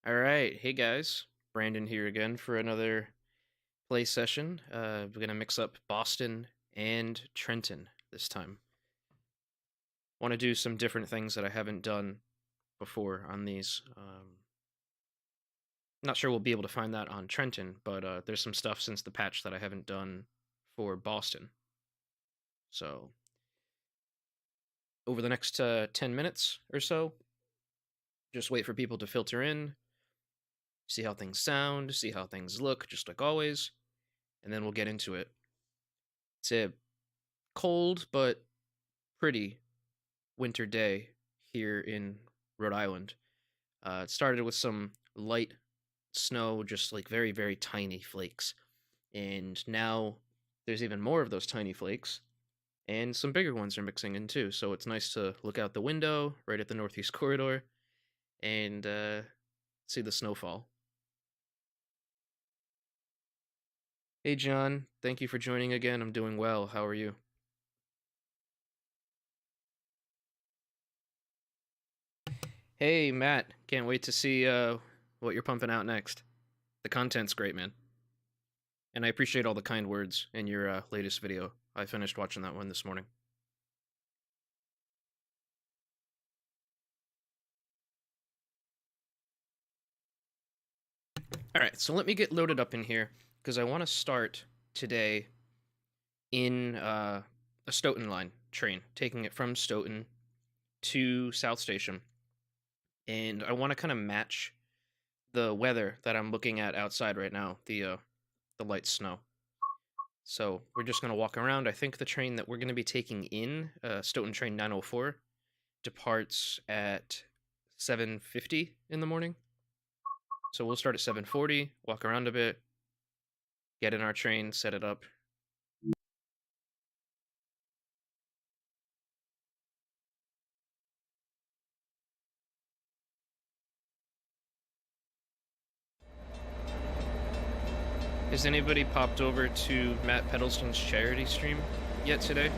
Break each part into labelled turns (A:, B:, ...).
A: All right, hey guys, Brandon here again for another play session. We're gonna mix up Boston and Trenton this time. Want to do some different things that I haven't done before on these. Not sure we'll be able to find that on Trenton, but there's some stuff since the patch that I haven't done for Boston. So over the next 10 minutes or so, just wait for people to filter in, see how things sound, see how things look, just like always, and then we'll get into it. It's a cold but pretty winter day here in Rhode Island. It started with some light snow, just like very, very tiny flakes. And now there's even more of those tiny flakes, and some bigger ones are mixing in too. So it's nice to look out the window right at the Northeast Corridor and see the snowfall. Hey, John. Thank you for joining again. I'm doing well. How are you? Hey, Matt. Can't wait to see what you're pumping out next. The content's great, man. And I appreciate all the kind words in your latest video. I finished watching that one this morning. Alright, so let me get loaded up in here, because I want to start today in a Stoughton line train, taking it from Stoughton to South Station. And I want to kind of match the weather that I'm looking at outside right now, the light snow. So we're just going to walk around. I think the train that we're going to be taking in, Stoughton train 904, departs at 7:50 in the morning. So we'll start at 7:40, walk around a bit, get in our train, set it up. Has anybody popped over to Matt Peddleston's charity stream yet today?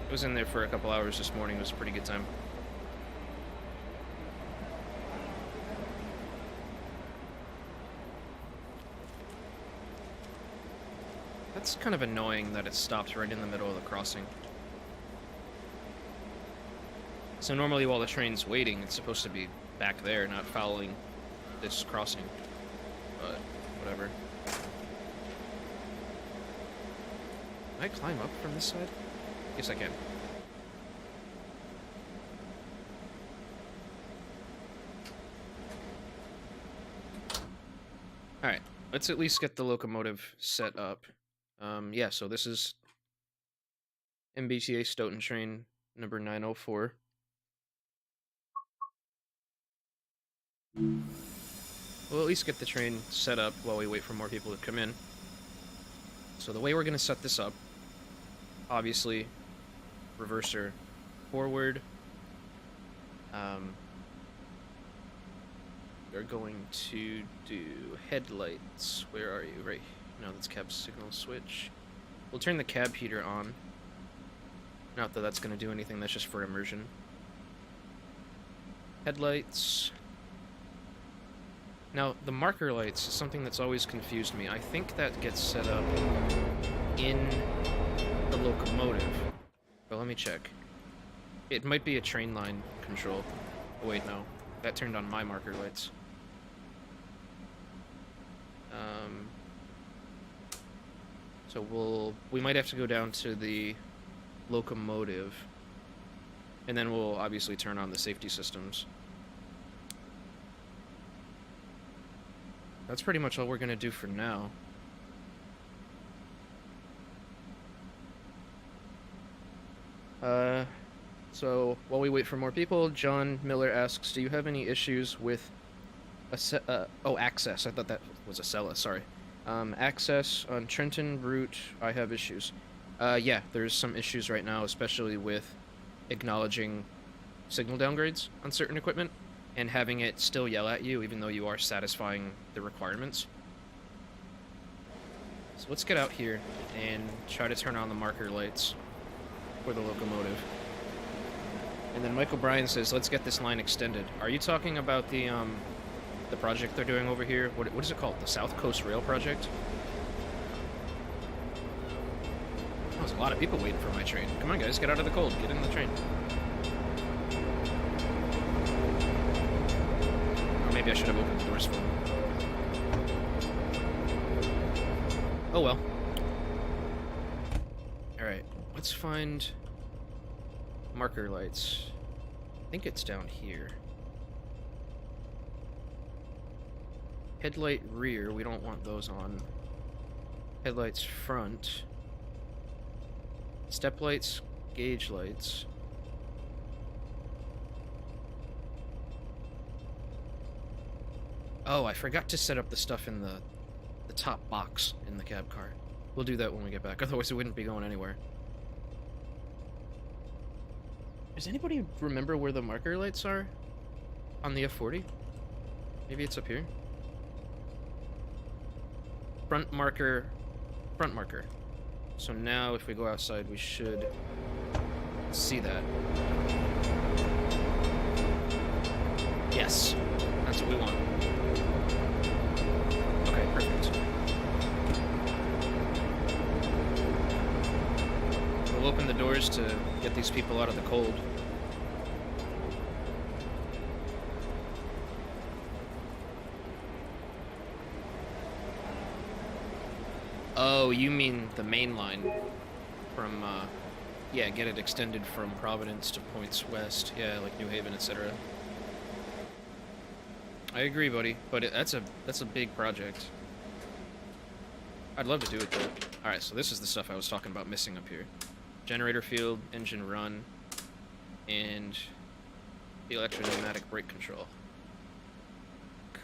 A: I was in there for a couple hours this morning. It was a pretty good time. That's kind of annoying that it stops right in the middle of the crossing. So normally while the train's waiting, it's supposed to be back there, not following this crossing. But whatever. Can I climb up from this side? Yes, I can. Alright, let's at least get the locomotive set up. Yeah, so this is MBTA Stoughton train number 904. We'll at least get the train set up while we wait for more people to come in. So the way we're going to set this up, obviously, reverser forward. We're going to do headlights. Where are you? Right. No, that's cab signal switch. We'll turn the cab heater on. Not that that's going to do anything, that's just for immersion. Headlights. Now, the marker lights is something that's always confused me. I think that gets set up in the locomotive. But let me check. It might be a train line control. Oh wait, no. That turned on my marker lights. So we might have to go down to the locomotive, and then we'll obviously turn on the safety systems. That's pretty much all we're gonna do for now. So while we wait for more people, John Miller asks, do you have any issues with access? I thought that was Acela, sorry. Access on Trenton route, I have issues. Yeah, there's some issues right now, especially with acknowledging signal downgrades on certain equipment and having it still yell at you even though you are satisfying the requirements. So let's get out here and try to turn on the marker lights for the locomotive. And then Michael Bryan says, let's get this line extended. Are you talking about the project they're doing over here? What is it called? The South Coast Rail Project? Oh, there's a lot of people waiting for my train. Come on, guys, get out of the cold. Get in the train. Or maybe I should have opened the doors for them. Oh well. Alright, let's find marker lights. I think it's down here. Headlight rear, we don't want those on. Headlights front. Step lights, gauge lights. Oh, I forgot to set up the stuff in the top box in the cab car. We'll do that when we get back, otherwise it wouldn't be going anywhere. Does anybody remember where the marker lights are on the F40? Maybe it's up here? Front marker. So now if we go outside, we should see that. Yes, that's what we want. Okay, perfect. We'll open the doors to get these people out of the cold. Oh, you mean the main line from, yeah, get it extended from Providence to points west. Yeah, like New Haven, etc. I agree, buddy, but that's a big project. I'd love to do it, though. Alright, so this is the stuff I was talking about missing up here. Generator field, engine run, and the electro-pneumatic brake control.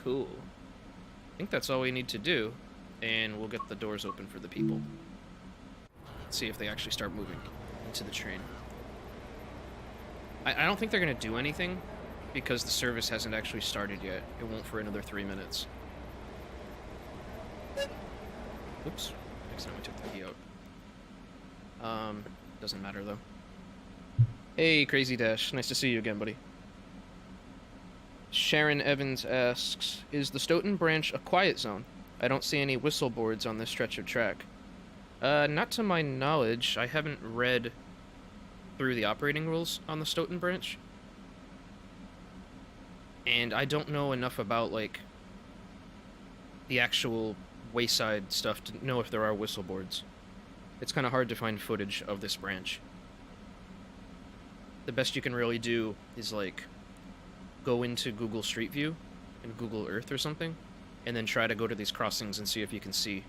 A: Cool. I think that's all we need to do, and we'll get the doors open for the people. Let's see if they actually start moving into the train. I don't think they're going to do anything, because the service hasn't actually started yet. It won't for another 3 minutes. Oops. Next time I took the key out. Doesn't matter, though. Hey, Crazy Dash. Nice to see you again, buddy. Sharon Evans asks, is the Stoughton branch a quiet zone? I don't see any whistle boards on this stretch of track. Not to my knowledge. I haven't read through the operating rules on the Stoughton branch. And I don't know enough about, like, the actual wayside stuff to know if there are whistle boards. It's kind of hard to find footage of this branch. The best you can really do is, like, go into Google Street View and Google Earth or something, and then try to go to these crossings and see if you can see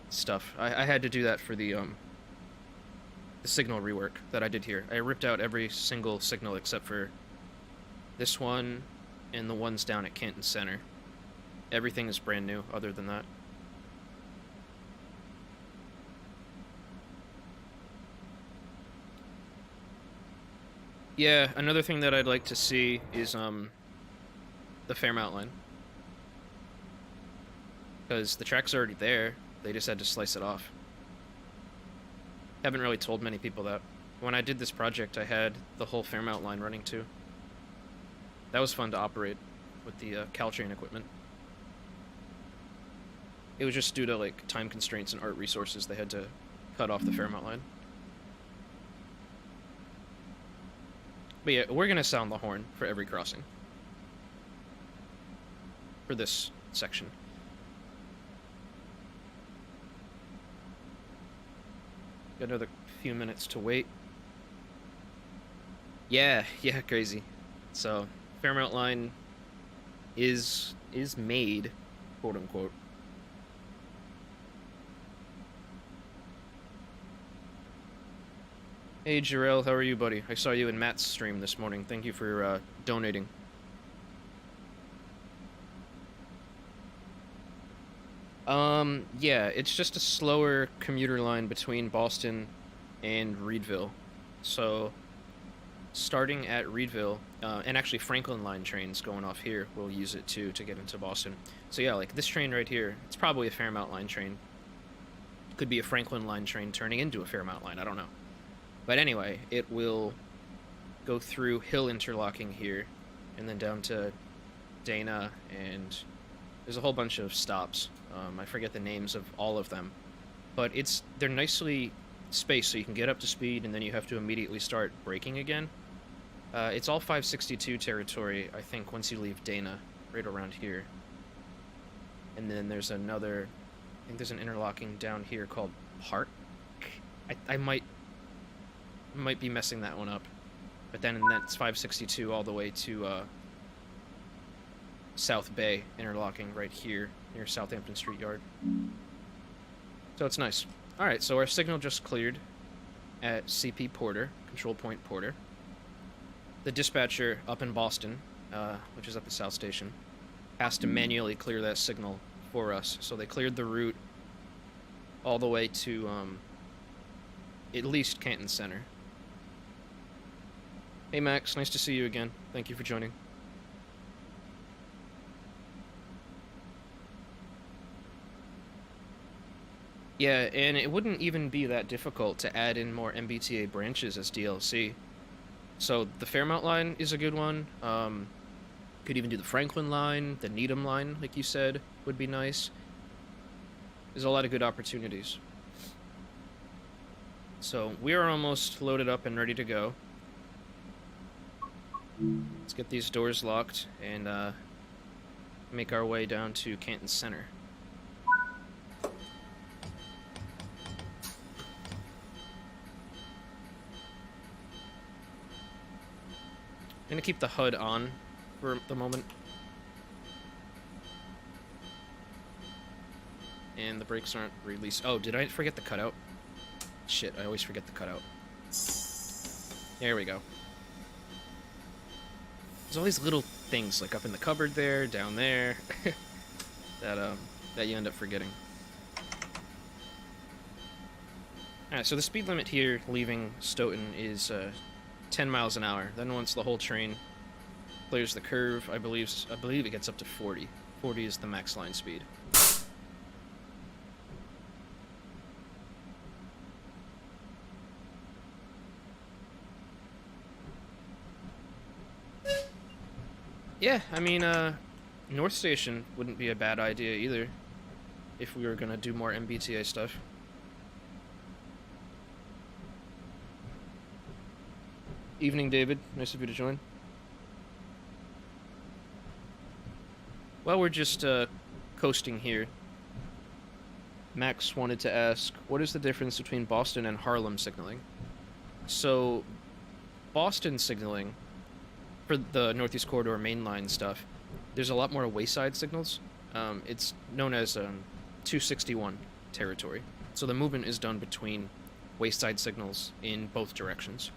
A: stuff. I had to do that for the signal rework that I did here. I ripped out every single signal except for this one and the ones down at Canton Center. Everything is brand new other than that. Yeah, another thing that I'd like to see is the Fairmount line. Because the track's already there, they just had to slice it off. Haven't really told many people that. When I did this project, I had the whole Fairmount line running too. That was fun to operate with the Caltrain equipment. It was just due to, like, time constraints and art resources, they had to cut off the Fairmount line. But yeah, we're gonna sound the horn for every crossing. For this section. Got another few minutes to wait. Yeah, crazy. So, Fairmount line is made, quote unquote. Hey Jarrell, how are you, buddy? I saw you in Matt's stream this morning. Thank you for donating. Yeah, it's just a slower commuter line between Boston and Reedville. So, starting at Reedville, and actually Franklin line trains going off here will use it too to get into Boston. So yeah, like this train right here, it's probably a Fairmount line train. Could be a Franklin line train turning into a Fairmount line, I don't know. But anyway, it will go through hill interlocking here, and then down to Dana, and there's a whole bunch of stops. I forget the names of all of them, but they're nicely spaced, so you can get up to speed, and then you have to immediately start braking again. It's all 562 territory, I think, once you leave Dana, right around here. And then there's another, I think there's an interlocking down here called Park. I might be messing that one up. But then that's 562 all the way to South Bay, interlocking right here near Southampton Street Yard. So it's nice. Alright, so our signal just cleared at CP Porter, Control Point Porter. The dispatcher up in Boston, which is up at South Station, has to manually clear that signal for us. So they cleared the route all the way to at least Canton Center. Hey Max, nice to see you again. Thank you for joining. Yeah, and it wouldn't even be that difficult to add in more MBTA branches as DLC. So the Fairmount line is a good one. Could even do the Franklin line, the Needham line, like you said, would be nice. There's a lot of good opportunities. So we are almost loaded up and ready to go. Let's get these doors locked and make our way down to Canton Center. I'm gonna keep the HUD on for the moment. And the brakes aren't released. Oh, did I forget the cutout? Shit, I always forget the cutout. There we go. There's all these little things, like up in the cupboard there, down there, that you end up forgetting. Alright, so the speed limit here leaving Stoughton is 10 miles an hour. Then once the whole train clears the curve, I believe it gets up to 40. 40 is the max line speed. Yeah, I mean, North Station wouldn't be a bad idea either, if we were gonna do more MBTA stuff. Evening, David. Nice of you to join. While we're just coasting here, Max wanted to ask, what is the difference between Boston and Harlem signaling? So, Boston signaling, for the Northeast Corridor mainline stuff, there's a lot more wayside signals. It's known as 261 territory. So the movement is done between wayside signals in both directions.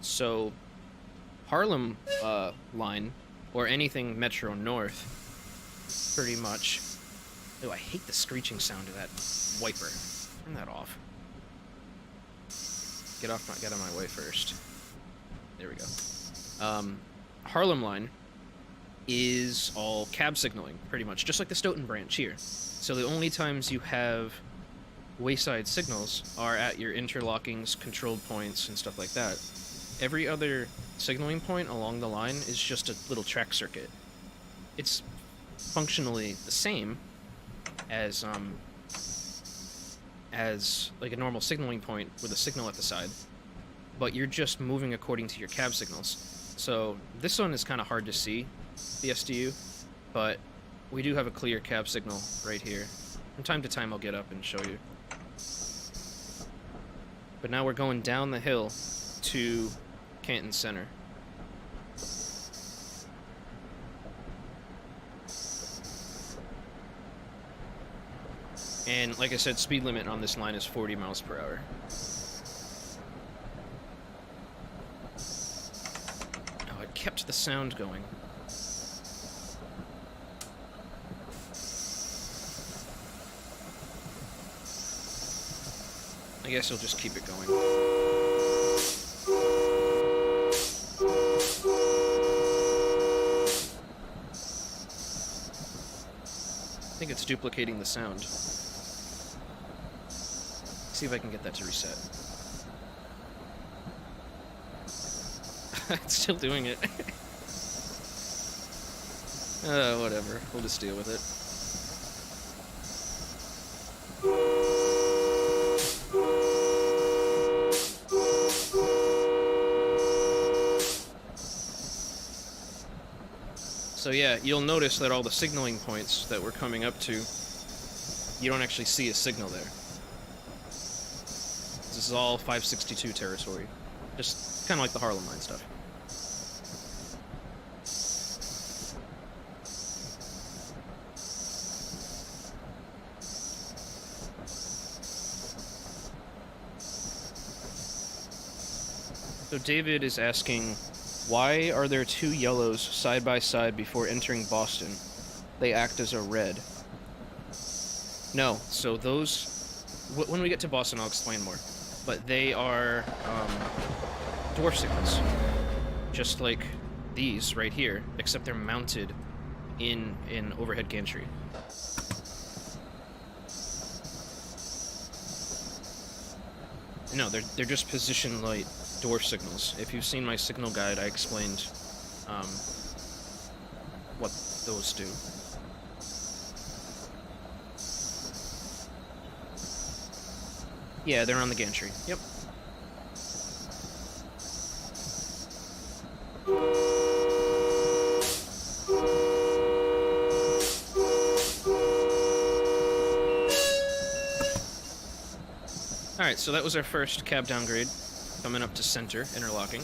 A: So, Harlem line, or anything Metro North, pretty much. Oh, I hate the screeching sound of that wiper. Turn that off. Get out of my way first. There we go. Harlem line is all cab signaling, pretty much, just like the Stoughton branch here. So the only times you have wayside signals are at your interlockings, controlled points, and stuff like that. Every other signaling point along the line is just a little track circuit. It's functionally the same as like a normal signaling point with a signal at the side, but you're just moving according to your cab signals. So this one is kind of hard to see, the SDU, but we do have a clear cab signal right here. From time to time I'll get up and show you. But now we're going down the hill to Canton Center. And like I said, speed limit on this line is 40 miles per hour. Oh, it kept the sound going. I guess I'll just keep it going. think it's duplicating the sound. See if I can get that to reset. It's still doing it. Whatever. We'll just deal with it. So yeah, you'll notice that all the signaling points that we're coming up to, you don't actually see a signal there. This is all 562 territory. Just kind of like the Harlem line stuff. So David is asking, why are there two yellows side by side before entering Boston? They act as a red. No, so those... when we get to Boston, I'll explain more. But they are dwarf signals. Just like these right here, except they're mounted in an overhead gantry. No, they're just position light dwarf signals. If you've seen my signal guide, I explained what those do. Yeah, they're on the gantry. Yep. Alright, so that was our first cab downgrade. Coming up to center, interlocking.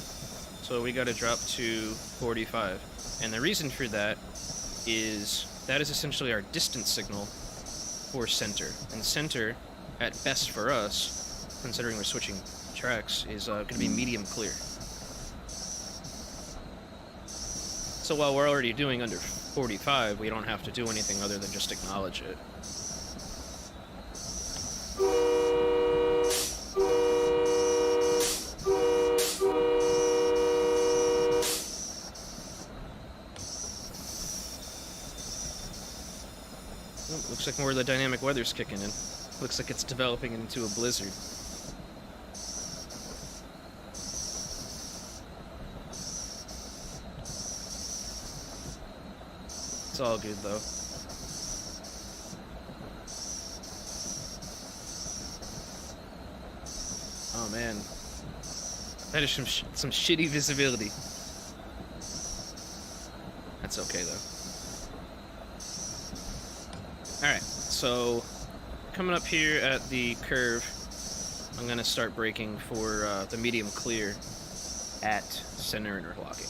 A: So we gotta drop to 45. And the reason for that is essentially our distance signal for center. And center, at best for us, considering we're switching tracks, is gonna be medium clear. So while we're already doing under 45, we don't have to do anything other than just acknowledge it. Looks like more of the dynamic weather's kicking in. Looks like it's developing into a blizzard. It's all good, though. Oh, man. That is some shitty visibility. That's okay, though. Alright, so coming up here at the curve, I'm going to start braking for the medium clear at center interlocking.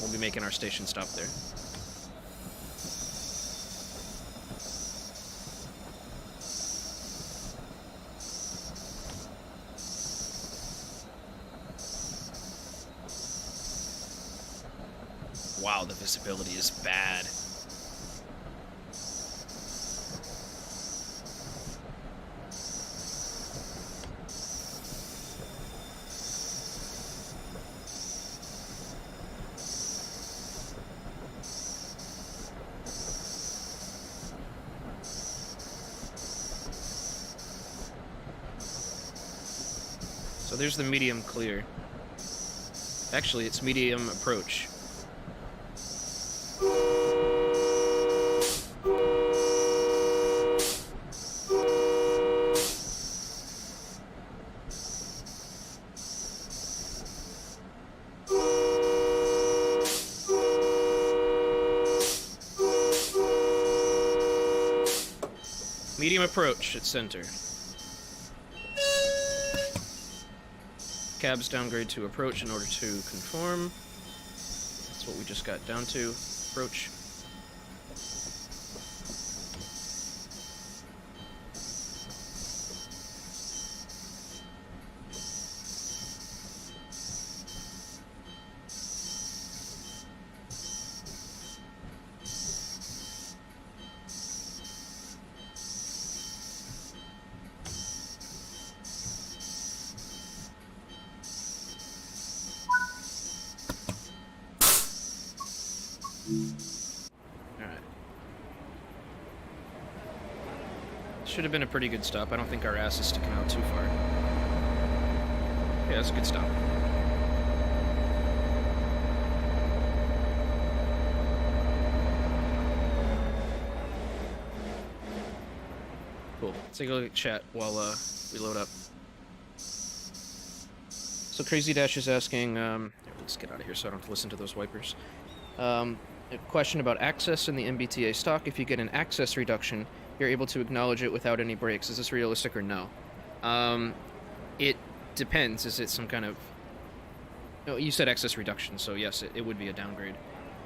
A: We'll be making our station stop there. Wow, the visibility is bad. So there's the medium clear. Actually, it's medium approach. Medium approach at center. Cabs downgrade to approach in order to conform. That's what we just got down to. Approach. Should have been a pretty good stop. I don't think our ass is sticking out too far. Yeah, that's a good stop. Cool. Let's take a look at chat while we load up. So Crazy Dash is asking, let's get out of here so I don't have to listen to those wipers. A question about access in the MBTA stock. If you get an access reduction, you're able to acknowledge it without any brakes. Is this realistic or no? It depends. Is it some kind of... No, you said access reduction, so yes, it would be a downgrade.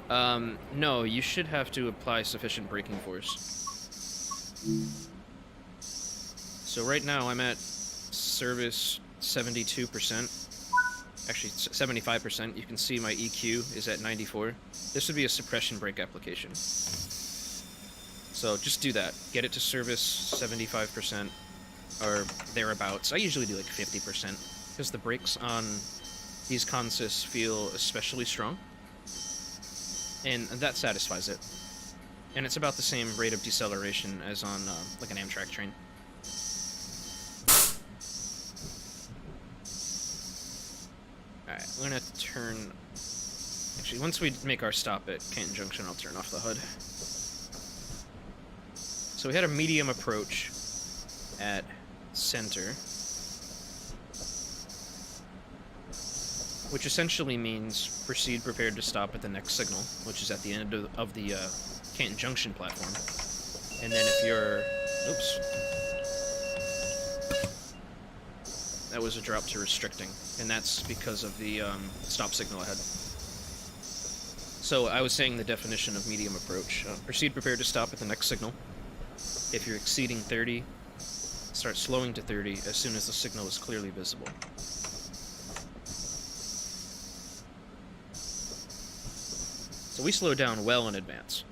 A: No, you should have to apply sufficient braking force. So right now I'm at service 72%. Actually, 75%. You can see my EQ is at 94. This would be a suppression brake application. So just do that. Get it to service 75% or thereabouts. I usually do like 50% because the brakes on these consists feel especially strong. And that satisfies it. And it's about the same rate of deceleration as on like an Amtrak train. Alright, we're gonna turn... Actually, once we make our stop at Canton Junction, I'll turn off the HUD. So we had a medium approach at center, which essentially means proceed prepared to stop at the next signal, which is at the end of the Canton Junction platform. And then if you're... Oops. That was a drop to restricting, and that's because of the stop signal ahead. So I was saying the definition of medium approach. Proceed prepared to stop at the next signal. If you're exceeding 30, start slowing to 30 as soon as the signal is clearly visible. So we slow down well in advance.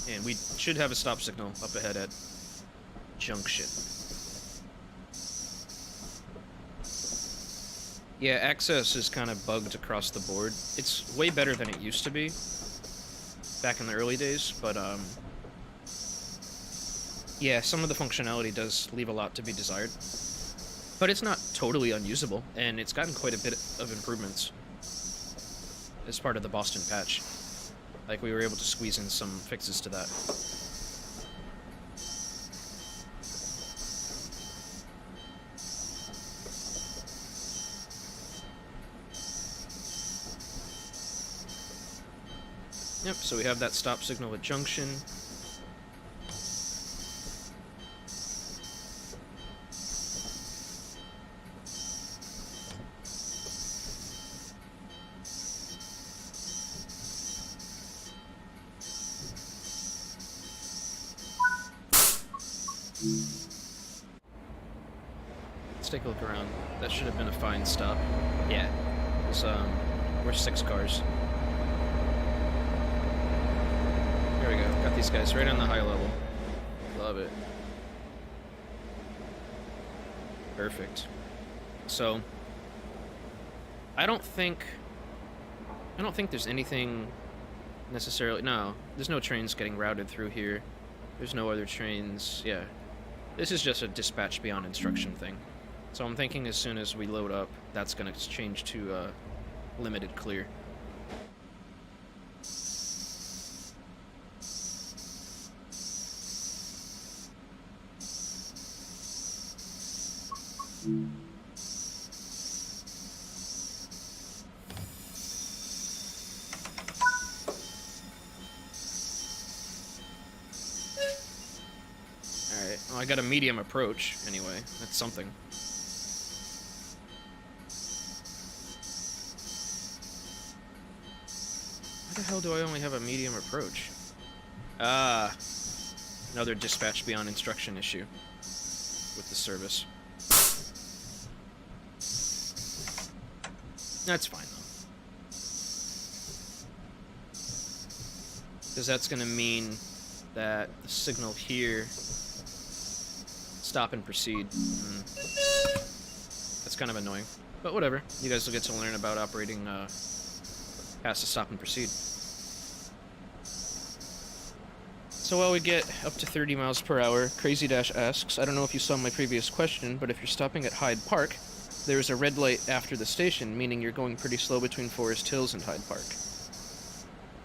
A: And we should have a stop signal up ahead at Junction. Yeah, access is kind of bugged across the board. It's way better than it used to be back in the early days, but yeah, some of the functionality does leave a lot to be desired. But it's not totally unusable, and it's gotten quite a bit of improvements as part of the Boston patch. Like, we were able to squeeze in some fixes to that. Yep, so we have that stop signal at Junction. Let's take a look around. That should have been a fine stop. Yeah, it was, we're 6 cars. There we go. Got these guys right on the high level. Love it. Perfect. So, I don't think there's anything necessarily... No, there's no trains getting routed through here. There's no other trains. Yeah. This is just a dispatch beyond instruction thing. So I'm thinking as soon as we load up, that's going to change to limited clear. Alright, well, I got a medium approach, anyway. That's something. Why the hell do I only have a medium approach? Ah, another dispatch beyond instruction issue with the service. That's fine, though. Because that's going to mean that the signal here... Stop and proceed. That's kind of annoying. But whatever. You guys will get to learn about operating past the stop and proceed. So while we get up to 30 miles per hour, Crazy Dash asks, I don't know if you saw my previous question, but if you're stopping at Hyde Park, there's a red light after the station, meaning you're going pretty slow between Forest Hills and Hyde Park.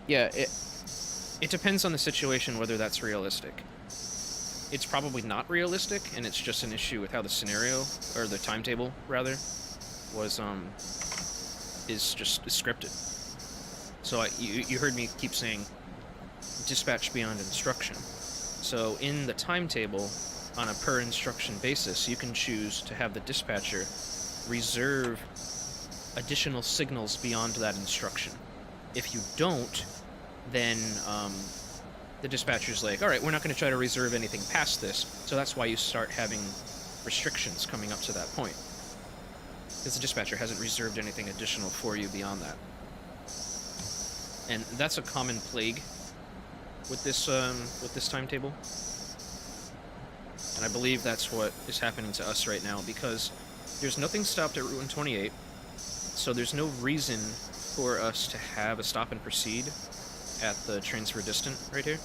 A: Yeah, it depends on the situation whether that's realistic. It's probably not realistic, and it's just an issue with how the scenario, or the timetable, rather, is scripted. So you heard me keep saying dispatch beyond instruction. So in the timetable, on a per instruction basis, you can choose to have the dispatcher reserve additional signals beyond that instruction. If you don't, then the dispatcher's like, alright, we're not going to try to reserve anything past this, so that's why you start having restrictions coming up to that point. Because the dispatcher hasn't reserved anything additional for you beyond that. And that's a common plague with this timetable. And I believe that's what is happening to us right now, because there's nothing stopped at Route 128, so there's no reason for us to have a stop and proceed at the transfer distant right here.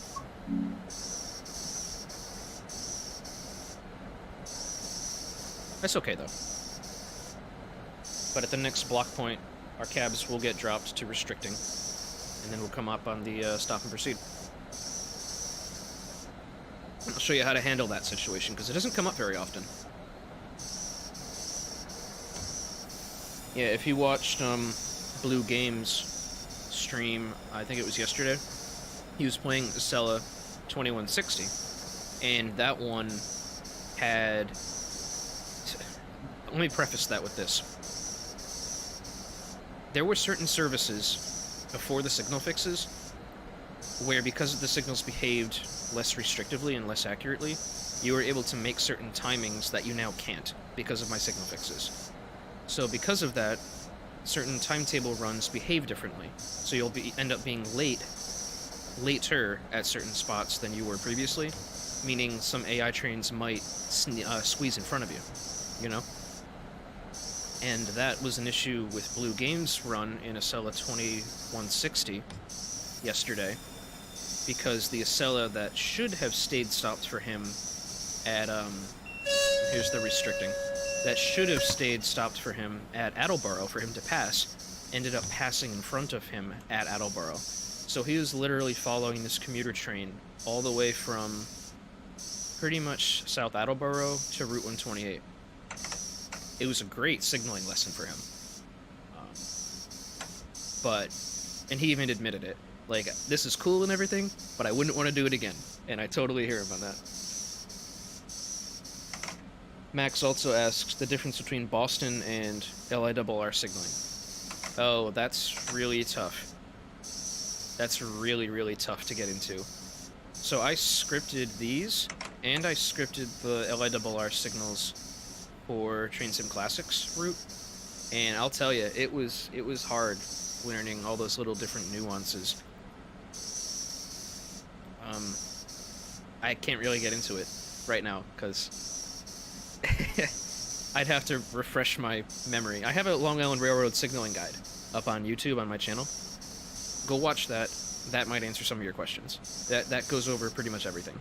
A: That's okay, though. But at the next block point, our cabs will get dropped to restricting, and then we'll come up on the stop and proceed. I'll show you how to handle that situation, because it doesn't come up very often. Yeah, if you watched Blue Games stream, I think it was yesterday, he was playing Acela 2160, and that one had... Let me preface that with this. There were certain services before the signal fixes where, because the signals behaved less restrictively and less accurately, you were able to make certain timings that you now can't because of my signal fixes. So because of that, certain timetable runs behave differently. So you'll end up being later at certain spots than you were previously, meaning some AI trains might squeeze in front of you, you know? And that was an issue with Blue Games' run in Acela 2160 yesterday, because the Acela that should have stayed stopped for him at, here's the restricting, that should have stayed stopped for him at Attleboro for him to pass, ended up passing in front of him at Attleboro. So he was literally following this commuter train all the way from pretty much South Attleboro to Route 128. It was a great signaling lesson for him. And he even admitted it. Like, this is cool and everything, but I wouldn't want to do it again. And I totally hear him on that. Max also asks the difference between Boston and LIRR signaling. Oh, that's really tough. That's really, really tough to get into. So I scripted these, and I scripted the LIRR signals for Train Sim Classics route, and I'll tell you, it was hard learning all those little different nuances. I can't really get into it right now, because I'd have to refresh my memory. I have a Long Island Railroad signaling guide up on YouTube on my channel. Go watch that. That might answer some of your questions. That goes over pretty much everything.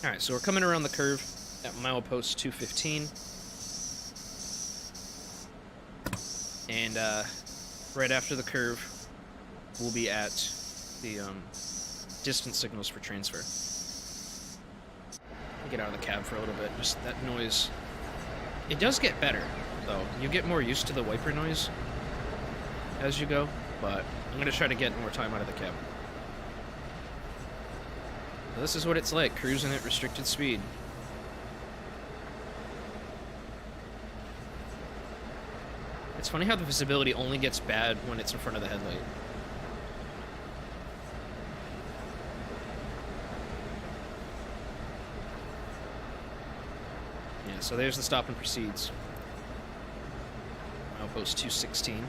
A: Alright, so we're coming around the curve at milepost 215. And right after the curve, we'll be at the distance signals for transfer. I'll get out of the cab for a little bit. Just that noise. It does get better, though. You get more used to the wiper noise as you go, but I'm going to try to get more time out of the cab. This is what it's like, cruising at restricted speed. It's funny how the visibility only gets bad when it's in front of the headlight. Yeah, so there's the stop and proceeds. Milepost 216.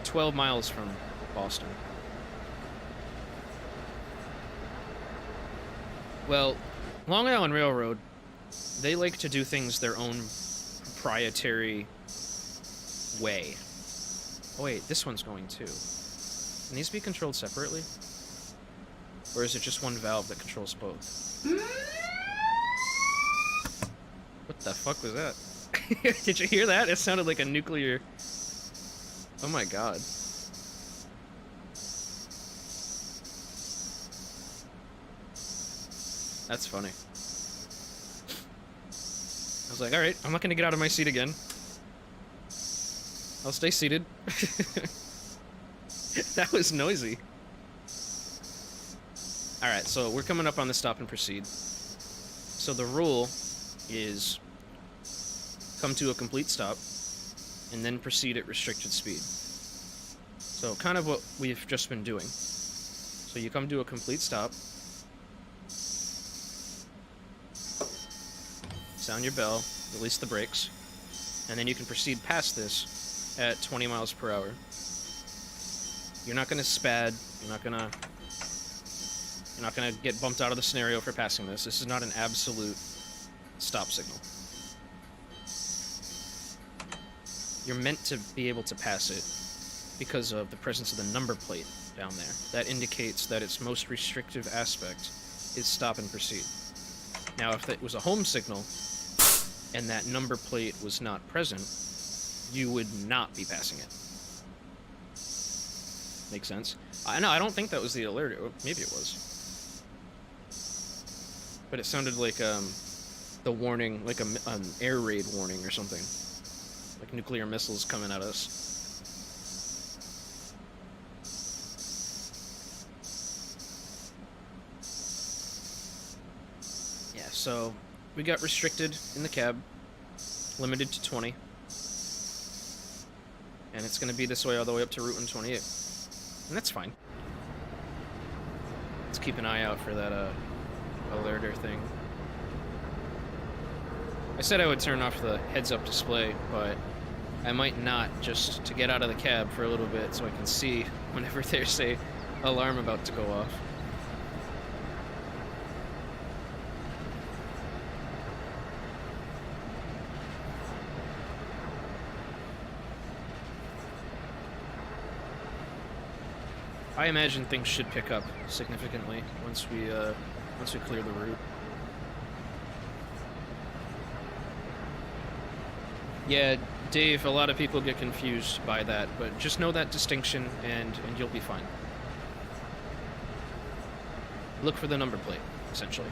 A: 12 miles from Boston. Well, Long Island Railroad, they like to do things their own proprietary way. Oh wait, this one's going too. Can these be controlled separately? Or is it just one valve that controls both? What the fuck was that? Did you hear that? It sounded like a nuclear... Oh my god. That's funny. I was like, alright, I'm not gonna get out of my seat again. I'll stay seated. That was noisy. Alright, so we're coming up on the stop and proceed. So the rule is come to a complete stop and then proceed at restricted speed. So kind of what we've just been doing. So you come to a complete stop, sound your bell, release the brakes, and then you can proceed past this at 20 miles per hour. You're not gonna spad, you're not gonna get bumped out of the scenario for passing this. This is not an absolute stop signal. You're meant to be able to pass it because of the presence of the number plate down there. That indicates that its most restrictive aspect is stop and proceed. Now, if it was a home signal and that number plate was not present, you would not be passing it. Make sense? No, I don't think that was the alert. Maybe it was. But it sounded like the warning, like an air raid warning or something. Like nuclear missiles coming at us. Yeah, so we got restricted in the cab, limited to 20. And it's going to be this way all the way up to Route 128. And that's fine. Let's keep an eye out for that alerter thing. I said I would turn off the heads-up display, but I might not, just to get out of the cab for a little bit so I can see whenever there's a alarm about to go off. I imagine things should pick up significantly once we clear the route. Yeah, Dave, a lot of people get confused by that, but just know that distinction and you'll be fine. Look for the number plate, essentially.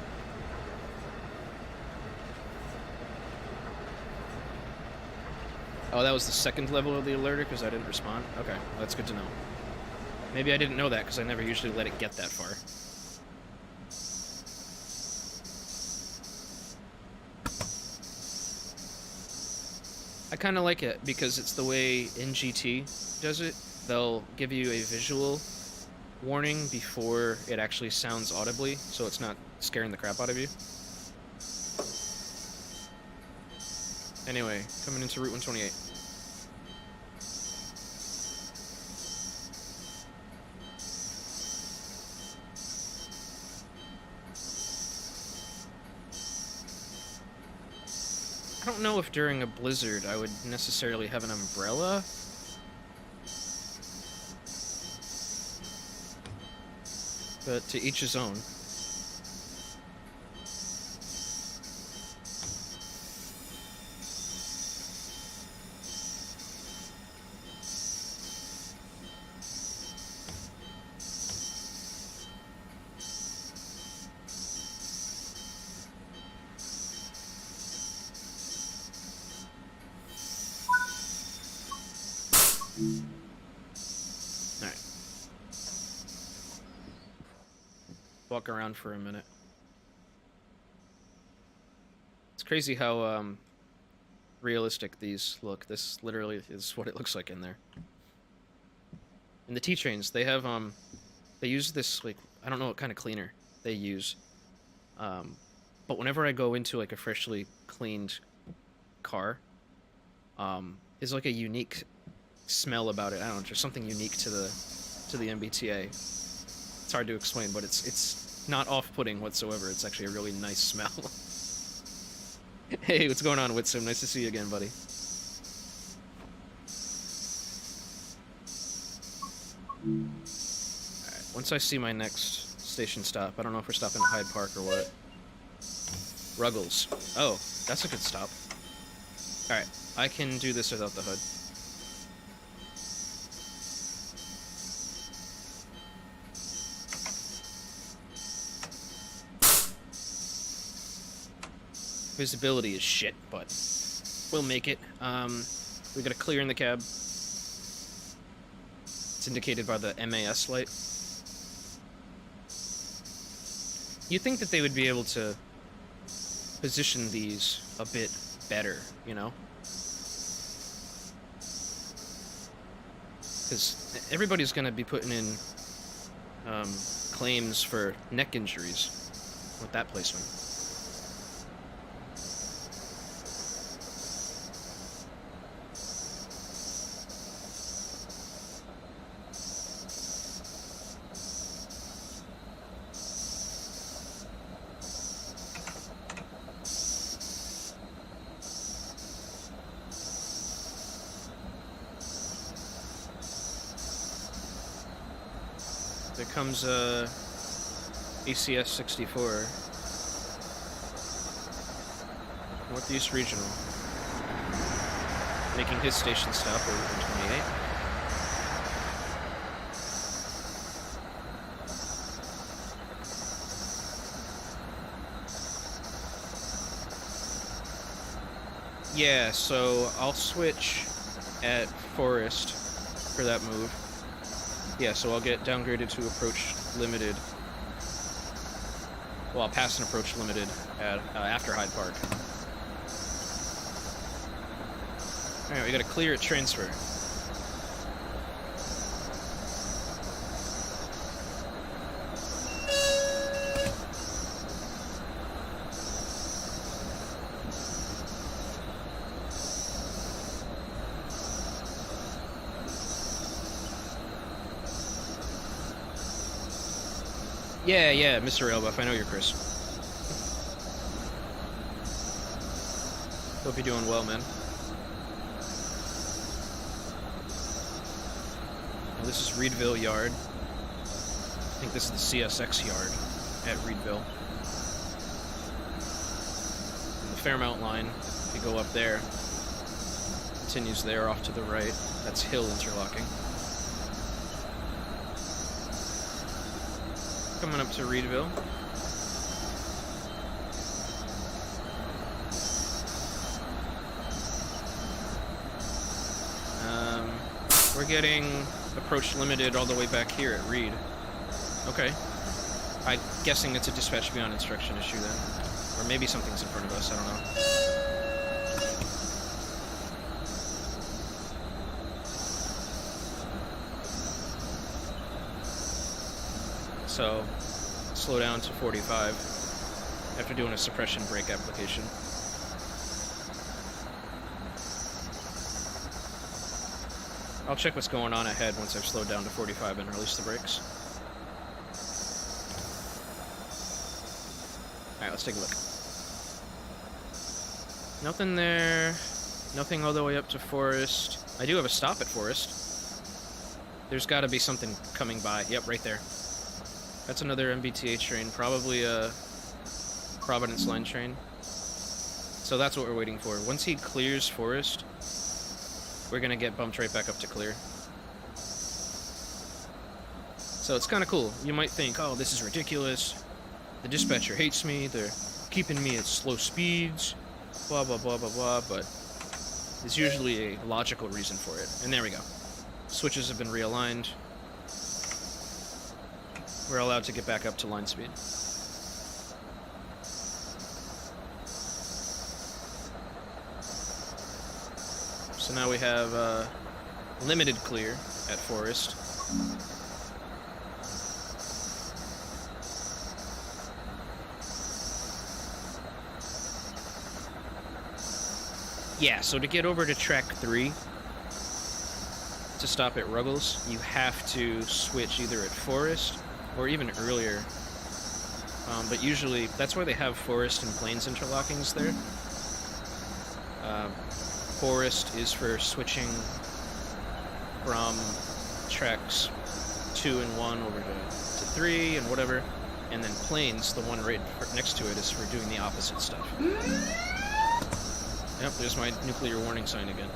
A: Oh, that was the second level of the alerter because I didn't respond? Okay, that's good to know. Maybe I didn't know that because I never usually let it get that far. I kind of like it because it's the way NGT does it. They'll give you a visual warning before it actually sounds audibly, so it's not scaring the crap out of you. Anyway, coming into Route 128. I don't know if during a blizzard I would necessarily have an umbrella. But to each his own. Alright. Walk around for a minute. It's crazy how realistic these look. This literally is what it looks like in there. In the T-trains, they have they use this, like, I don't know what kind of cleaner they use. But whenever I go into like a freshly cleaned car, there's like a unique smell about it. I don't know, just something unique to the MBTA. It's hard to explain, but it's not off-putting whatsoever. It's actually a really nice smell. Hey, what's going on, Whitsum? Nice to see you again, buddy. Alright, once I see my next station stop, I don't know if we're stopping at Hyde Park or what. Ruggles. Oh, that's a good stop. Alright, I can do this without the hood. Visibility is shit, but we'll make it. We got a clear in the cab. It's indicated by the MAS light. You'd think that they would be able to position these a bit better, you know? Because everybody's going to be putting in claims for neck injuries with that placement. There comes ACS 64, Northeast Regional, making his station stop over in 28. Yeah, so I'll switch at Forest for that move. Yeah, so I'll get downgraded to approach limited. Well, I'll pass an approach limited at after Hyde Park. Alright, we gotta clear at transfer. Yeah, Mr. Railbuff, I know you're Chris. Hope you're doing well, man. Now, this is Reedville Yard. I think this is the CSX yard at Reedville. And the Fairmount line, if you go up there, continues there off to the right. That's Hill interlocking. Coming up to Reedville. We're getting approach limited all the way back here at Reed. Okay. I'm guessing it's a dispatch beyond instruction issue then. Or maybe something's in front of us, I don't know. So, slow down to 45 after doing a suppression brake application. I'll check what's going on ahead once I've slowed down to 45 and released the brakes. Alright, let's take a look. Nothing there. Nothing all the way up to Forest. I do have a stop at Forest. There's got to be something coming by. Yep, right there. That's another MBTA train, probably a Providence line train. So that's what we're waiting for. Once he clears Forest, we're gonna get bumped right back up to clear. So it's kind of cool. You might think, oh, this is ridiculous. The dispatcher hates me. They're keeping me at slow speeds. Blah, blah, blah, blah, blah. But there's usually a logical reason for it. And there we go. Switches have been realigned. We're allowed to get back up to line speed. So now we have limited clear at Forest. Yeah, so to get over to track 3, to stop at Ruggles, you have to switch either at Forest or even earlier But usually that's why they have forest and plains interlockings there. Forest is for switching from tracks 2 and 1 over to 3 and whatever, and then plains, the one right next to it, is for doing the opposite stuff. Yep, there's my nuclear warning sign again.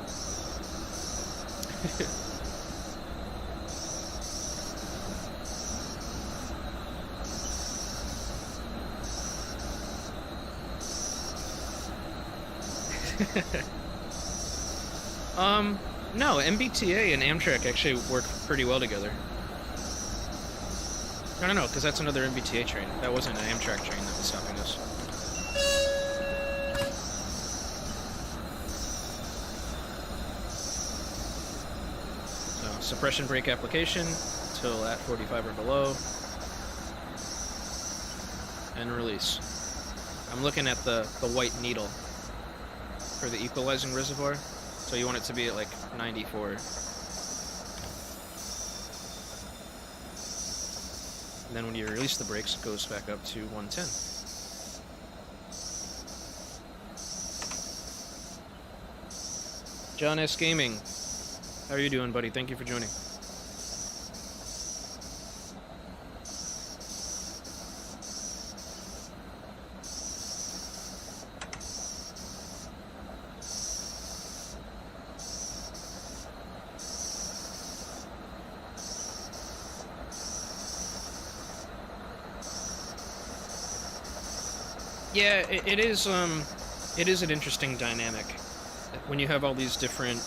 A: No, MBTA and Amtrak actually work pretty well together. I don't know, because that's another MBTA train. That wasn't an Amtrak train that was stopping us. So, suppression brake application, till at 45 or below. And release. I'm looking at the white needle for the equalizing reservoir. So you want it to be at like 94. And then when you release the brakes, it goes back up to 110. John S. Gaming. How are you doing, buddy? Thank you for joining. Yeah, it is an interesting dynamic when you have all these different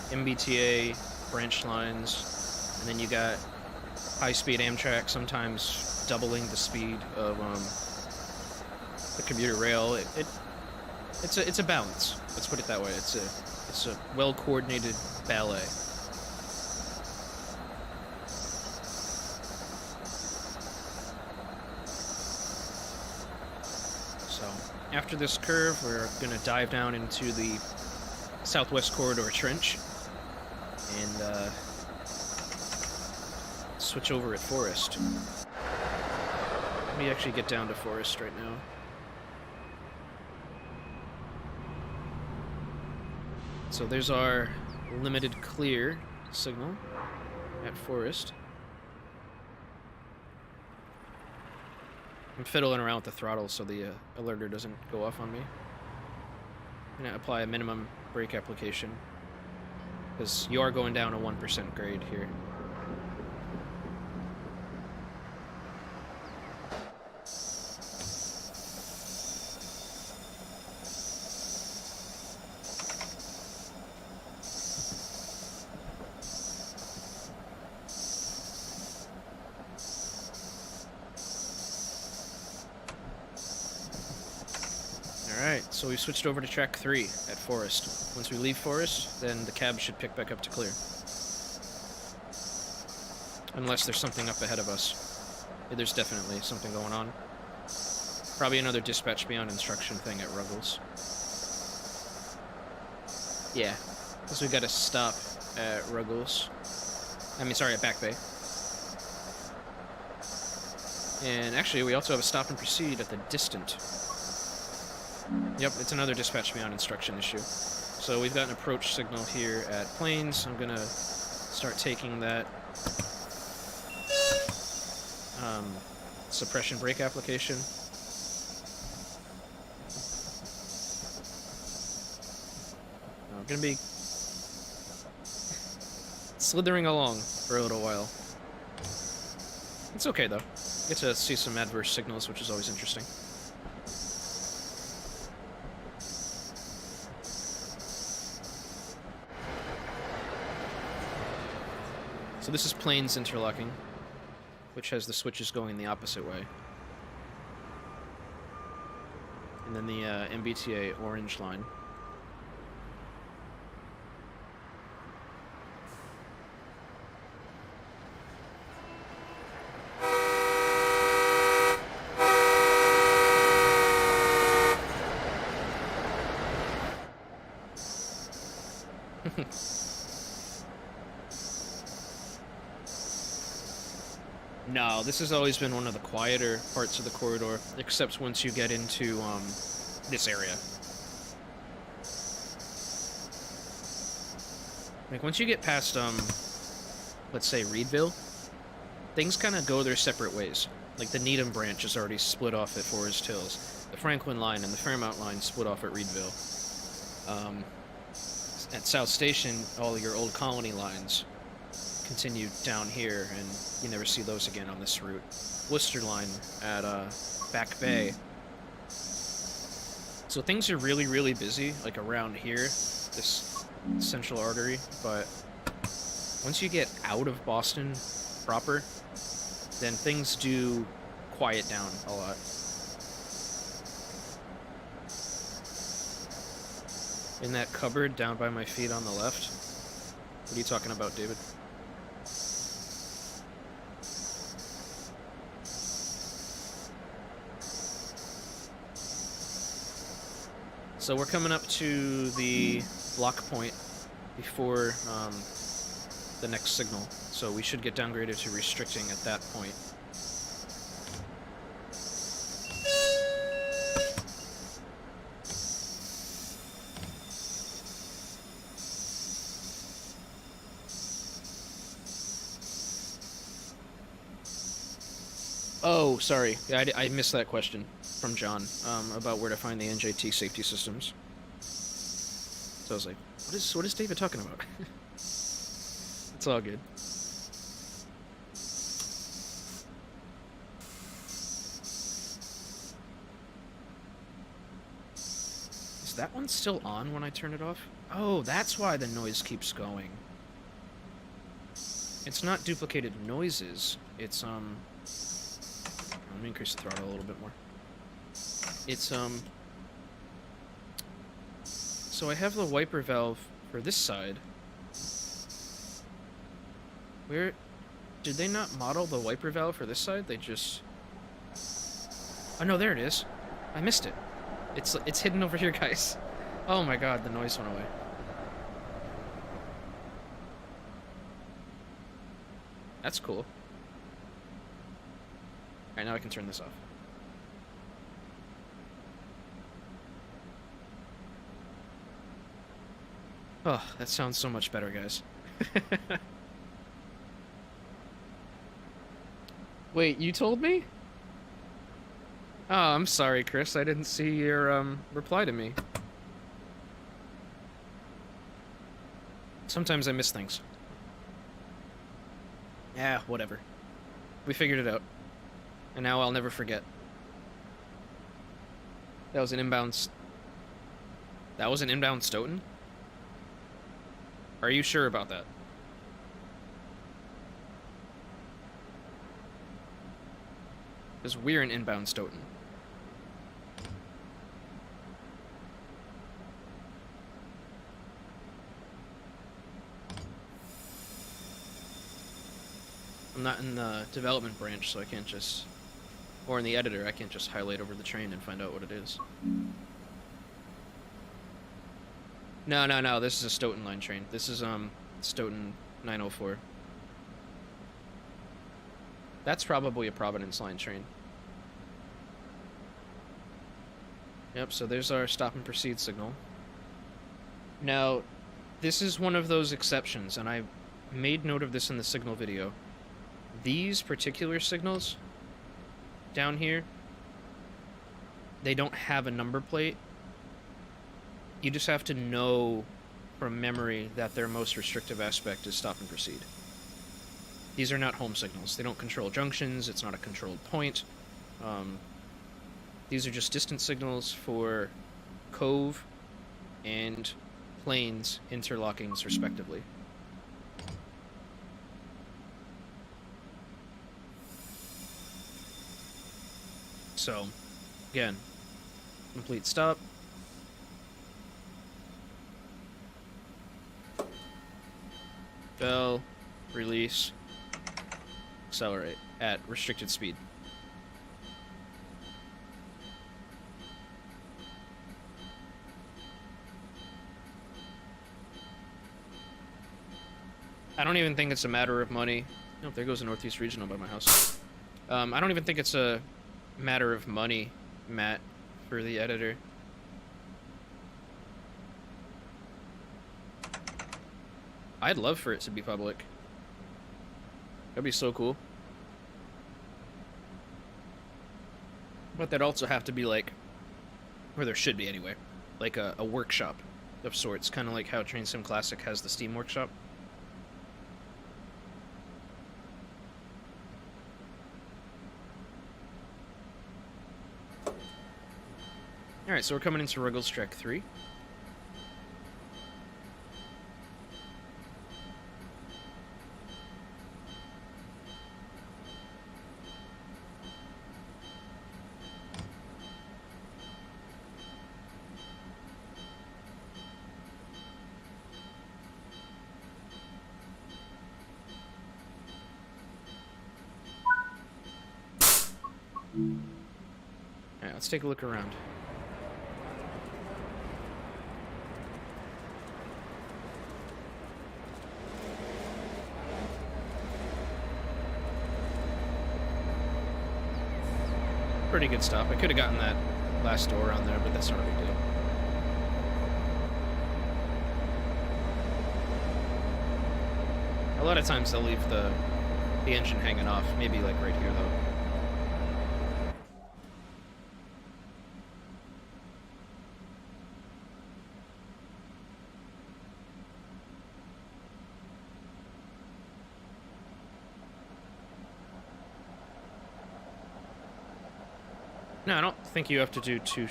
A: MBTA branch lines, and then you got high-speed Amtrak sometimes doubling the speed of the commuter rail. It's a balance. Let's put it that way. It's a well-coordinated ballet. After this curve, we're going to dive down into the Southwest Corridor Trench and switch over at Forest. Let me actually get down to Forest right now. So there's our limited clear signal at Forest. I'm fiddling around with the throttle so the alerter doesn't go off on me. I'm going to apply a minimum brake application, because you are going down a 1% grade here. So we switched over to track 3 at Forest. Once we leave Forest, then the cab should pick back up to clear. Unless there's something up ahead of us. There's definitely something going on. Probably another dispatch beyond instruction thing at Ruggles. Yeah, because we got to stop at Ruggles. At Back Bay. And actually, we also have a stop and proceed at the Distant. Yep, it's another dispatch beyond instruction issue. So we've got an approach signal here at Plains. I'm gonna start taking that suppression brake application. I'm gonna be slithering along for a little while. It's okay though. Get to see some adverse signals, which is always interesting. So this is Plains interlocking, which has the switches going the opposite way. And then the MBTA orange line. No, this has always been one of the quieter parts of the corridor, except once you get into, this area. Like, once you get past, let's say Reedville, things kind of go their separate ways. Like, the Needham branch is already split off at Forest Hills. The Franklin line and the Fairmount line split off at Reedville. At South Station, all your old colony lines continue down here, and you never see those again on this route. Worcester line at Back Bay. So things are really, really busy, like around here, this central artery, but once you get out of Boston proper, then things do quiet down a lot. In that cupboard down by my feet on the left? What are you talking about, David? So we're coming up to the block point before the next signal, so we should get downgraded to restricting at that point. Oh, sorry. I missed that question from John about where to find the NJT safety systems. So I was like, what is David talking about? It's all good. Is that one still on when I turn it off? Oh, that's why the noise keeps going. It's not duplicated noises. It's, let me increase the throttle a little bit more. It's, so I have the wiper valve for this side. Where... Did they not model the wiper valve for this side? They just... Oh no, there it is. I missed it. It's hidden over here, guys. Oh my god, the noise went away. That's cool. Alright, now I can turn this off. Oh, that sounds so much better, guys. Wait, you told me? Oh, I'm sorry, Chris. I didn't see your, reply to me. Sometimes I miss things. Yeah, whatever. We figured it out. And now I'll never forget. That was an inbound... That was an inbound Stoughton? Are you sure about that? Because we're an inbound Stoughton. I'm not in the development branch, so I can't just... Or in the editor, I can't just highlight over the train and find out what it is. No, this is a Stoughton line train. This is, Stoughton 904. That's probably a Providence line train. Yep, so there's our stop and proceed signal. Now, this is one of those exceptions, and I made note of this in the signal video. These particular signals down here, they don't have a number plate. You just have to know from memory that their most restrictive aspect is stop and proceed. These are not home signals. They don't control junctions. It's not a controlled point. These are just distance signals for cove and planes interlockings, respectively. So, again, complete stop. Bell, release, accelerate at restricted speed. I don't even think it's a matter of money. Oh, there goes the Northeast Regional by my house. I don't even think it's a matter of money, Matt, for the editor. I'd love for it to be public. That'd be so cool. But there'd also have to be, like, or there should be anyway, like a workshop of sorts, kind of like how Train Sim Classic has the Steam Workshop. Alright, so we're coming into Ruggles Trek 3. Alright, let's take a look around. Pretty good stop. I could have gotten that last door on there, but that's not a big deal. A lot of times they'll leave the engine hanging off, maybe like right here though. No, I don't think you have to do two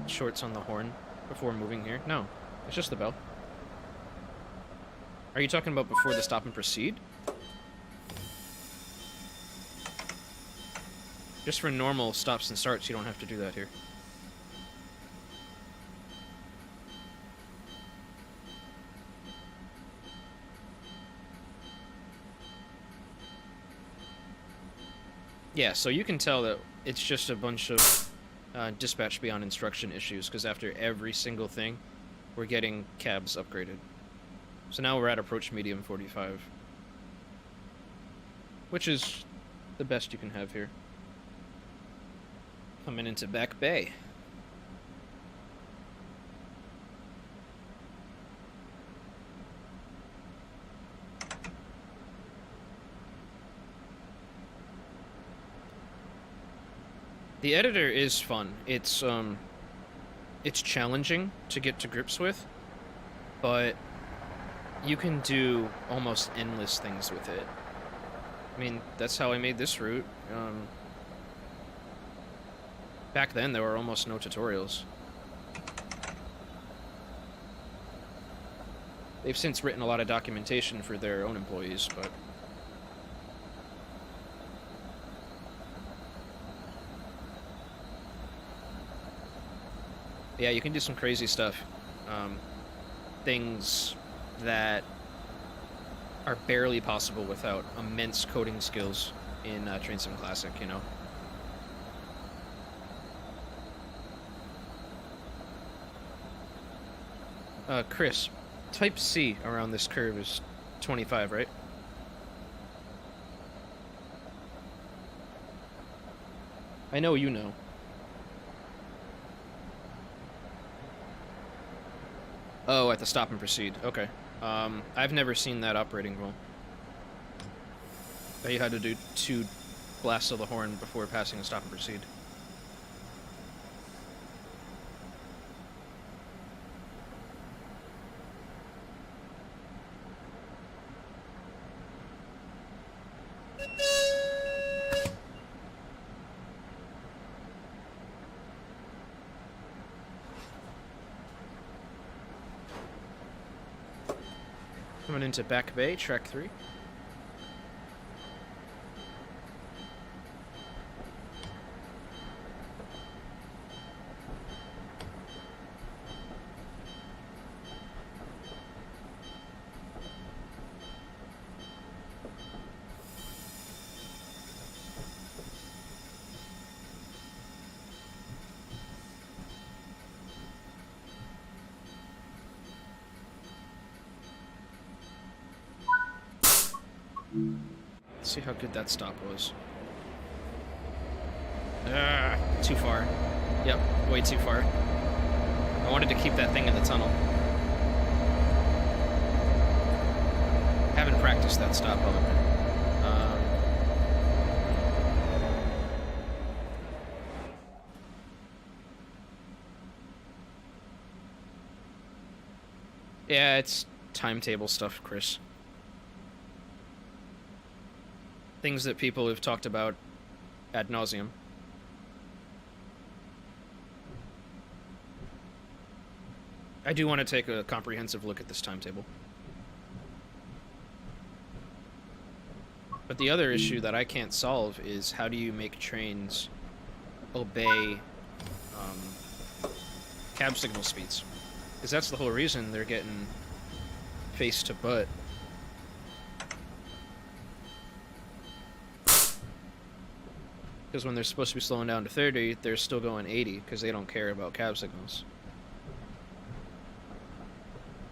A: shorts on the horn before moving here. No, it's just the bell. Are you talking about before the stop and proceed? Just for normal stops and starts, you don't have to do that here. Yeah, so you can tell that it's just a bunch of dispatch beyond instruction issues, because after every single thing, we're getting cabs upgraded. So now we're at approach medium 45, which is the best you can have here. Coming into Back Bay. The editor is fun. It's challenging to get to grips with, but you can do almost endless things with it. I mean, that's how I made this route. Back then, there were almost no tutorials. They've since written a lot of documentation for their own employees, but... yeah, you can do some crazy stuff. Things that are barely possible without immense coding skills in Train Sim Classic, you know? Chris, type C around this curve is 25, right? I know you know. Oh, at the stop and proceed. Okay. I've never seen that operating rule. That you had to do 2 blasts of the horn before passing a stop and proceed. Coming into Back Bay, Track 3. Let's see how good that stop was. Too far. Yep, way too far. I wanted to keep that thing in the tunnel. Haven't practiced that stop, however. Yeah, it's timetable stuff, Chris. Things that people have talked about ad nauseum. I do want to take a comprehensive look at this timetable. But the other issue that I can't solve is how do you make trains obey cab signal speeds? Because that's the whole reason they're getting face to butt. Because when they're supposed to be slowing down to 30, they're still going 80 because they don't care about cab signals.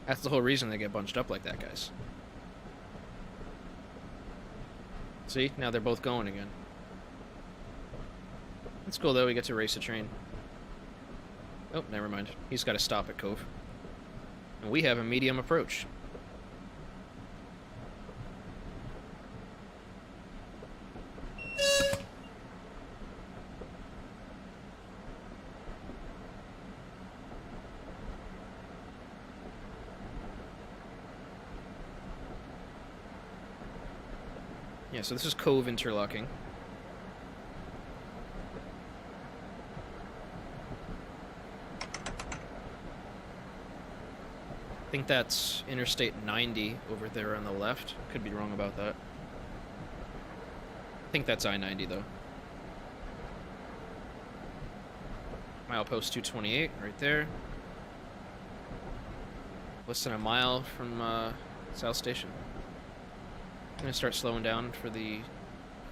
A: That's the whole reason they get bunched up like that, guys. See? Now they're both going again. That's cool, though. We get to race a train. Oh, never mind. He's got to stop at Cove. And we have a medium approach. Yeah, so this is Cove interlocking. I think that's Interstate 90 over there on the left. Could be wrong about that. I think that's I-90 though. Milepost 228 right there. Less than a mile from South Station. I'm gonna start slowing down for the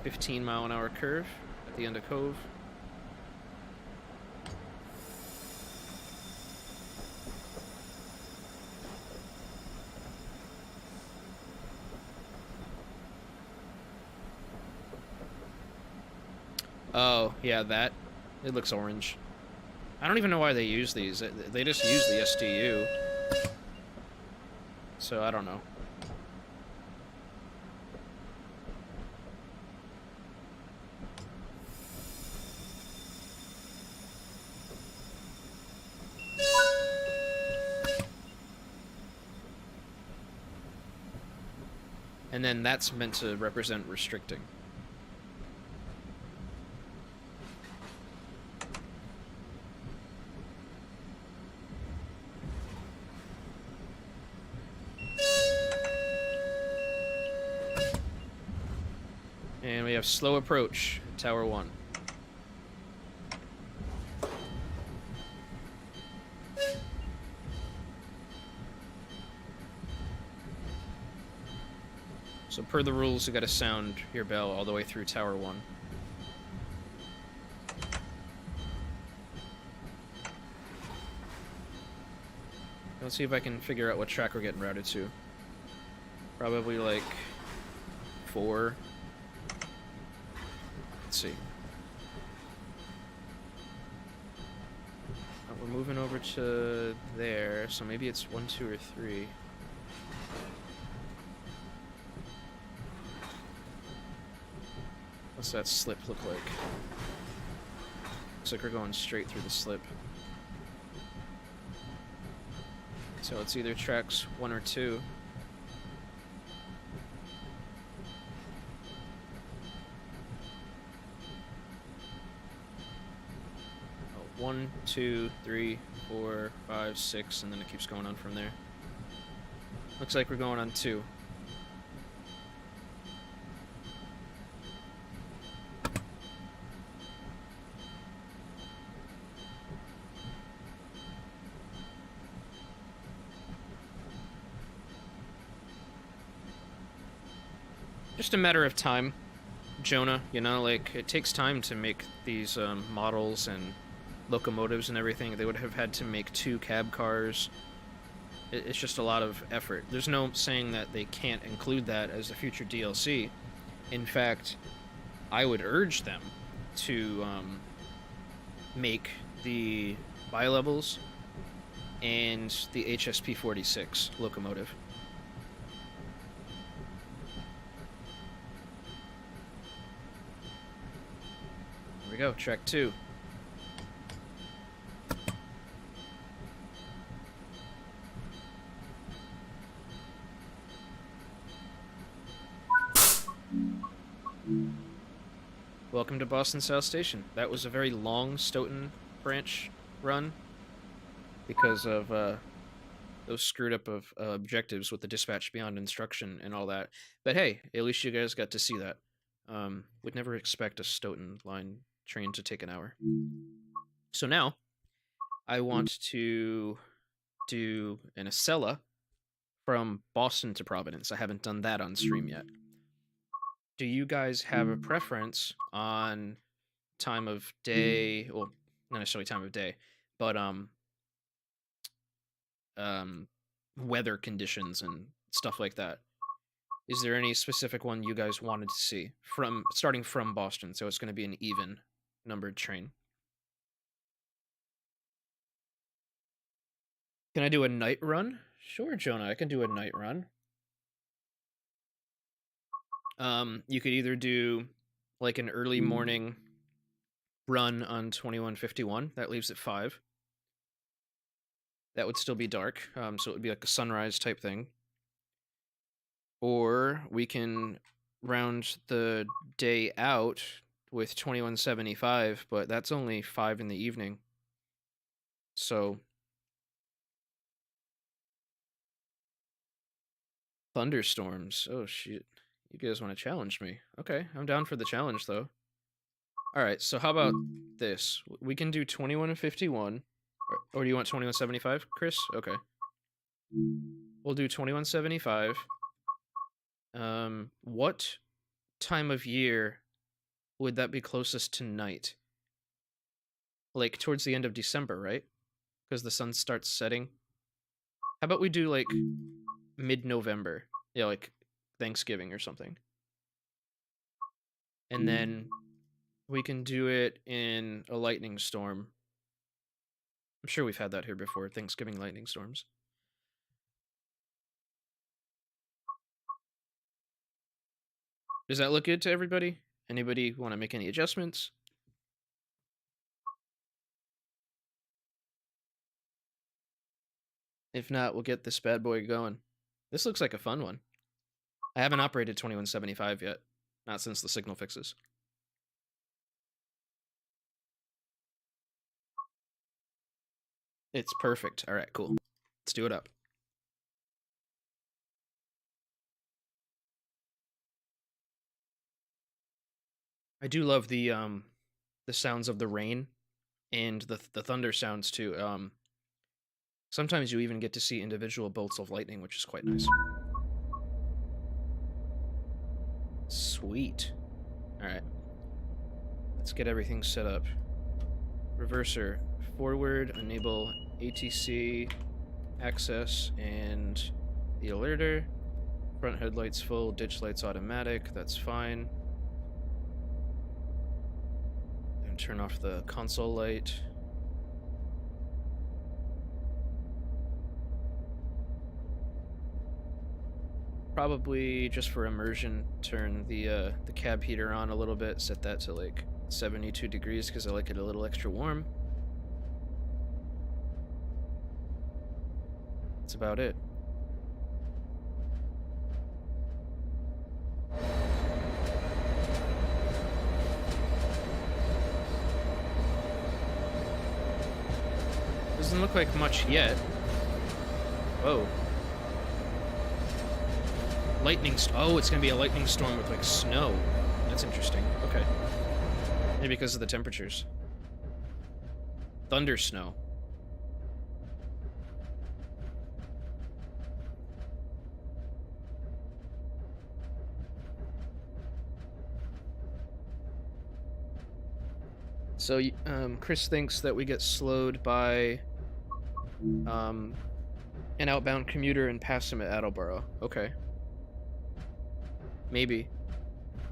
A: 15-mile-an-hour curve at the end of Cove. Oh, yeah, that. It looks orange. I don't even know why they use these. They just use the STU. So, I don't know. And then that's meant to represent restricting. And we have slow approach, Tower 1. So per the rules, you gotta sound your bell all the way through Tower 1. Let's see if I can figure out what track we're getting routed to. Probably like 4. Let's see. We're moving over to there, so maybe it's 1, 2, or 3. What's that slip look like? Looks like we're going straight through the slip. So it's either tracks 1 or 2. Oh, 1, 2, 3, 4, 5, 6, and then it keeps going on from there. Looks like we're going on 2. Just a matter of time, Jonah, you know, like, it takes time to make these models and locomotives and everything. They would have had to make 2 cab cars. It's just a lot of effort. There's no saying that they can't include that as a future DLC. In fact, I would urge them to make the bi-levels and the HSP-46 locomotive. Here we go, track 2. Welcome to Boston South Station. That was a very long Stoughton branch run because of those screwed up of objectives with the dispatch beyond instruction and all that. But hey, at least you guys got to see that. Would never expect a Stoughton line train to take an hour. So now, I want to do an Acela from Boston to Providence. I haven't done that on stream yet. Do you guys have a preference on time of day? Well, not necessarily time of day, but weather conditions and stuff like that. Is there any specific one you guys wanted to see starting from Boston? So it's going to be an even numbered train. Can I do a night run? Sure, Jonah, I can do a night run. You could either do like an early morning run on 2151. That leaves at 5. That would still be dark, so it would be like a sunrise type thing. Or we can round the day out with 2175, but that's only 5 in the evening. So thunderstorms. Oh shit. You guys want to challenge me? Okay, I'm down for the challenge though. Alright, so how about this? We can do 2151. Or do you want 2175, Chris? Okay. We'll do 2175. What time of year would that be closest to night? Like towards the end of December, right? Because the sun starts setting. How about we do like mid-November? Yeah, like Thanksgiving or something. And then we can do it in a lightning storm. I'm sure we've had that here before, Thanksgiving lightning storms. Does that look good to everybody? Anybody want to make any adjustments? If not, we'll get this bad boy going. This looks like a fun one. I haven't operated 2175 yet. Not since the signal fixes. It's perfect. All right, cool. Let's do it up. I do love the sounds of the rain and the thunder sounds too. Sometimes you even get to see individual bolts of lightning, which is quite nice. Sweet. All right. Let's get everything set up. Reverser forward, enable ATC access and the alerter. Front headlights full, ditch lights automatic, that's fine. And turn off the console light. Probably just for immersion, turn the cab heater on a little bit, set that to like 72 degrees because I like it a little extra warm. That's about it. Doesn't look like much yet. Whoa. Oh, it's gonna be a lightning storm with like snow. That's interesting. Okay. Maybe because of the temperatures. Thunder snow. So, Chris thinks that we get slowed by an outbound commuter and pass him at Attleboro. Okay. Maybe.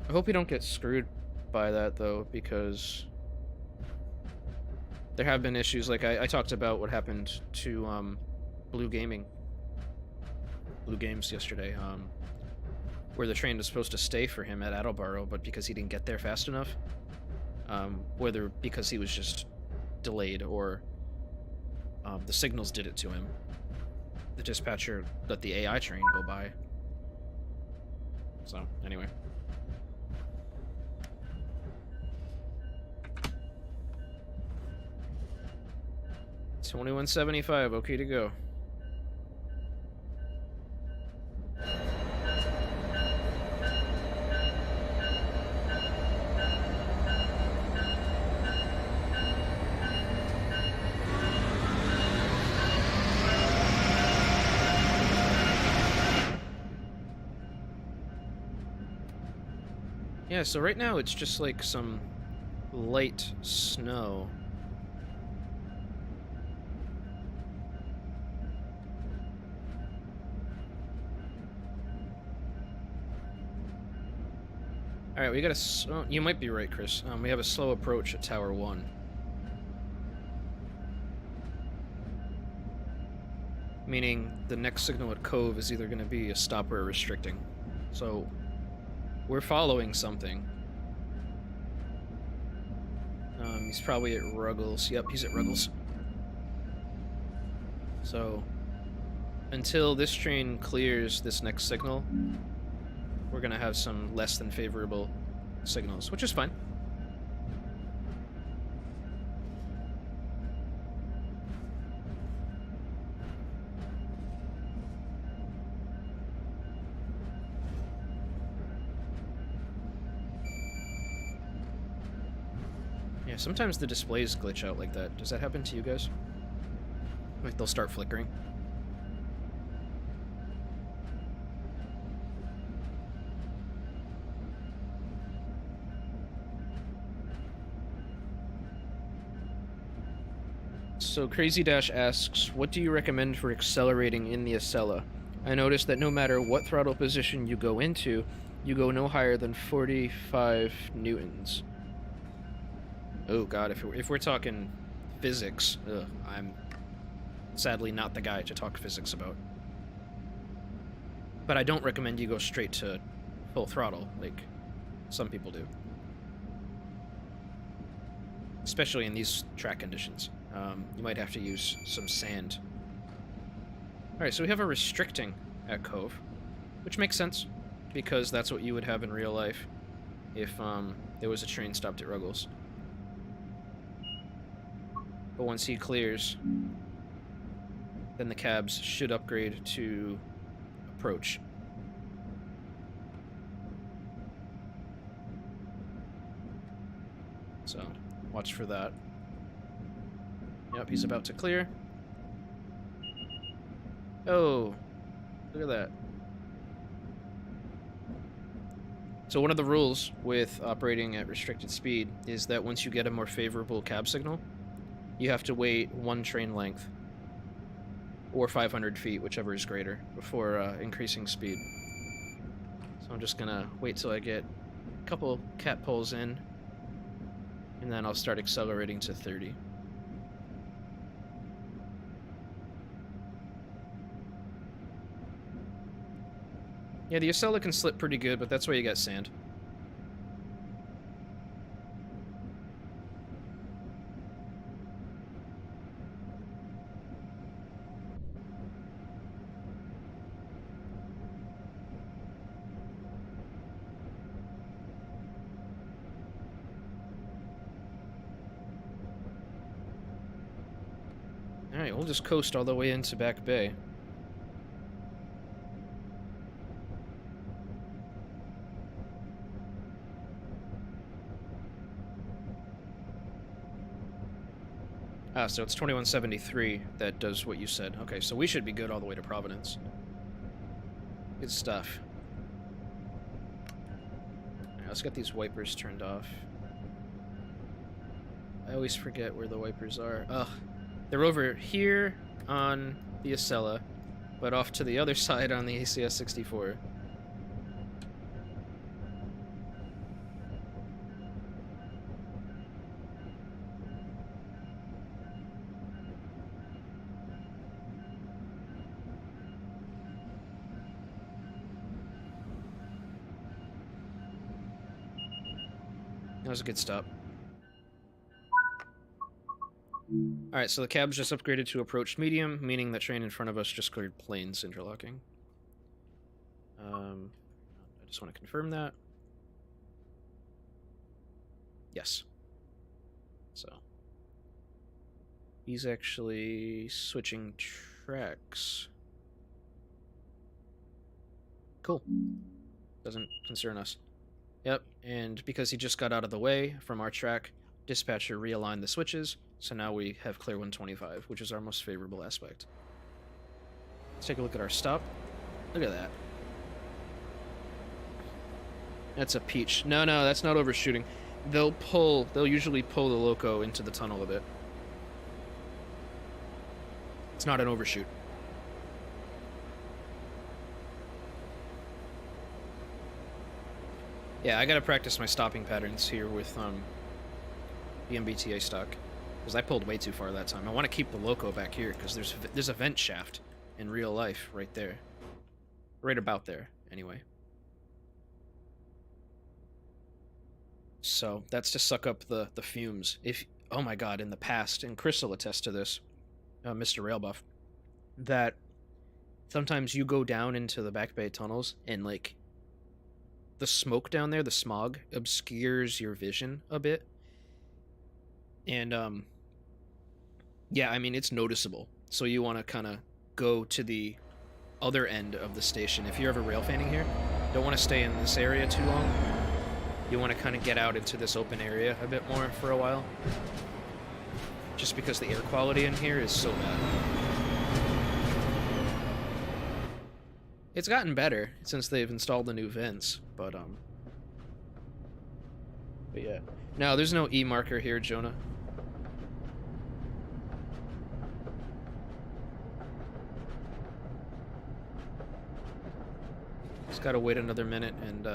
A: I hope we don't get screwed by that, though, because there have been issues, like I talked about what happened to Blue Games yesterday, where the train was supposed to stay for him at Attleboro, but because he didn't get there fast enough, whether because he was just delayed or the signals did it to him, the dispatcher let the AI train go by. So, anyway. $21.75, okay to go. Yeah, so right now it's just like some light snow. Alright, we got a... you might be right, Chris. We have a slow approach at Tower 1. Meaning the next signal at Cove is either going to be a stop or a restricting. So, we're following something. He's probably at Ruggles. Yep, he's at Ruggles. So, until this train clears this next signal, we're going to have some less than favorable signals, which is fine. Yeah, sometimes the displays glitch out like that. Does that happen to you guys? Like they'll start flickering? So Crazy Dash asks, what do you recommend for accelerating in the Acela? I noticed that no matter what throttle position you go into, you go no higher than 45 newtons. Oh god, if we're talking physics, I'm sadly not the guy to talk physics about. But I don't recommend you go straight to full throttle, like some people do. Especially in these track conditions. You might have to use some sand. Alright, so we have a restricting at Cove, which makes sense, because that's what you would have in real life if there was a train stopped at Ruggles. But once he clears, then the cabs should upgrade to approach. So, watch for that. Yep, he's about to clear. Oh, look at that. So one of the rules with operating at restricted speed is that once you get a more favorable cab signal, you have to wait one train length, or 500 feet, whichever is greater, before increasing speed. So I'm just gonna wait till I get a couple cat poles in, and then I'll start accelerating to 30. Yeah, the Acela can slip pretty good, but that's why you got sand. Alright, we'll just coast all the way into Back Bay. Ah, so it's 2173 that does what you said. Okay, so we should be good all the way to Providence. Good stuff. Alright, let's get these wipers turned off. I always forget where the wipers are. Ugh. They're over here on the Acela, but off to the other side on the ACS 64. That was a good stop. Alright, so the cab's just upgraded to approach medium, meaning that train in front of us just cleared planes interlocking. I just want to confirm that. Yes. So. He's actually switching tracks. Cool. Doesn't concern us. Yep, and because he just got out of the way from our track, dispatcher realigned the switches, so now we have clear 125, which is our most favorable aspect. Let's take a look at our stop. Look at that. That's a peach. No, that's not overshooting. They'll usually pull the loco into the tunnel a bit. It's not an overshoot. Yeah, I gotta practice my stopping patterns here with the MBTA stock, because I pulled way too far that time. I want to keep the loco back here because there's a vent shaft in real life right there, right about there. Anyway, so that's to suck up the fumes. Oh my god, in the past, and Chris will attest to this, Mr. Railbuff, that sometimes you go down into the back bay tunnels and like the smoke down there, the smog, obscures your vision a bit. And, yeah, I mean, it's noticeable. So you want to kind of go to the other end of the station. If you're ever rail fanning here, don't want to stay in this area too long. You want to kind of get out into this open area a bit more for a while. Just because the air quality in here is so bad. It's gotten better since they've installed the new vents, but yeah. No, there's no E marker here, Jonah. Just gotta wait another minute and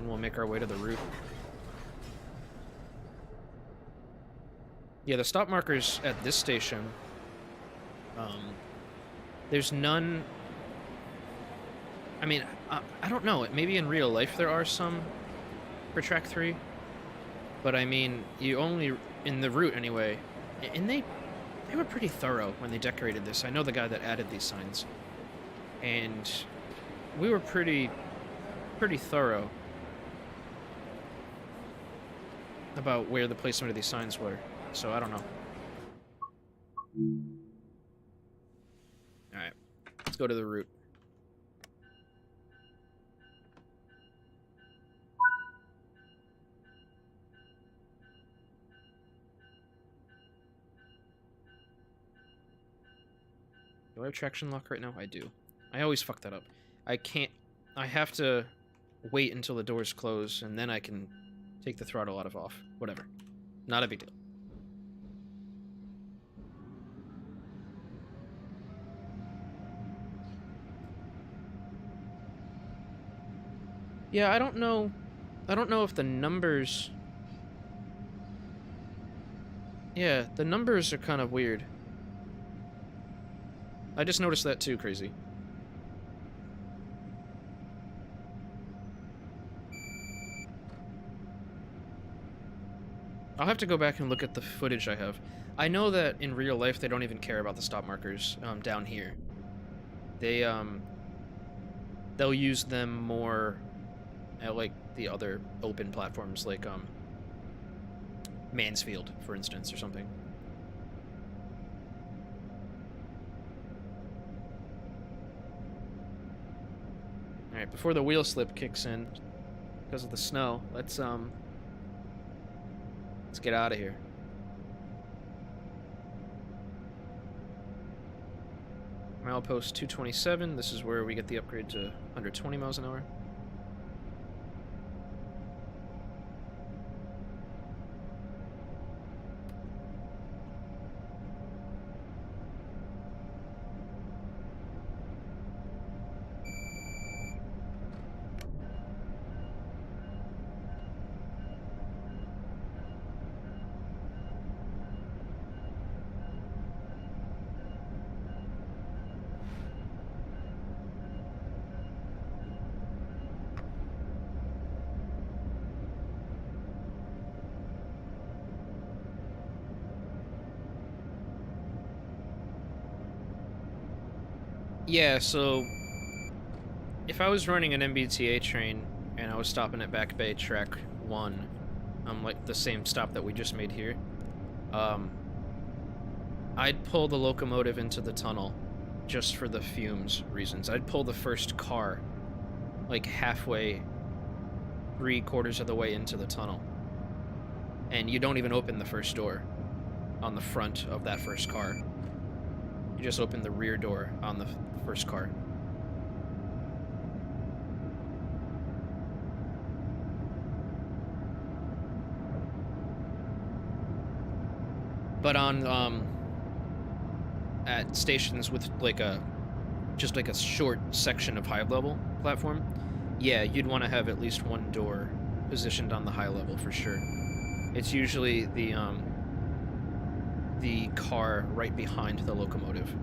A: we'll make our way to the route. Yeah, the stop markers at this station, there's none. I mean, I don't know. Maybe in real life there are some for track 3. But I mean, you only, in the route anyway, and they were pretty thorough when they decorated this. I know the guy that added these signs. And we were pretty thorough about where the placement of these signs were. So I don't know. Alright, let's go to the route. Do I have traction lock right now? I do. I always fuck that up. I have to wait until the doors close, and then I can take the throttle out of off. Whatever. Not a big deal. Yeah, I don't know if the numbers... Yeah, the numbers are kind of weird. I just noticed that too, Crazy. I'll have to go back and look at the footage I have. I know that in real life they don't even care about the stop markers down here. They'll use them more at like the other open platforms, like Mansfield, for instance, or something. Alright, before the wheel slip kicks in because of the snow, let's get out of here. Milepost 227, this is where we get the upgrade to 120 miles an hour. Yeah, so if I was running an MBTA train and I was stopping at Back Bay Track 1, like the same stop that we just made here, I'd pull the locomotive into the tunnel just for the fumes reasons. I'd pull the first car like halfway, 3/4 of the way into the tunnel. And you don't even open the first door on the front of that first car. You just open the rear door on the first car. But on, at stations with like just like a short section of high level platform, yeah, you'd want to have at least one door positioned on the high level for sure. It's usually the car right behind the locomotive.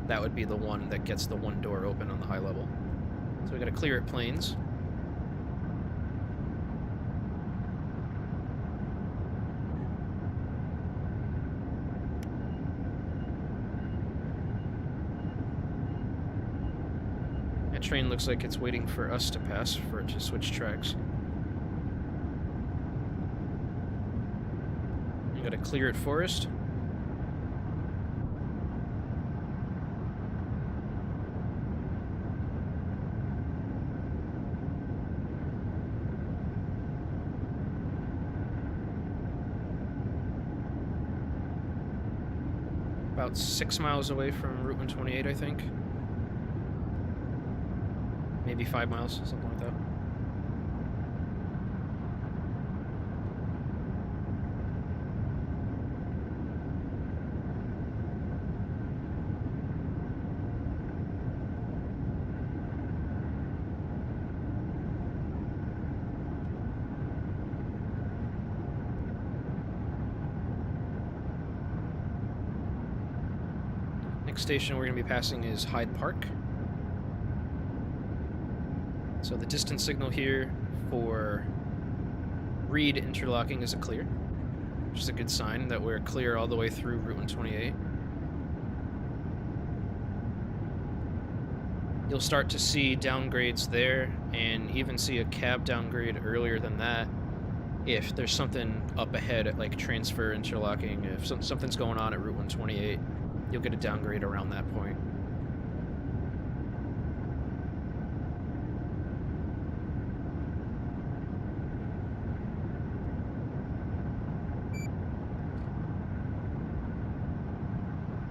A: That would be the one that gets the one door open on the high level. So we gotta clear at planes. That train looks like it's waiting for us to pass for it to switch tracks. You gotta clear at Forest. About 6 miles away from Route 128, I think. Maybe 5 miles, something like that. Next station we're going to be passing is Hyde Park. So the distance signal here for Reed interlocking is a clear, which is a good sign that we're clear all the way through Route 128. You'll start to see downgrades there, and even see a cab downgrade earlier than that if there's something up ahead at like transfer interlocking. If something's going on at Route 128, you'll get a downgrade around that point.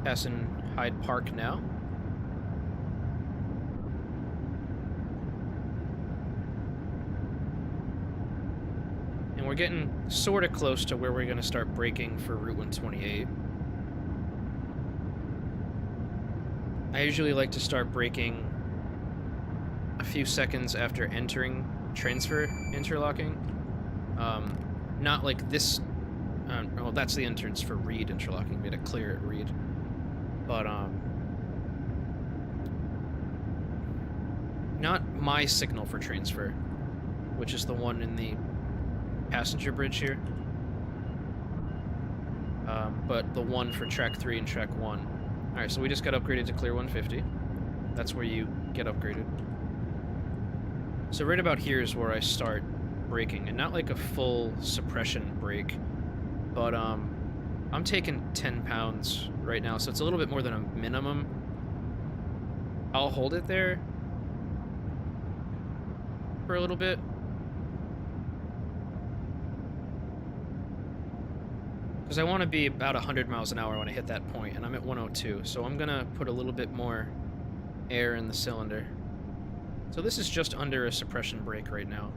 A: Passing Hyde Park now. And we're getting sort of close to where we're going to start braking for Route 128. I usually like to start braking a few seconds after entering transfer interlocking. Not like this. Well, that's the entrance for Reed interlocking. We had to clear at Reed. But, not my signal for transfer, which is the one in the passenger bridge here. But the one for track 3 and track 1. Alright, so we just got upgraded to clear 150. That's where you get upgraded. So right about here is where I start braking, and not like a full suppression brake, but I'm taking 10 pounds right now, so it's a little bit more than a minimum. I'll hold it there for a little bit. Because I want to be about 100 miles an hour when I hit that point, and I'm at 102, so I'm going to put a little bit more air in the cylinder. So this is just under a suppression brake right now.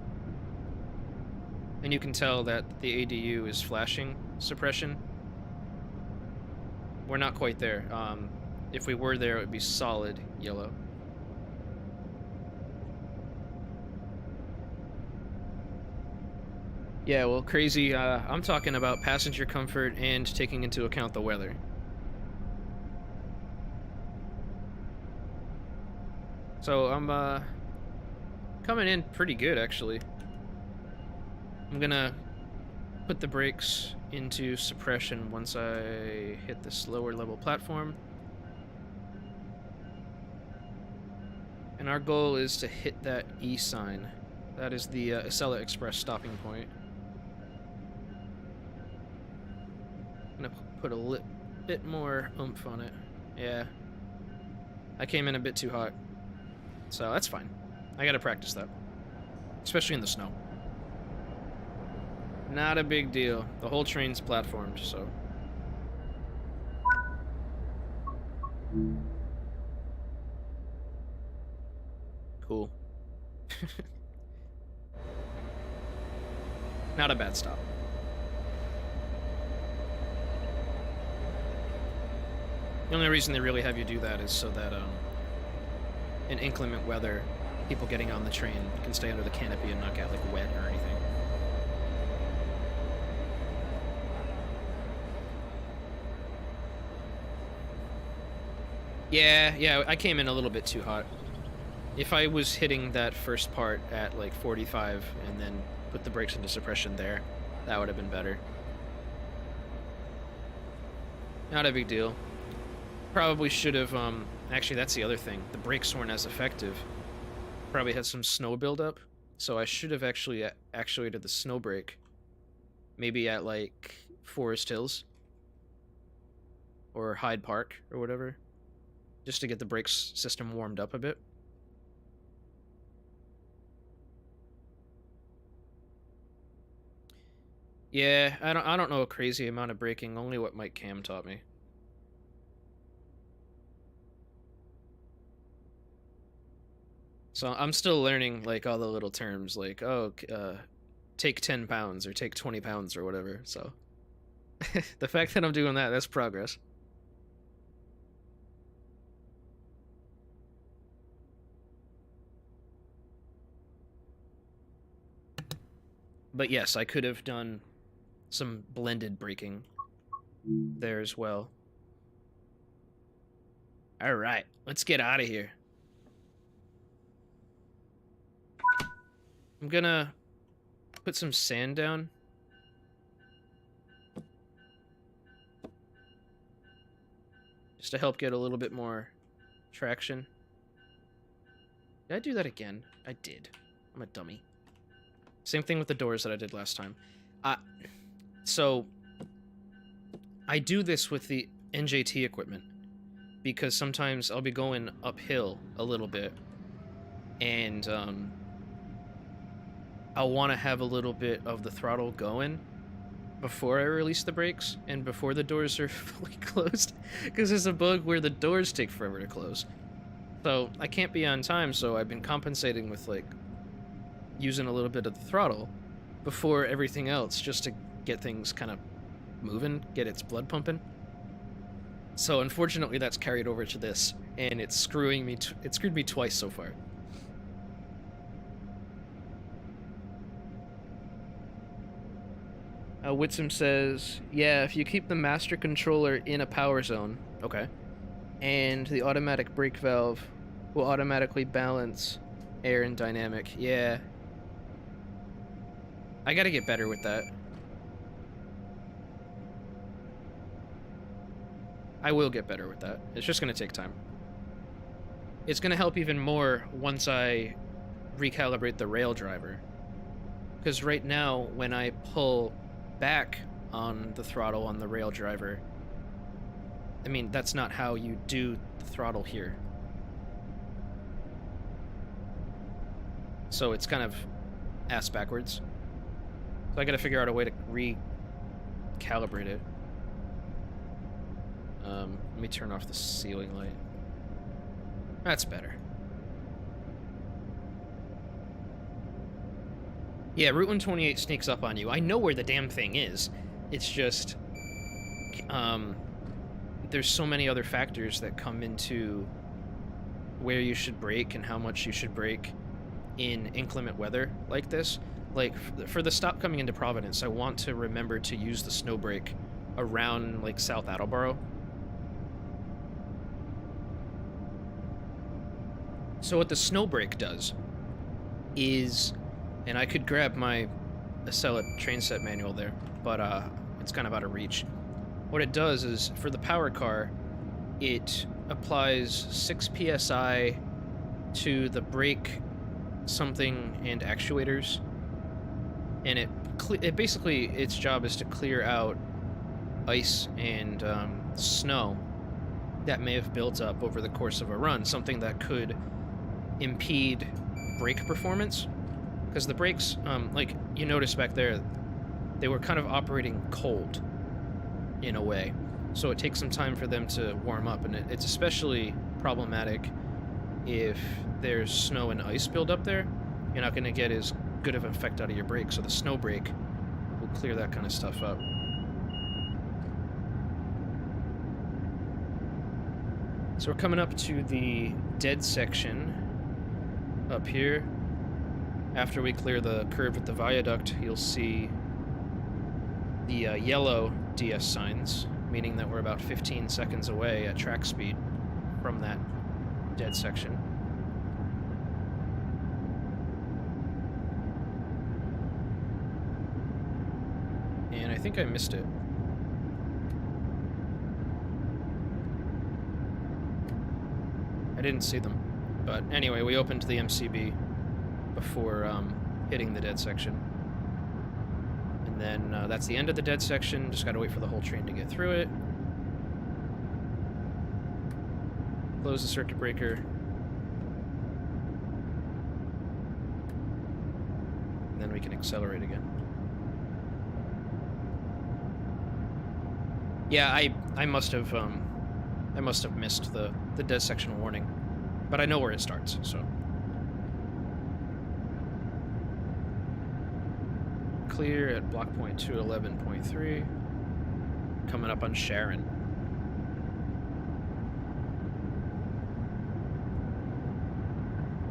A: And you can tell that the ADU is flashing suppression. We're not quite there. If we were there, it would be solid yellow. Yeah, well, crazy. I'm talking about passenger comfort and taking into account the weather. So I'm coming in pretty good, actually. I'm gonna put the brakes into suppression once I hit this lower level platform. And our goal is to hit that E sign. That is the Acela Express stopping point. I'm gonna put a bit more oomph on it. Yeah. I came in a bit too hot. So that's fine. I gotta practice that. Especially in the snow. Not a big deal. The whole train's platformed, so. Cool. Not a bad stop. The only reason they really have you do that is so that in inclement weather, people getting on the train can stay under the canopy and not get like wet or anything. Yeah, I came in a little bit too hot. If I was hitting that first part at like 45 and then put the brakes into suppression there, that would have been better. Not a big deal. Probably should have, actually that's the other thing. The brakes weren't as effective. Probably had some snow buildup, so I should have actually actuated the snow brake. Maybe at like Forest Hills. Or Hyde Park, or whatever. Just to get the brakes system warmed up a bit. Yeah, I don't know a crazy amount of braking, only what Mike Cam taught me. So I'm still learning like all the little terms, like take 10 pounds or take 20 pounds or whatever. So the fact that I'm doing that, that's progress. But yes, I could have done some blended braking there as well. All right, let's get out of here. I'm gonna put some sand down. Just to help get a little bit more traction. Did I do that again? I did. I'm a dummy. Same thing with the doors that I did last time. So, I do this with the NJT equipment. Because sometimes I'll be going uphill a little bit. And, I'll want to have a little bit of the throttle going before I release the brakes and before the doors are fully closed, because there's a bug where the doors take forever to close. So I can't be on time, so I've been compensating with like using a little bit of the throttle before everything else, just to get things kind of moving, get its blood pumping. So unfortunately that's carried over to this, and it's screwing me. It screwed me twice so far. Whitsum says, yeah, if you keep the master controller in a power zone, okay, and the automatic brake valve will automatically balance air and dynamic. Yeah. I gotta get better with that. I will get better with that. It's just gonna take time. It's gonna help even more once I recalibrate the rail driver. Because right now, when I pull back on the throttle on the rail driver, I mean, that's not how you do the throttle here. So it's kind of ass backwards. So I gotta figure out a way to recalibrate it. Let me turn off the ceiling light. That's better. Yeah, Route 128 sneaks up on you. I know where the damn thing is. It's just, there's so many other factors that come into where you should brake and how much you should brake in inclement weather like this. Like, for the stop coming into Providence, I want to remember to use the snow brake around, like, South Attleboro. So what the snow brake does is... And I could grab my Acela train set manual there, but it's kind of out of reach. What it does is, for the power car, it applies 6 psi to the brake something and actuators, and it basically, its job is to clear out ice and snow that may have built up over the course of a run, something that could impede brake performance. Because the brakes, like you notice back there, they were kind of operating cold in a way. So it takes some time for them to warm up, and it's especially problematic if there's snow and ice build up there. You're not going to get as good of an effect out of your brake, so the snow brake will clear that kind of stuff up. So we're coming up to the dead section up here. After we clear the curve at the viaduct, you'll see the yellow DS signs, meaning that we're about 15 seconds away at track speed from that dead section. And I think I missed it. I didn't see them. But anyway, we opened the MCB before hitting the dead section. And then that's the end of the dead section. Just gotta wait for the whole train to get through it. Close the circuit breaker. And then we can accelerate again. Yeah, I must have missed the dead section warning, but I know where it starts, so. Clear at block point 211.3. Coming up on Sharon.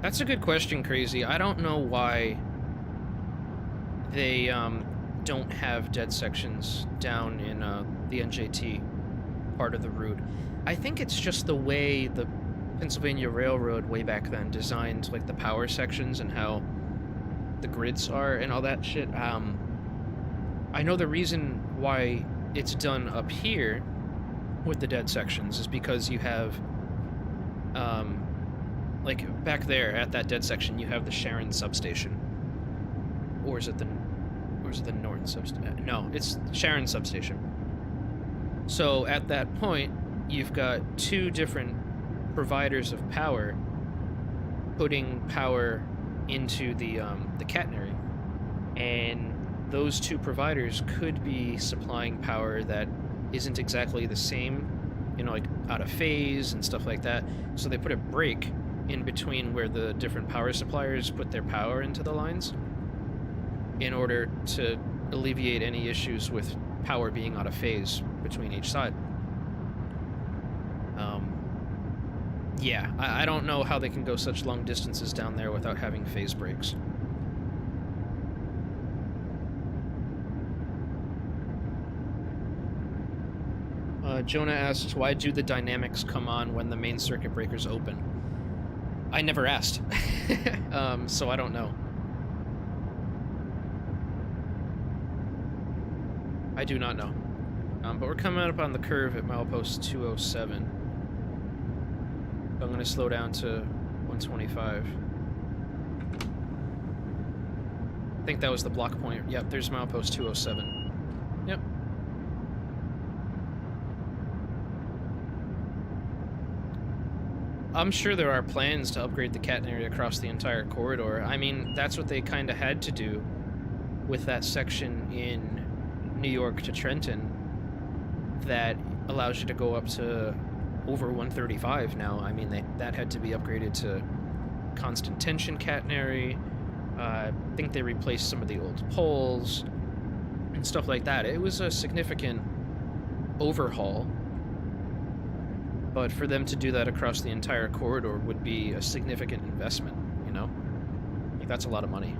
A: That's a good question, Crazy. I don't know why they don't have dead sections down in the NJT part of the route. I think it's just the way the Pennsylvania Railroad way back then designed like the power sections and how the grids are and all that shit. I know the reason why it's done up here with the dead sections is because you have like back there at that dead section you have the Sharon substation. Or is it the Norton substation? No, it's Sharon substation. So at that point you've got two different providers of power putting power into the catenary, and those two providers could be supplying power that isn't exactly the same, you know, like out of phase and stuff like that. So they put a break in between where the different power suppliers put their power into the lines in order to alleviate any issues with power being out of phase between each side. Yeah, I don't know how they can go such long distances down there without having phase breaks. Jonah asks, why do the dynamics come on when the main circuit breaker's open? I never asked, so I don't know. I do not know. But we're coming up on the curve at milepost 207. I'm going to slow down to 125. I think that was the block point. Yep, there's milepost 207. Yep. I'm sure there are plans to upgrade the catenary across the entire corridor. I mean, that's what they kind of had to do with that section in New York to Trenton that allows you to go up to over 135 now. I mean, that had to be upgraded to constant tension catenary. I think they replaced some of the old poles and stuff like that. It was a significant overhaul, but for them to do that across the entire corridor would be a significant investment, you know? Like, that's a lot of money.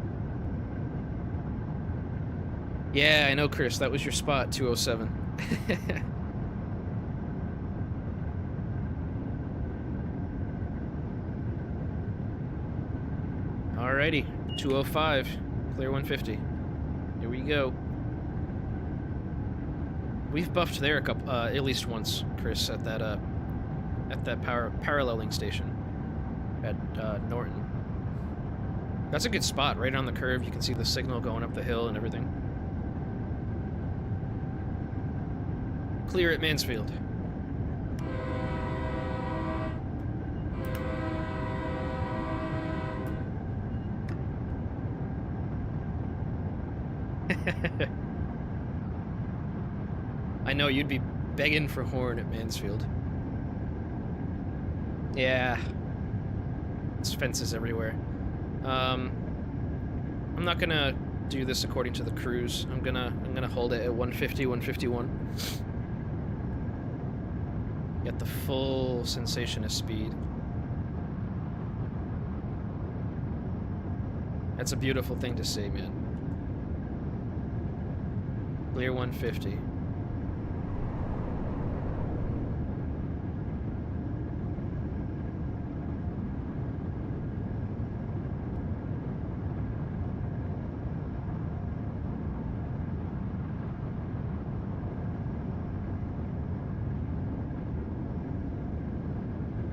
A: Yeah, I know, Chris. That was your spot, 207. Alrighty, 205, clear 150. Here we go. We've buffed there a couple, at least once, Chris, at that paralleling station. at Norton. That's a good spot, right on the curve. You can see the signal going up the hill and everything. Clear at Mansfield. I know, you'd be begging for horn at Mansfield. Yeah. There's fences everywhere. I'm not gonna do this according to the cruise. I'm gonna hold it at 150, 151. Get the full sensation of speed. That's a beautiful thing to say, man. Clear 150.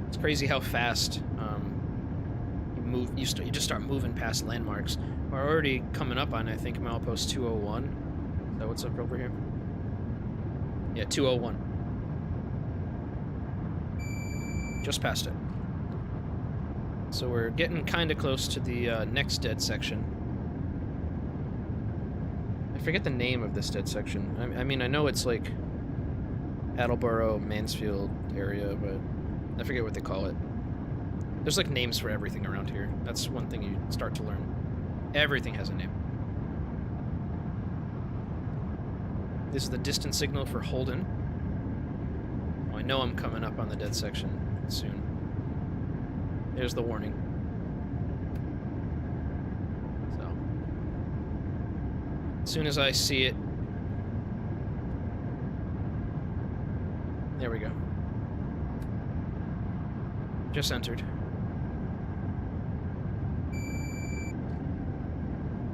A: It's crazy how fast you just start moving past landmarks. We're already coming up on, I think, milepost 201. Is that what's up over here? Yeah, 201. Just past it. So we're getting kind of close to the next dead section. I forget the name of this dead section. I mean, I know it's like Attleboro, Mansfield area, but I forget what they call it. There's like names for everything around here. That's one thing you start to learn. Everything has a name. This is the distance signal for Holden. Oh, I know I'm coming up on the dead section soon. There's the warning. So, as soon as I see it, there we go. Just entered.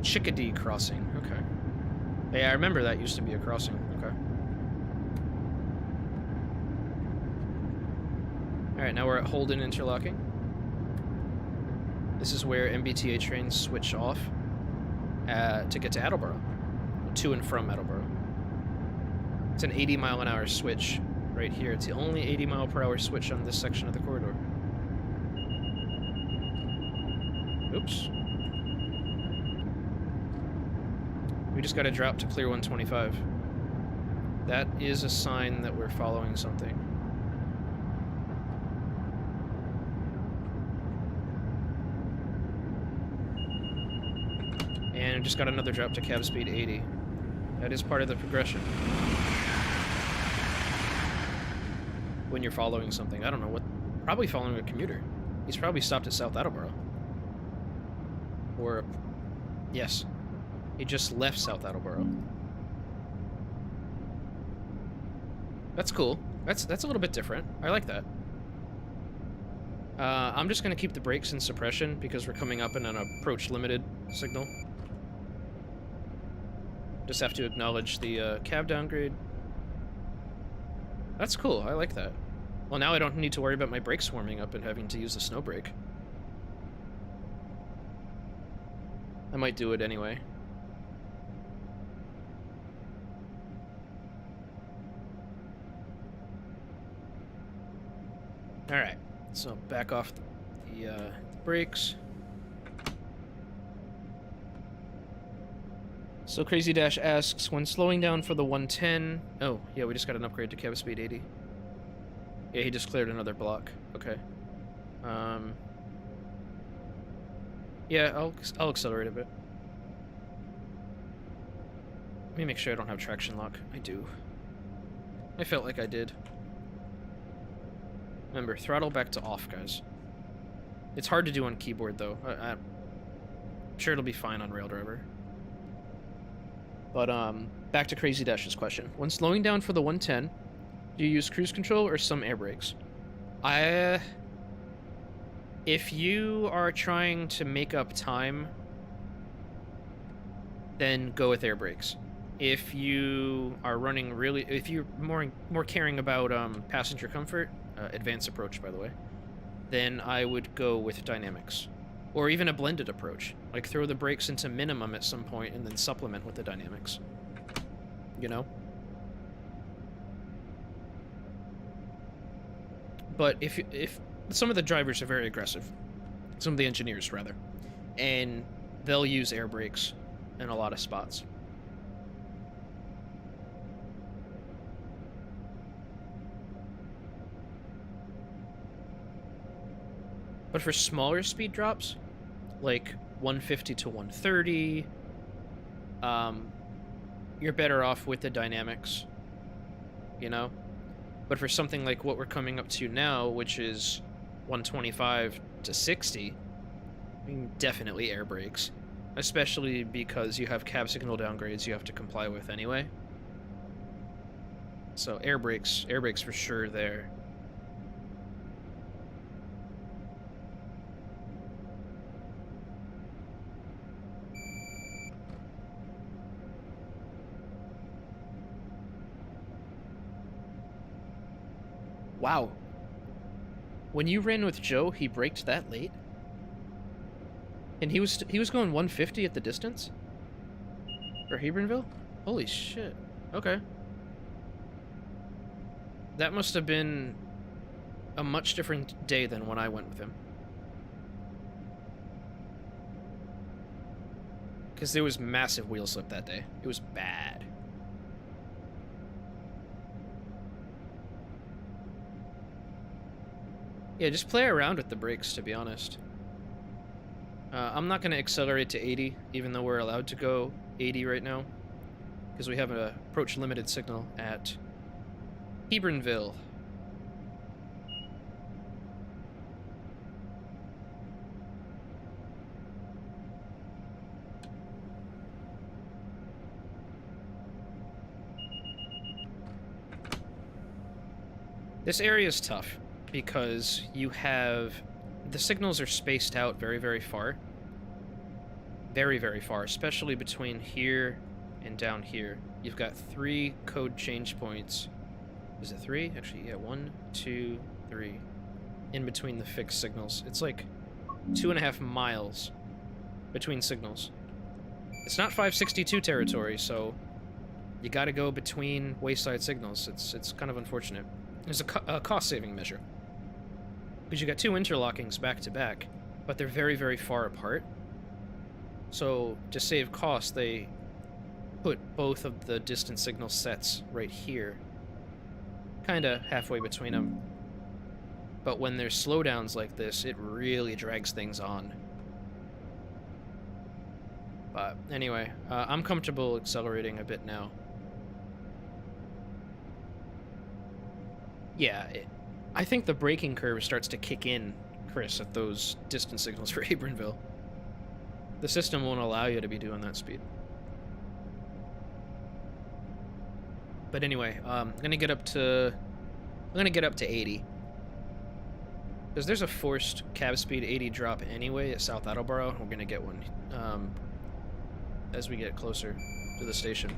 A: Chickadee Crossing, okay. Yeah, I remember that used to be a crossing, okay. Alright, now we're at Holden Interlocking. This is where MBTA trains switch off to get to Attleboro. To and from Attleboro. It's an 80-mile-an-hour switch right here. It's the only 80-mile-per-hour switch on this section of the corridor. Oops. We just got to drop to clear 125. That is a sign that we're following something. And we just got another drop to cab speed 80. That is part of the progression. When you're following something. I don't know what... Probably following a commuter. He's probably stopped at South Attleboro. Or... Yes. He just left South Attleboro. That's cool. That's a little bit different. I like that. I'm just going to keep the brakes in suppression because we're coming up in an approach limited signal. Just have to acknowledge the cab downgrade. That's cool. I like that. Well, now I don't need to worry about my brakes warming up and having to use the snow brake. I might do it anyway. Alright, so back off the brakes. So Crazy Dash asks, when slowing down for the 110... Oh, yeah, we just got an upgrade to cab speed 80. Yeah, he just cleared another block. Okay. Yeah, I'll accelerate a bit. Let me make sure I don't have traction lock. I do. I felt like I did. Remember, throttle back to off, guys. It's hard to do on keyboard, though. I'm sure it'll be fine on Raildriver. But, back to Crazy Dash's question. When slowing down for the 110, do you use cruise control or some air brakes? If you are trying to make up time, then go with air brakes. If you are running really... If you're more caring about passenger comfort... advanced approach, by the way. then I would go with dynamics. Or even a blended approach. Like, throw the brakes into minimum at some point and then supplement with the dynamics. You know? But if some of the drivers are very aggressive, some of the engineers, rather, and they'll use air brakes in a lot of spots. But for smaller speed drops, like 150 to 130, you're better off with the dynamics, you know? But for something like what we're coming up to now, which is 125 to 60, I mean, definitely air brakes. Especially because you have cab signal downgrades you have to comply with anyway. So air brakes for sure there. Wow. When you ran with Joe, he braked that late? And he was going 150 at the distance? For Hebronville? Holy shit. Okay. That must have been a much different day than when I went with him. Because there was massive wheel slip that day. It was bad. Yeah, just play around with the brakes, to be honest. I'm not going to accelerate to 80, even though we're allowed to go 80 right now. Because we have an approach limited signal at Hebronville. This area is tough because you have... the signals are spaced out very, very far. Very, very far, especially between here and down here. You've got 3 code change points. Is it 3? Actually, yeah, 1, 2, 3. In between the fixed signals. It's like 2.5 miles between signals. It's not 562 territory, so you gotta go between wayside signals. It's kind of unfortunate. There's a cost-saving measure. Because you got 2 interlockings back-to-back, but they're very, very far apart. So, to save cost, they put both of the distance signal sets right here. Kinda halfway between them. But when there's slowdowns like this, it really drags things on. But anyway, I'm comfortable accelerating a bit now. Yeah, I think the braking curve starts to kick in, Chris, at those distance signals for Hebronville. The system won't allow you to be doing that speed. But anyway, I'm gonna get up to 80. Because there's a forced cab speed 80 drop anyway at South Attleboro. We're gonna get one as we get closer to the station.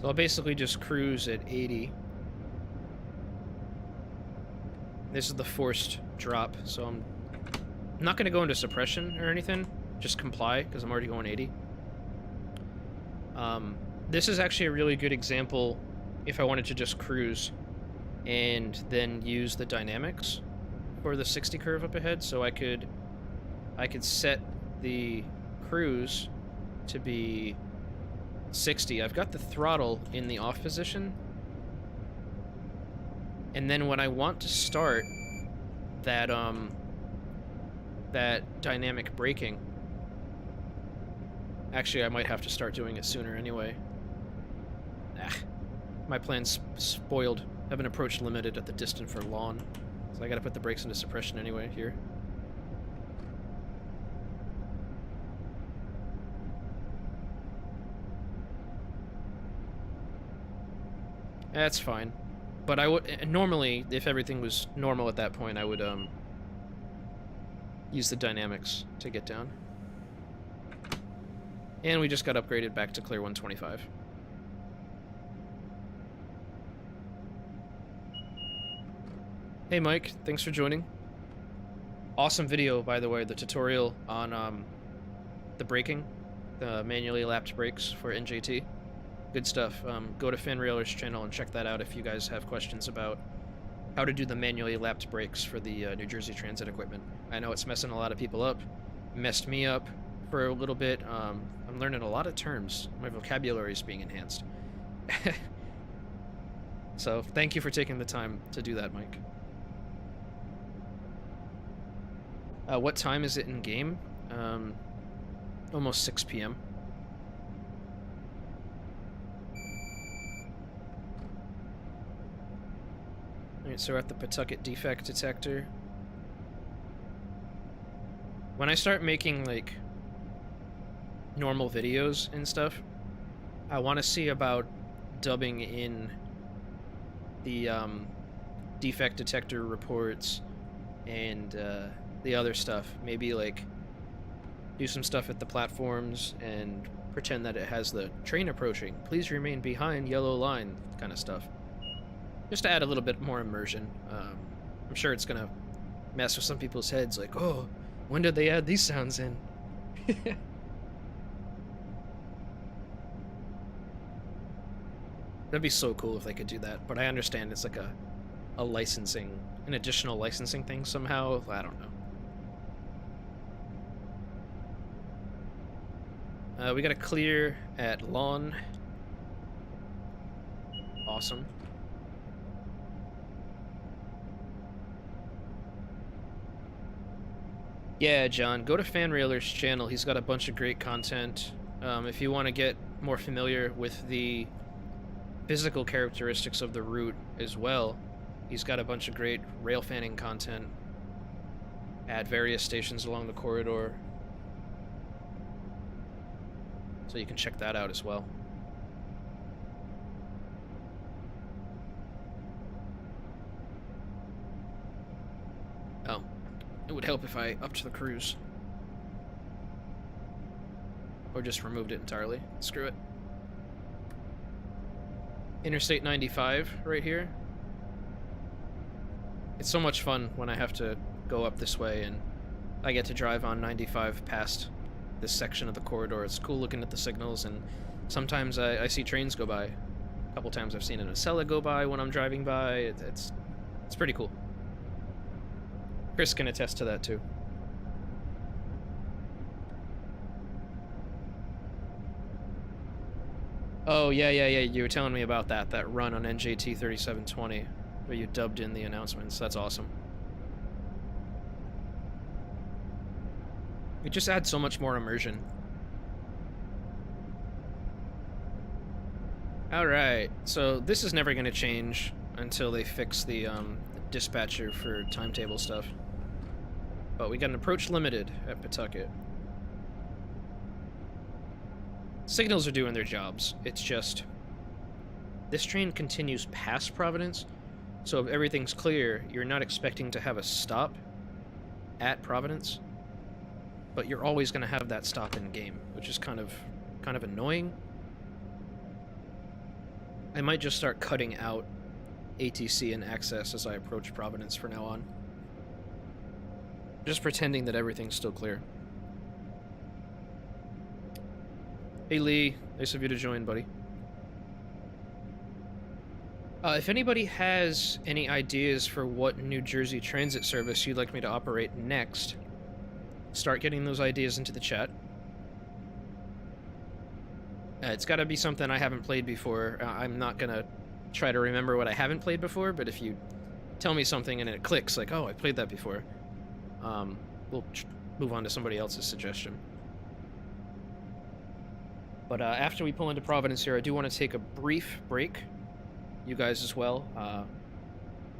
A: So I'll basically just cruise at 80. This is the forced drop, so I'm not going to go into suppression or anything. Just comply, because I'm already going 80. This is actually a really good example if I wanted to just cruise and then use the dynamics for the 60 curve up ahead. So I could set the cruise to be 60. I've got the throttle in the off position, and then when I want to start that that dynamic braking, actually I might have to start doing it sooner anyway. My plan's spoiled. I have an approach limited at the distance for lawn, so I gotta put the brakes into suppression anyway here. That's fine. But I would normally, if everything was normal at that point, I would use the dynamics to get down. And we just got upgraded back to clear 125. Hey Mike, thanks for joining. Awesome video, by the way, the tutorial on the braking, the manually lapped brakes for NJT. Good stuff. Go to Fanrailer's channel and check that out if you guys have questions about how to do the manually lapped brakes for the New Jersey Transit equipment. I know it's messing a lot of people up. Messed me up for a little bit. I'm learning a lot of terms. My vocabulary is being enhanced. So thank you for taking the time to do that, Mike. What time is it in game? Almost 6 p.m. Alright, so we're at the Pawtucket defect detector. When I start making, like, normal videos and stuff, I want to see about dubbing in the defect detector reports and the other stuff. Maybe, like, do some stuff at the platforms and pretend that it has the train approaching. Please remain behind yellow line kind of stuff. Just to add a little bit more immersion. I'm sure it's gonna mess with some people's heads, like, oh, when did they add these sounds in? That'd be so cool if they could do that, but I understand it's like a licensing, an additional licensing thing somehow. I don't know. We got a clear at Lawn. Awesome. Yeah, John, go to Fanrailer's channel. He's got a bunch of great content. If you want to get more familiar with the physical characteristics of the route as well, he's got a bunch of great rail fanning content at various stations along the corridor. So you can check that out as well. Oh. It would help if I upped the cruise. Or just removed it entirely. Screw it. Interstate 95 right here. It's so much fun when I have to go up this way and I get to drive on 95 past this section of the corridor. It's cool looking at the signals, and sometimes I see trains go by. A couple times I've seen an Acela go by when I'm driving by. It's pretty cool. Chris can attest to that too. Oh, yeah, you were telling me about that run on NJT 3720, where you dubbed in the announcements. That's awesome. It just adds so much more immersion. Alright, so this is never going to change until they fix the dispatcher for timetable stuff. But we got an approach limited at Pawtucket. Signals are doing their jobs. It's just, this train continues past Providence, so if everything's clear, you're not expecting to have a stop at Providence, but you're always going to have that stop in game, which is kind of annoying. I might just start cutting out ATC and access as I approach Providence from now on. Just pretending that everything's still clear. Hey Lee, nice of you to join, buddy. If anybody has any ideas for what New Jersey Transit service you'd like me to operate next, start getting those ideas into the chat. It's got to be something I haven't played before. I'm not going to try to remember what I haven't played before, but if you tell me something and it clicks, like, oh, I played that before, we'll move on to somebody else's suggestion. But after we pull into Providence here, I do want to take a brief break. You guys as well.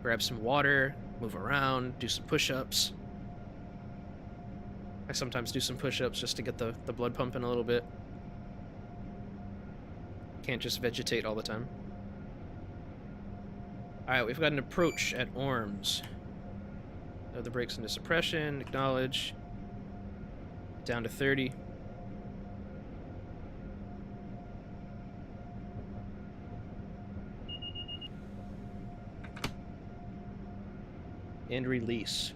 A: Grab some water, move around, do some push-ups. I sometimes do some push-ups just to get the blood pumping a little bit. Can't just vegetate all the time. Alright, we've got an approach at Orms. Throw the brakes into suppression, acknowledge. Down to 30. And release.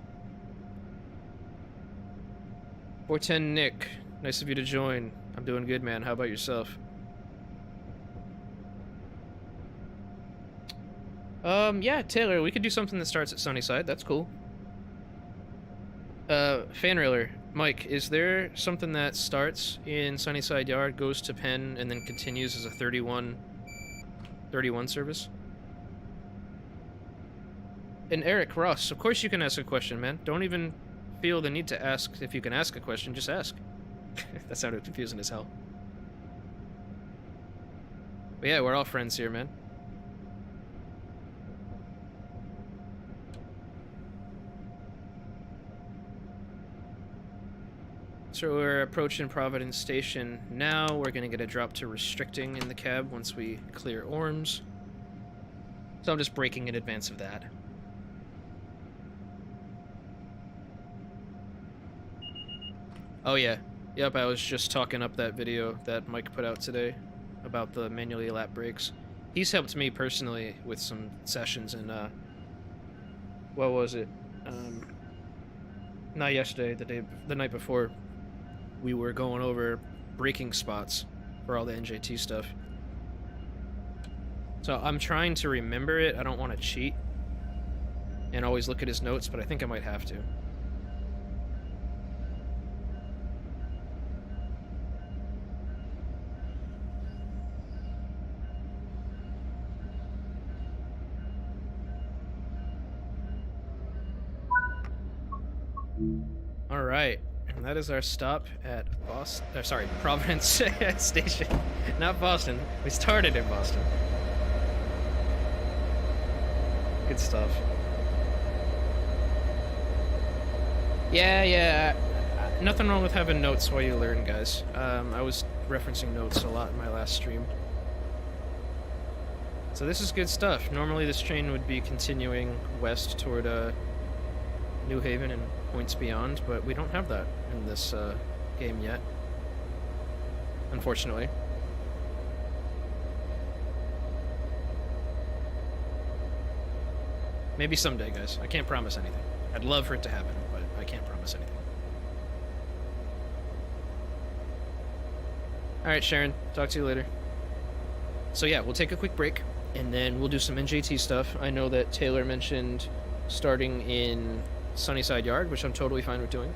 A: 410 Nick, nice of you to join. I'm doing good, man. How about yourself? Yeah, Taylor, we could do something that starts at Sunnyside. That's cool. Fanrailer, Mike, is there something that starts in Sunnyside Yard, goes to Penn, and then continues as a 31 service? And Eric Ross, of course you can ask a question, man. Don't even feel the need to ask if you can ask a question, just ask. That sounded confusing as hell. But yeah, we're all friends here, man. So we're approaching Providence Station now. We're gonna get a drop to restricting in the cab once we clear Orms. So I'm just braking in advance of that. Oh yeah. Yep, I was just talking up that video that Mike put out today about the manually lap brakes. He's helped me personally with some sessions in, what was it? Not yesterday, the night before. We were going over braking spots for all the NJT stuff. So I'm trying to remember it. I don't want to cheat and always look at his notes, but I think I might have to. All right, and that is our stop at Boston. Sorry, Providence Station, not Boston. We started in Boston. Good stuff. Yeah. Nothing wrong with having notes while you learn, guys. I was referencing notes a lot in my last stream. So this is good stuff. Normally this train would be continuing west toward New Haven and points beyond, but we don't have that in this game yet, unfortunately. Maybe someday, guys. I can't promise anything. I'd love for it to happen, but I can't promise anything. Alright, Sharon. Talk to you later. So yeah, we'll take a quick break, and then we'll do some NJT stuff. I know that Taylor mentioned starting in Sunnyside Yard, which I'm totally fine with doing.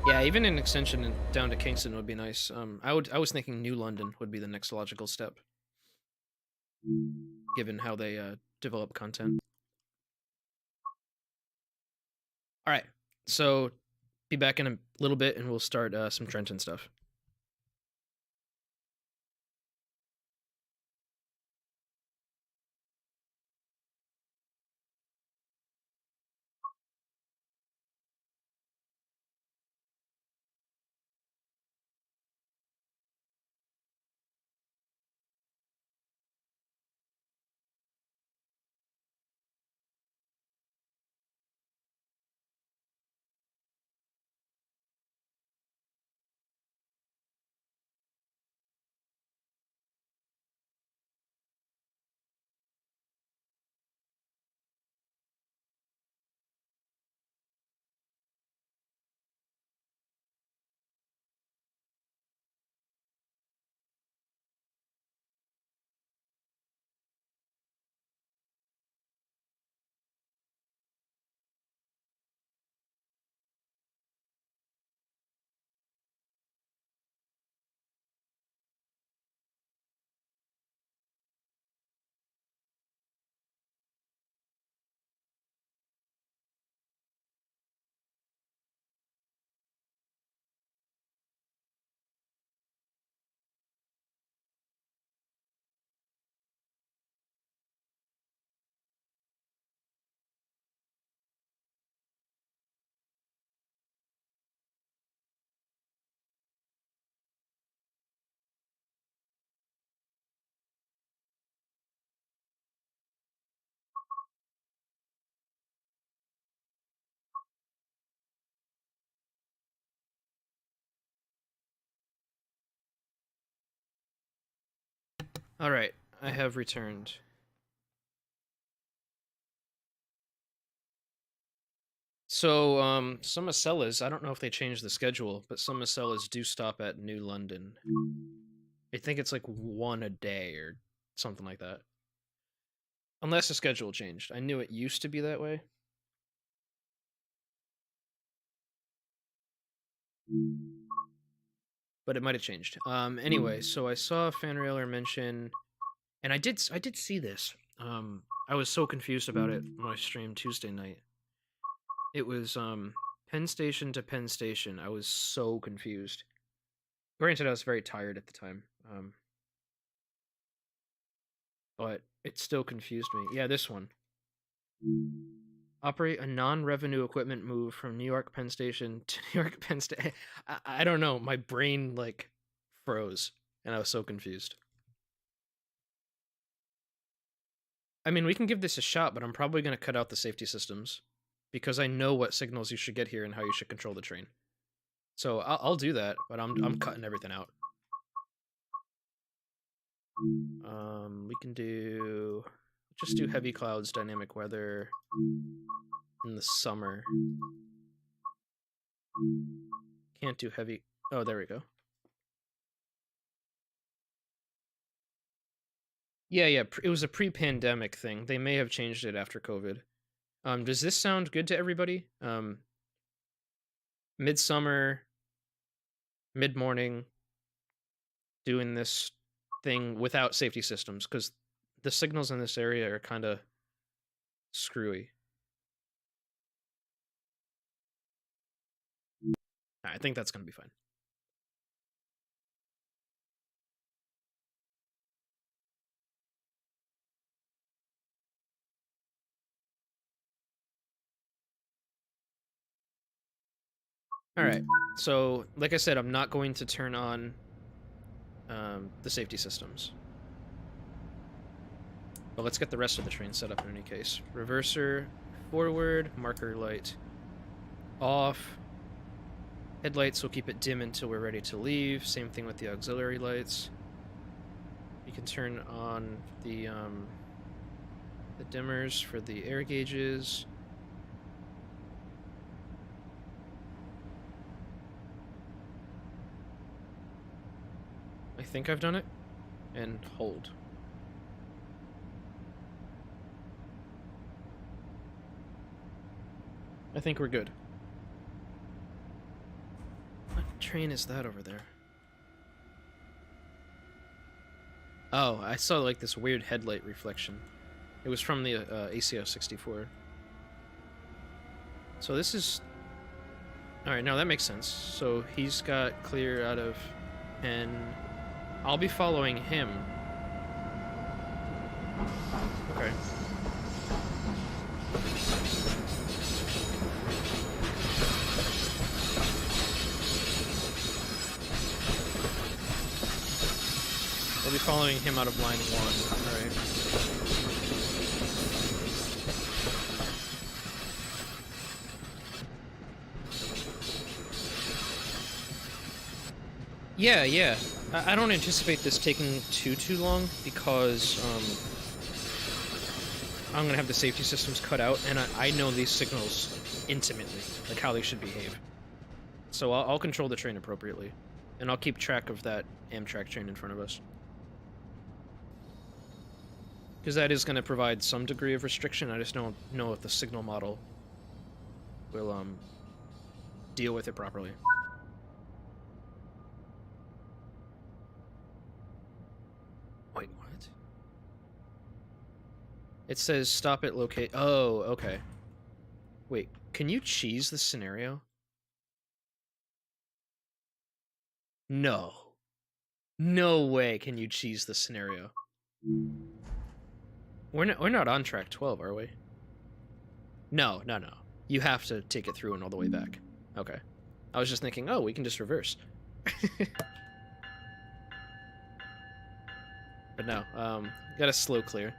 A: Yeah, even an extension down to Kingston would be nice. I was thinking New London would be the next logical step, given how they develop content. All right, so be back in a little bit, and we'll start some Trenton stuff. Alright, I have returned. So, some Acellas, I don't know if they changed the schedule, but some Acellas do stop at New London. I think it's like one a day or something like that. Unless the schedule changed. I knew it used to be that way. But it might have changed. Anyway, so I saw Fanrailer mention, and I did see this. I was so confused about it when I streamed Tuesday night. It was Penn Station to Penn Station. I was so confused. Granted, I was very tired at the time. But it still confused me. Yeah, this one. Operate a non-revenue equipment move from New York Penn Station to New York Penn Station. I don't know. My brain like froze, and I was so confused. I mean, we can give this a shot, but I'm probably going to cut out the safety systems because I know what signals you should get here and how you should control the train. So I'll do that, but I'm cutting everything out. We can just do heavy clouds, dynamic weather in the summer. Can't do heavy. Oh, there we go. Yeah, it was a pre-pandemic thing. They may have changed it after COVID. Does this sound good to everybody? Midsummer, mid-morning, doing this thing without safety systems, because the signals in this area are kind of screwy. I think that's going to be fine. Alright, so, like I said, I'm not going to turn on the safety systems. But let's get the rest of the train set up in any case. Reverser, forward, marker light off. Headlights will keep it dim until we're ready to leave. Same thing with the auxiliary lights. You can turn on the dimmers for the air gauges. I think I've done it. And hold. I think we're good. What train is that over there? Oh, I saw like this weird headlight reflection. It was from the ACO 64. So this is... Alright, now that makes sense. So he's got clear out of Penn. I'll be following him. Okay. I'll be following him out of line 1. Alright. Yeah. I don't anticipate this taking too long because I'm gonna have the safety systems cut out, and I know these signals intimately, like how they should behave. So I'll control the train appropriately, and I'll keep track of that Amtrak train in front of us. Because that is going to provide some degree of restriction. I just don't know if the signal model will deal with it properly. Wait, what? It says stop at locate. Oh, okay. Wait, can you cheese the scenario? No. No way can you cheese the scenario. We're not on track 12, are we? No. You have to take it through and all the way back. Okay. I was just thinking, oh, we can just reverse. But no, got a slow clear.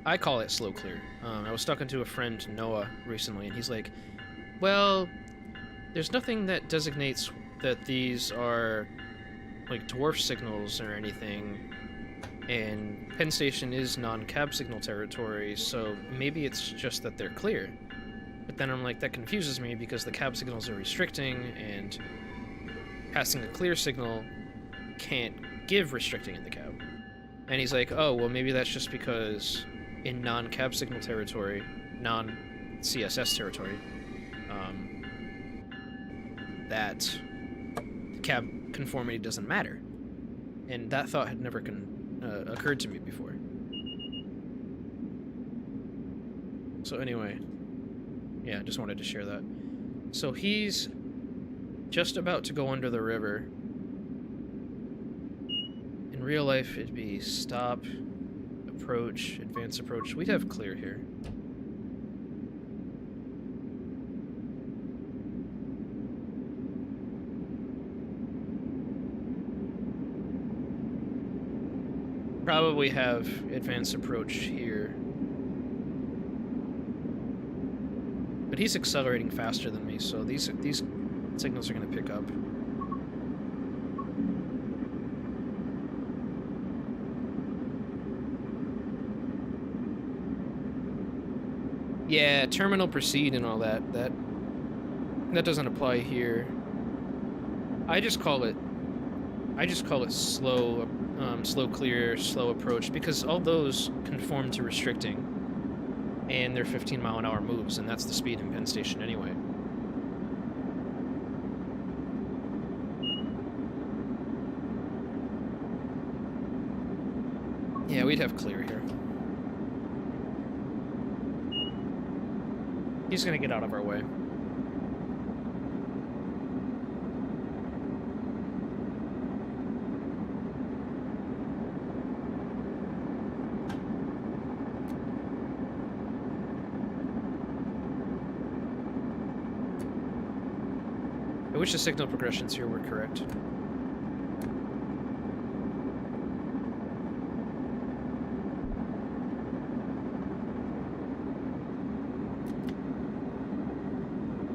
A: I call it slow clear. I was talking to a friend, Noah, recently, and he's like, well, there's nothing that designates that these are, like, dwarf signals or anything, and Penn Station is non-cab signal territory, so maybe it's just that they're clear. But then I'm like, that confuses me because the cab signals are restricting, and passing a clear signal can't give restricting in the cab. And he's like, oh, well, maybe that's just because in non-cab signal territory, non-CSS territory, that cab conformity doesn't matter. And that thought had never occurred to me before. So anyway, yeah, just wanted to share that. So he's just about to go under the river. In real life, it'd be stop, approach, advance approach. We'd have clear here. Probably have advance approach here. But he's accelerating faster than me, so these signals are going to pick up. Yeah, terminal proceed and all that. That doesn't apply here. I just call it slow, slow clear, slow approach, because all those conform to restricting, and they're 15-mile-an-hour moves, and that's the speed in Penn Station anyway. Yeah, we'd have clear here. He's gonna get out of our way. I wish the signal progressions here were correct.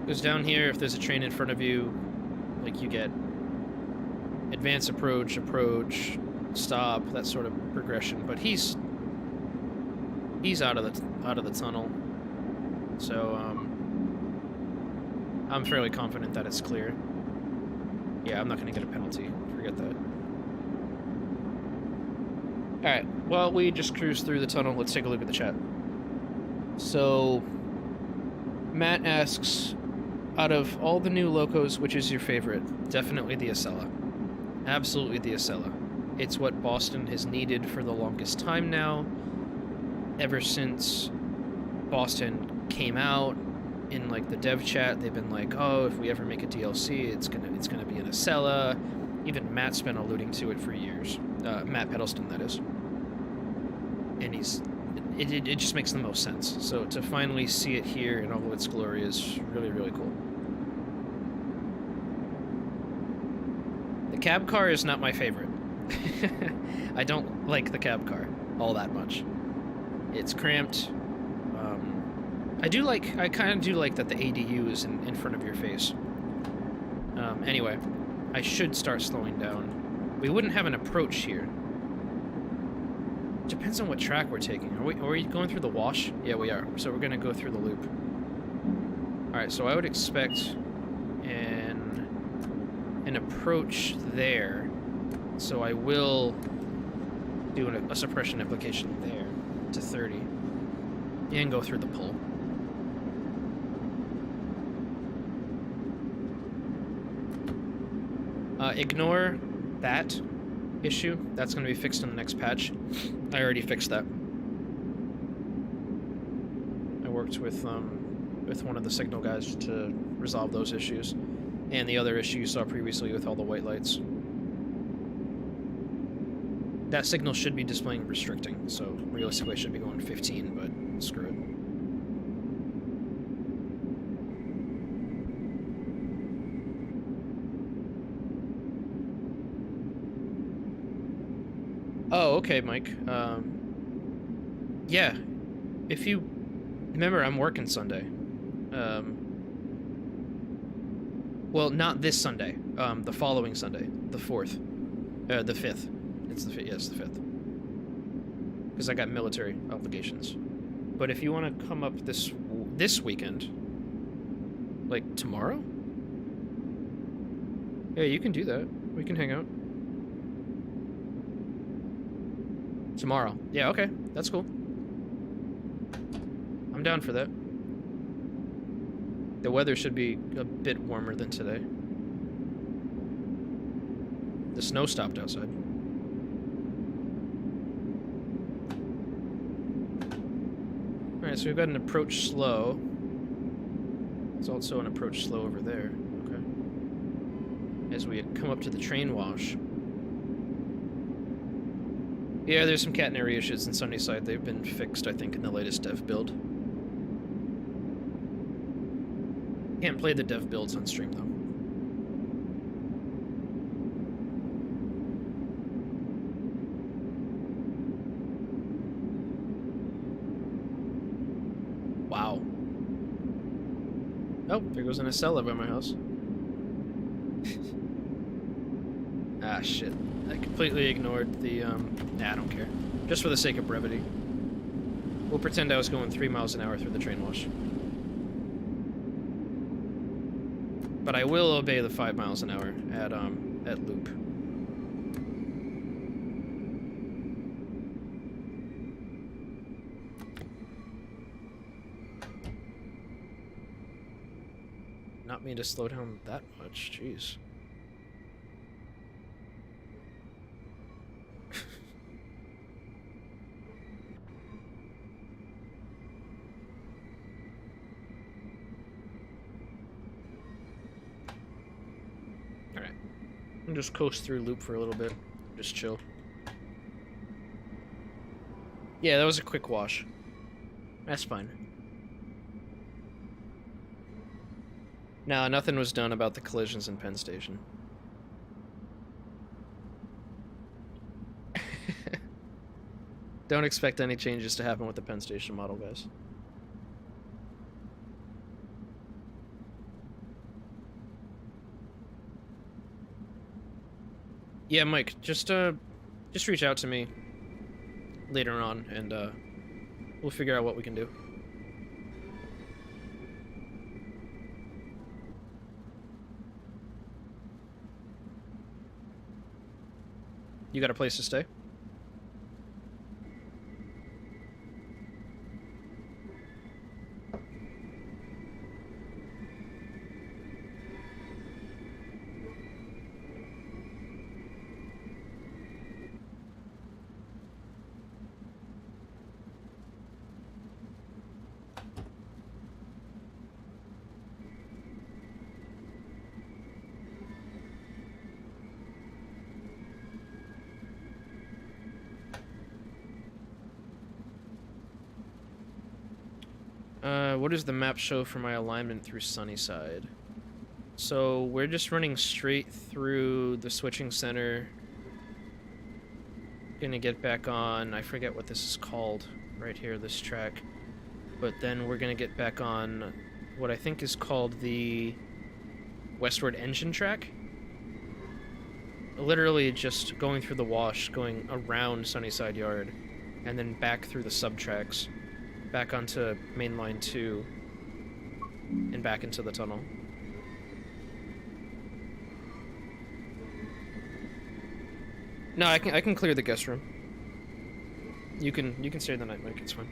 A: Because down here, if there's a train in front of you, like, you get advance approach, approach, stop, that sort of progression. But he's out of the tunnel, so I'm fairly confident that it's clear. Yeah, I'm not going to get a penalty. Forget that. Alright, well, we just cruised through the tunnel. Let's take a look at the chat. So, Matt asks, out of all the new locos, which is your favorite? Definitely the Acela. Absolutely the Acela. It's what Boston has needed for the longest time now. Ever since Boston came out, in like the dev chat, they've been like, oh, if we ever make a DLC, it's gonna be an Acela. Even Matt's been alluding to it for years. Matt Peddleston, that is. And it just makes the most sense. So to finally see it here in all of its glory is really, really cool. The cab car is not my favorite. I don't like the cab car all that much. It's cramped. I kind of do like that the ADU is in front of your face. Anyway, I should start slowing down. We wouldn't have an approach here. Depends on what track we're taking. Are we going through the wash? Yeah, we are. So we're going to go through the loop. Alright, so I would expect an approach there. So I will do a suppression application there to 30. And go through the pole. Ignore that issue. That's going to be fixed in the next patch. I already fixed that. I worked with one of the signal guys to resolve those issues, and the other issue you saw previously with all the white lights. That signal should be displaying restricting, so realistically it should be going 15, but screw it. Oh, okay, Mike. Yeah, if you remember, I'm working Sunday. Well, not this Sunday. The following Sunday, the 4th, the 5th. It's the 5th. Yes, the 5th. Because I got military obligations. But if you want to come up this weekend, like tomorrow, yeah, you can do that. We can hang out tomorrow. Yeah, okay, that's cool. I'm down for that. The weather should be a bit warmer than today. The snow stopped outside. Alright, so we've got an approach slow. There's also an approach slow over there. Okay. As we come up to the train wash. Yeah, there's some catenary issues in Sunnyside. They've been fixed, I think, in the latest dev build. Can't play the dev builds on stream, though. Wow. Oh, there goes an Acela by my house. Ah, shit. I completely ignored the, Nah, I don't care. Just for the sake of brevity. We'll pretend I was going 3 miles an hour through the train wash. But I will obey the 5 miles an hour at loop. Not mean to slow down that much, jeez. Just coast through loop for a little bit. Just chill. Yeah, that was a quick wash. That's fine. No, nothing was done about the collisions in Penn Station. Don't expect any changes to happen with the Penn Station model, guys. Yeah, Mike, just reach out to me later on, and we'll figure out what we can do. You got a place to stay? What does the map show for my alignment through Sunnyside? So we're just running straight through the switching center. Gonna get back on, I forget what this is called right here, this track. But then we're gonna get back on what I think is called the Westward Engine track. Literally just going through the wash, going around Sunnyside Yard, and then back through the sub-tracks. Back onto mainline 2 and back into the tunnel. No, I can clear the guest room. You can stay the night, Mike. It's fine.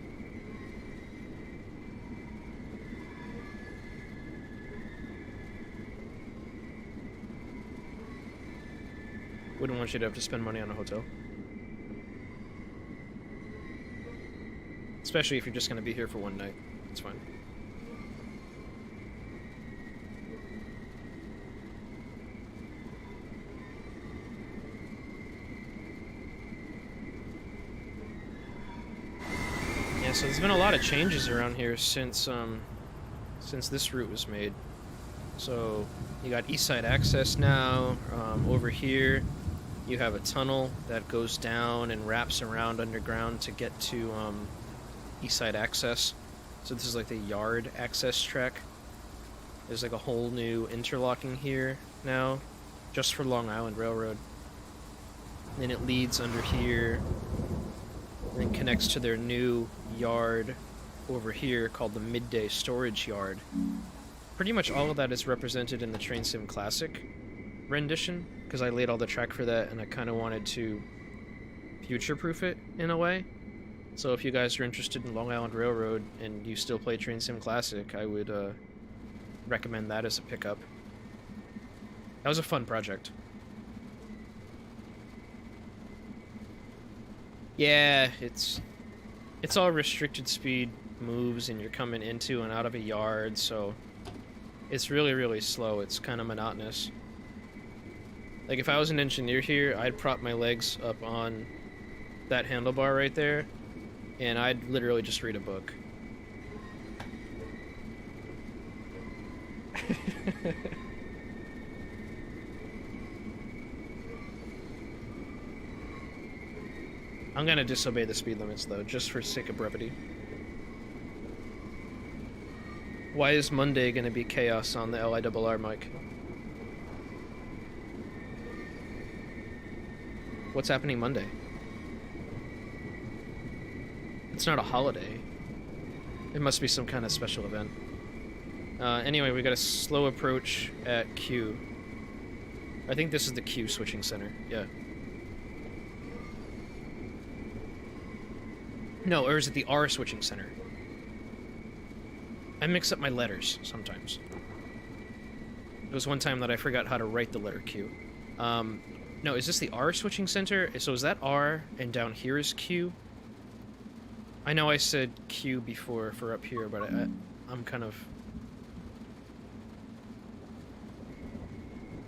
A: Wouldn't want you to have to spend money on a hotel. Especially if you're just going to be here for one night. It's fine. Yeah, so there's been a lot of changes around here since this route was made. So you got east side access now. Over here you have a tunnel that goes down and wraps around underground to get to East Side Access. So this is like the yard access track. There's like a whole new interlocking here now, just for Long Island Railroad. And then it leads under here, and then connects to their new yard over here called the Midday Storage Yard. Pretty much all of that is represented in the Train Sim Classic rendition, because I laid all the track for that and I kind of wanted to future-proof it in a way. So if you guys are interested in Long Island Railroad and you still play Train Sim Classic, I would recommend that as a pickup. That was a fun project. Yeah, it's all restricted speed moves and you're coming into and out of a yard, so it's really, really slow. It's kind of monotonous. Like, if I was an engineer here, I'd prop my legs up on that handlebar right there, and I'd literally just read a book. I'm gonna disobey the speed limits, though, just for sake of brevity. Why is Monday gonna be chaos on the LIRR mic? What's happening Monday? It's not a holiday. It must be some kind of special event. Anyway, we got a slow approach at Q. I think this is the Q switching center. Yeah. No, or is it the R switching center? I mix up my letters sometimes. There was one time that I forgot how to write the letter Q. No, is this the R switching center? So is that R, and down here is Q? I know I said Q before for up here, but I'm kind of...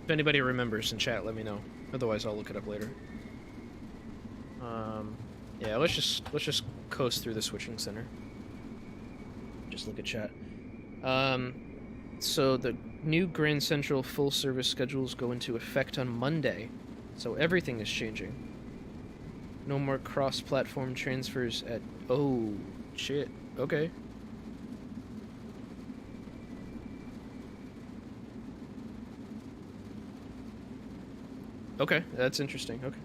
A: If anybody remembers in chat, let me know. Otherwise, I'll look it up later. Yeah, let's just coast through the switching center. Just look at chat. So the new Grand Central full service schedules go into effect on Monday, so everything is changing. No more cross-platform transfers at... Oh, shit. Okay. Okay, that's interesting. Okay.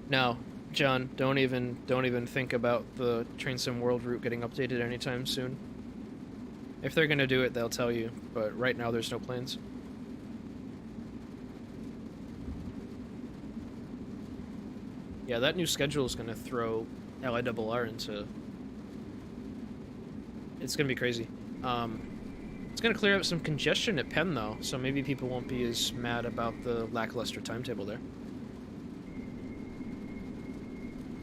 A: Now, John, don't even think about the Train Sim World route getting updated anytime soon. If they're gonna do it, they'll tell you, but right now there's no plans. Yeah, that new schedule is gonna throw LIRR into... It's gonna be crazy. It's gonna clear up some congestion at Penn, though, so maybe people won't be as mad about the lackluster timetable there.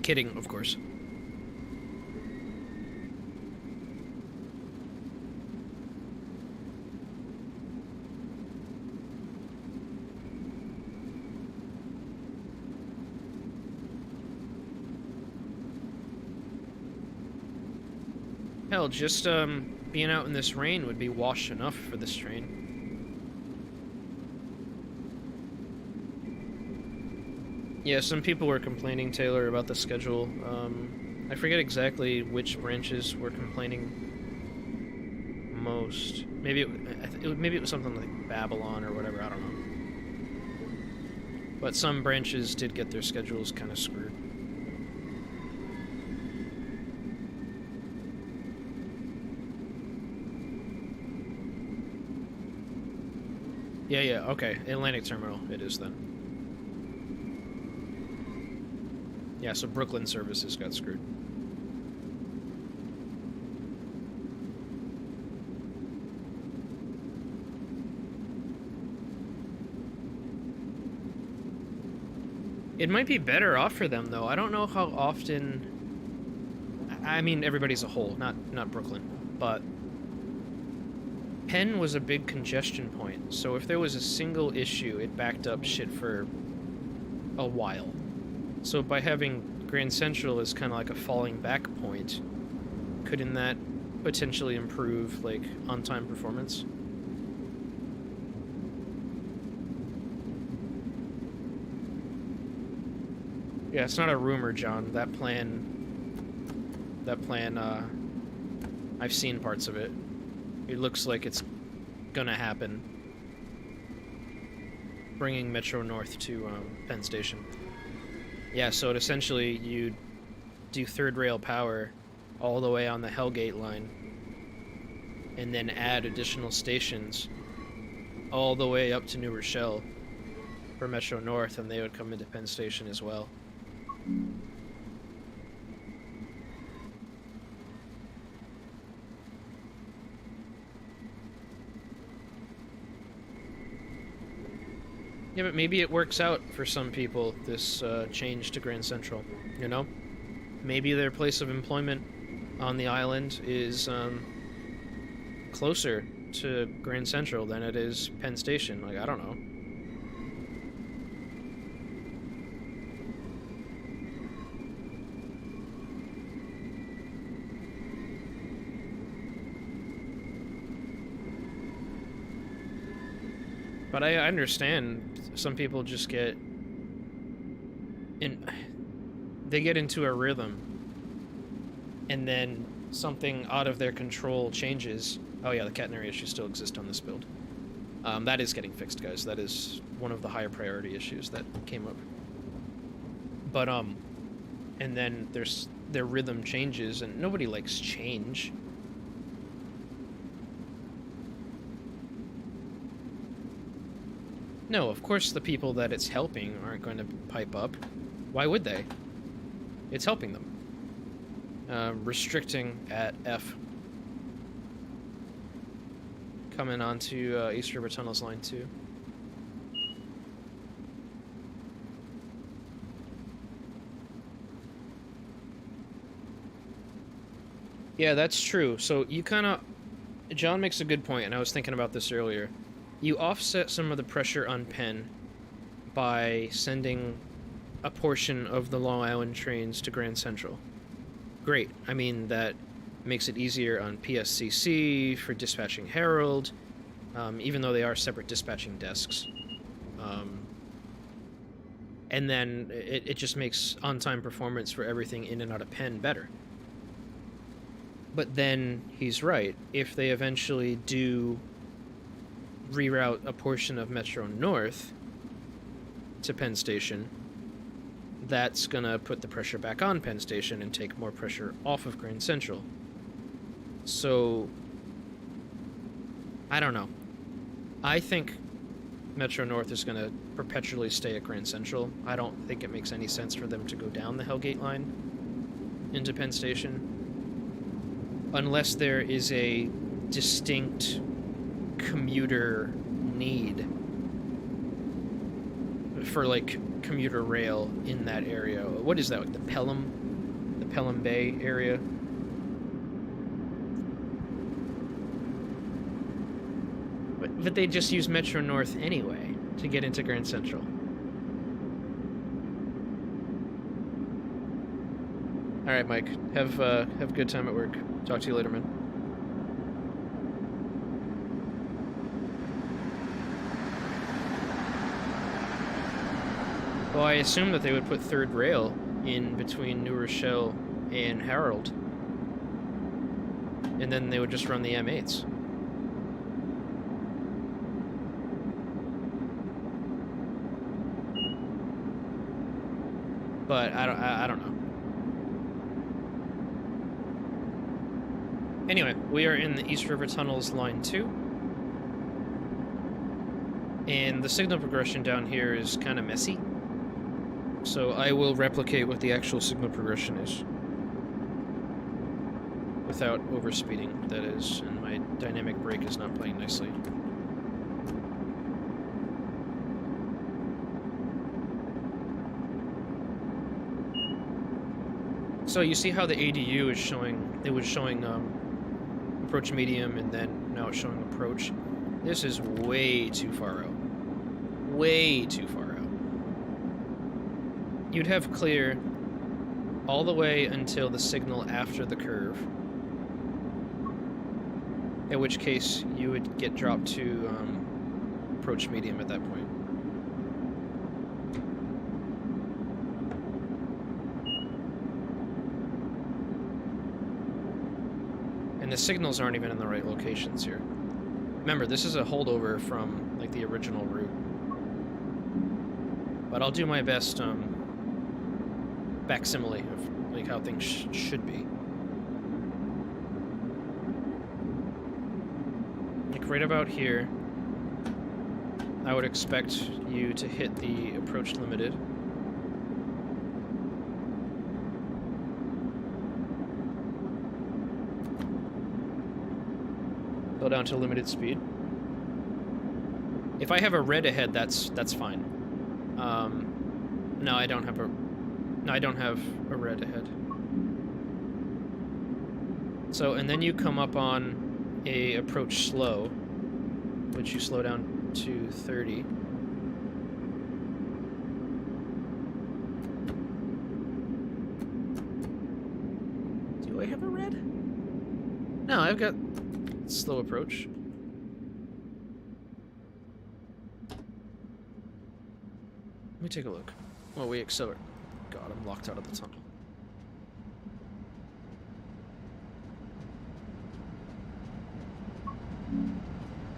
A: Kidding, of course. Hell, just being out in this rain would be wash enough for this train. Yeah, some people were complaining, Taylor, about the schedule. I forget exactly which branches were complaining most. Maybe it was something like Babylon or whatever, I don't know. But some branches did get their schedules kind of screwed. Yeah, okay. Atlantic Terminal, it is then. Yeah, so Brooklyn services got screwed. It might be better off for them, though. I don't know how often... I mean, everybody as a whole, not Brooklyn. But Penn was a big congestion point, so if there was a single issue, it backed up shit for a while. So by having Grand Central as kind of like a falling back point, couldn't that potentially improve, like, on-time performance? Yeah, it's not a rumor, John. That plan, I've seen parts of it. It looks like it's gonna happen. Bringing Metro North to Penn Station. Yeah, so it essentially you do third rail power all the way on the Hellgate line, and then add additional stations all the way up to New Rochelle for Metro North, and they would come into Penn Station as well. Yeah, but maybe it works out for some people, this change to Grand Central, you know? Maybe their place of employment on the island is closer to Grand Central than it is Penn Station. Like, I don't know. But I understand some people just get they get into a rhythm, and then something out of their control changes. Oh yeah, the catenary issue still exists on this build. That is getting fixed, guys. That is one of the higher priority issues that came up. But and then their rhythm changes, and nobody likes change. No, of course the people that it's helping aren't going to pipe up. Why would they? It's helping them. Restricting at F. Coming onto East River Tunnels Line 2. Yeah, that's true. So you kind of... John makes a good point, and I was thinking about this earlier. You offset some of the pressure on Penn by sending a portion of the Long Island trains to Grand Central. Great. I mean, that makes it easier on PSCC for dispatching Herald, even though they are separate dispatching desks. And then it just makes on-time performance for everything in and out of Penn better. But then he's right. If they eventually do reroute a portion of Metro North to Penn Station, that's gonna put the pressure back on Penn Station and take more pressure off of Grand Central. So, I don't know. I think Metro North is gonna perpetually stay at Grand Central. I don't think it makes any sense for them to go down the Hellgate line into Penn Station, unless there is a distinct commuter need for, like, commuter rail in that area. What is that, like the Pelham Bay area? But they just use Metro North anyway to get into Grand Central. All right, Mike. Have a good time at work. Talk to you later, man. Well, I assume that they would put third rail in between New Rochelle and Herald, and then they would just run the M8s. But I don't know. Anyway, we are in the East River Tunnels Line 2. And the signal progression down here is kind of messy. So I will replicate what the actual signal progression is. Without overspeeding, that is, and my dynamic brake is not playing nicely. So you see how the ADU is showing, it was showing approach medium, and then now it's showing approach. This is way too far out. Way too far out. You'd have clear all the way until the signal after the curve, in which case you would get dropped to approach medium at that point. the signals aren't even in the right locations here. Remember, this is a holdover from, like, the original route. But I'll do my best, facsimile of, like, how things should be. Like, right about here, I would expect you to hit the approach limited. Go down to limited speed. If I have a red ahead, that's fine. No, I don't have a red ahead. So, and then you come up on a approach slow, which you slow down to 30. Do I have a red? No, I've got slow approach. Let me take a look. Oh, we accelerate. God, I'm locked out of the tunnel.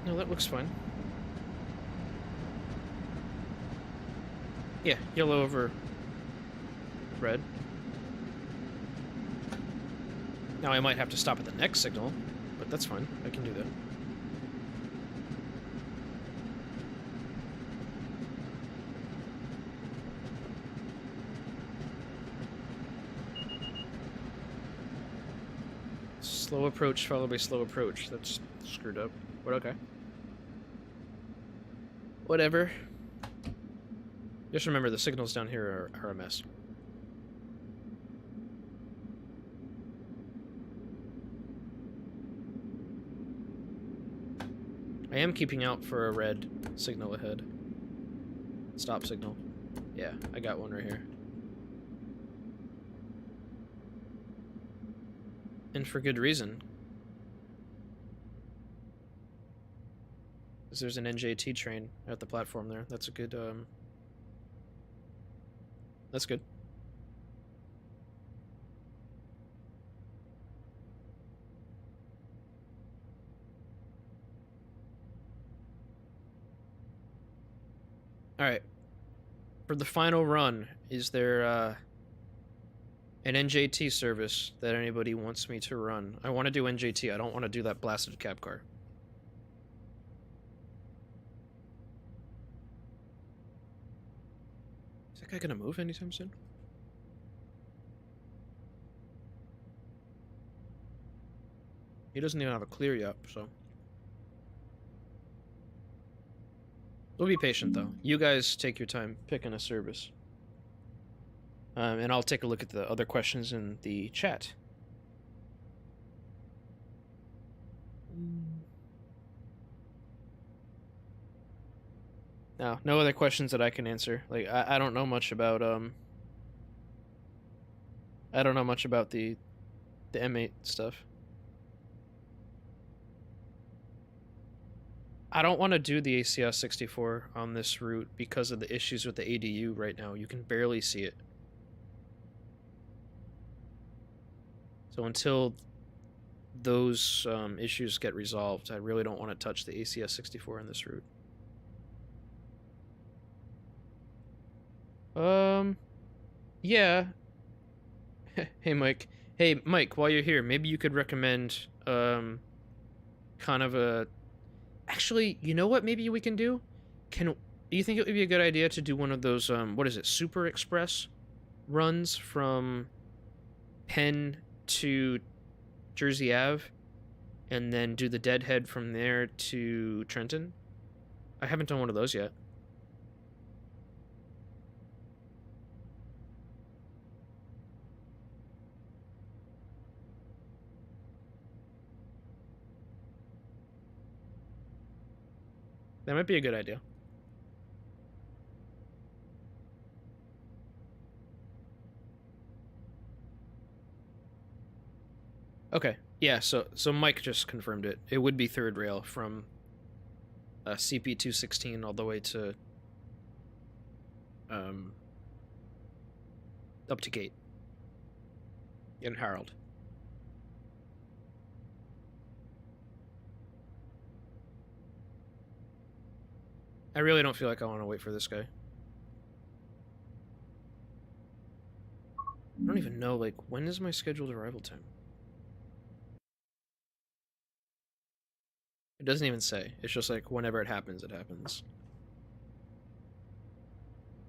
A: No, that looks fine. Yeah, yellow over red. Now I might have to stop at the next signal, but that's fine. I can do that. Slow approach followed by slow approach. That's screwed up. But okay. Whatever. Just remember the signals down here are a mess. I am keeping out for a red signal ahead. Stop signal. Yeah, I got one right here. And for good reason. Because there's an NJT train at the platform there. That's a good, that's good. Alright. For the final run, is there, an NJT service that anybody wants me to run? I want to do NJT. I don't want to do that blasted cab car. Is that guy gonna move anytime soon? He doesn't even have a clear yet, so. We'll be patient, though. You guys take your time picking a service. And I'll take a look at the other questions in the chat. No, no other questions that I can answer. Like, I don't know much about, I don't know much about the M8 stuff. I don't want to do the ACS 64 on this route because of the issues with the ADU right now. You can barely see it. So until those issues get resolved, I really don't want to touch the ACS 64 on this route. Yeah. Hey, Mike. Hey, Mike, while you're here, maybe you could recommend, kind of a... Actually, you know what maybe we can do? Do you think it would be a good idea to do one of those, what is it, Super Express runs from Penn to Jersey Ave, and then do the Deadhead from there to Trenton? I haven't done one of those yet. That might be a good idea. Okay. Yeah, so Mike just confirmed it. It would be third rail from CP216 all the way to up to Gate in Harold. I really don't feel like I want to wait for this guy. I don't even know, like, when is my scheduled arrival time? It doesn't even say. It's just like, whenever it happens, it happens.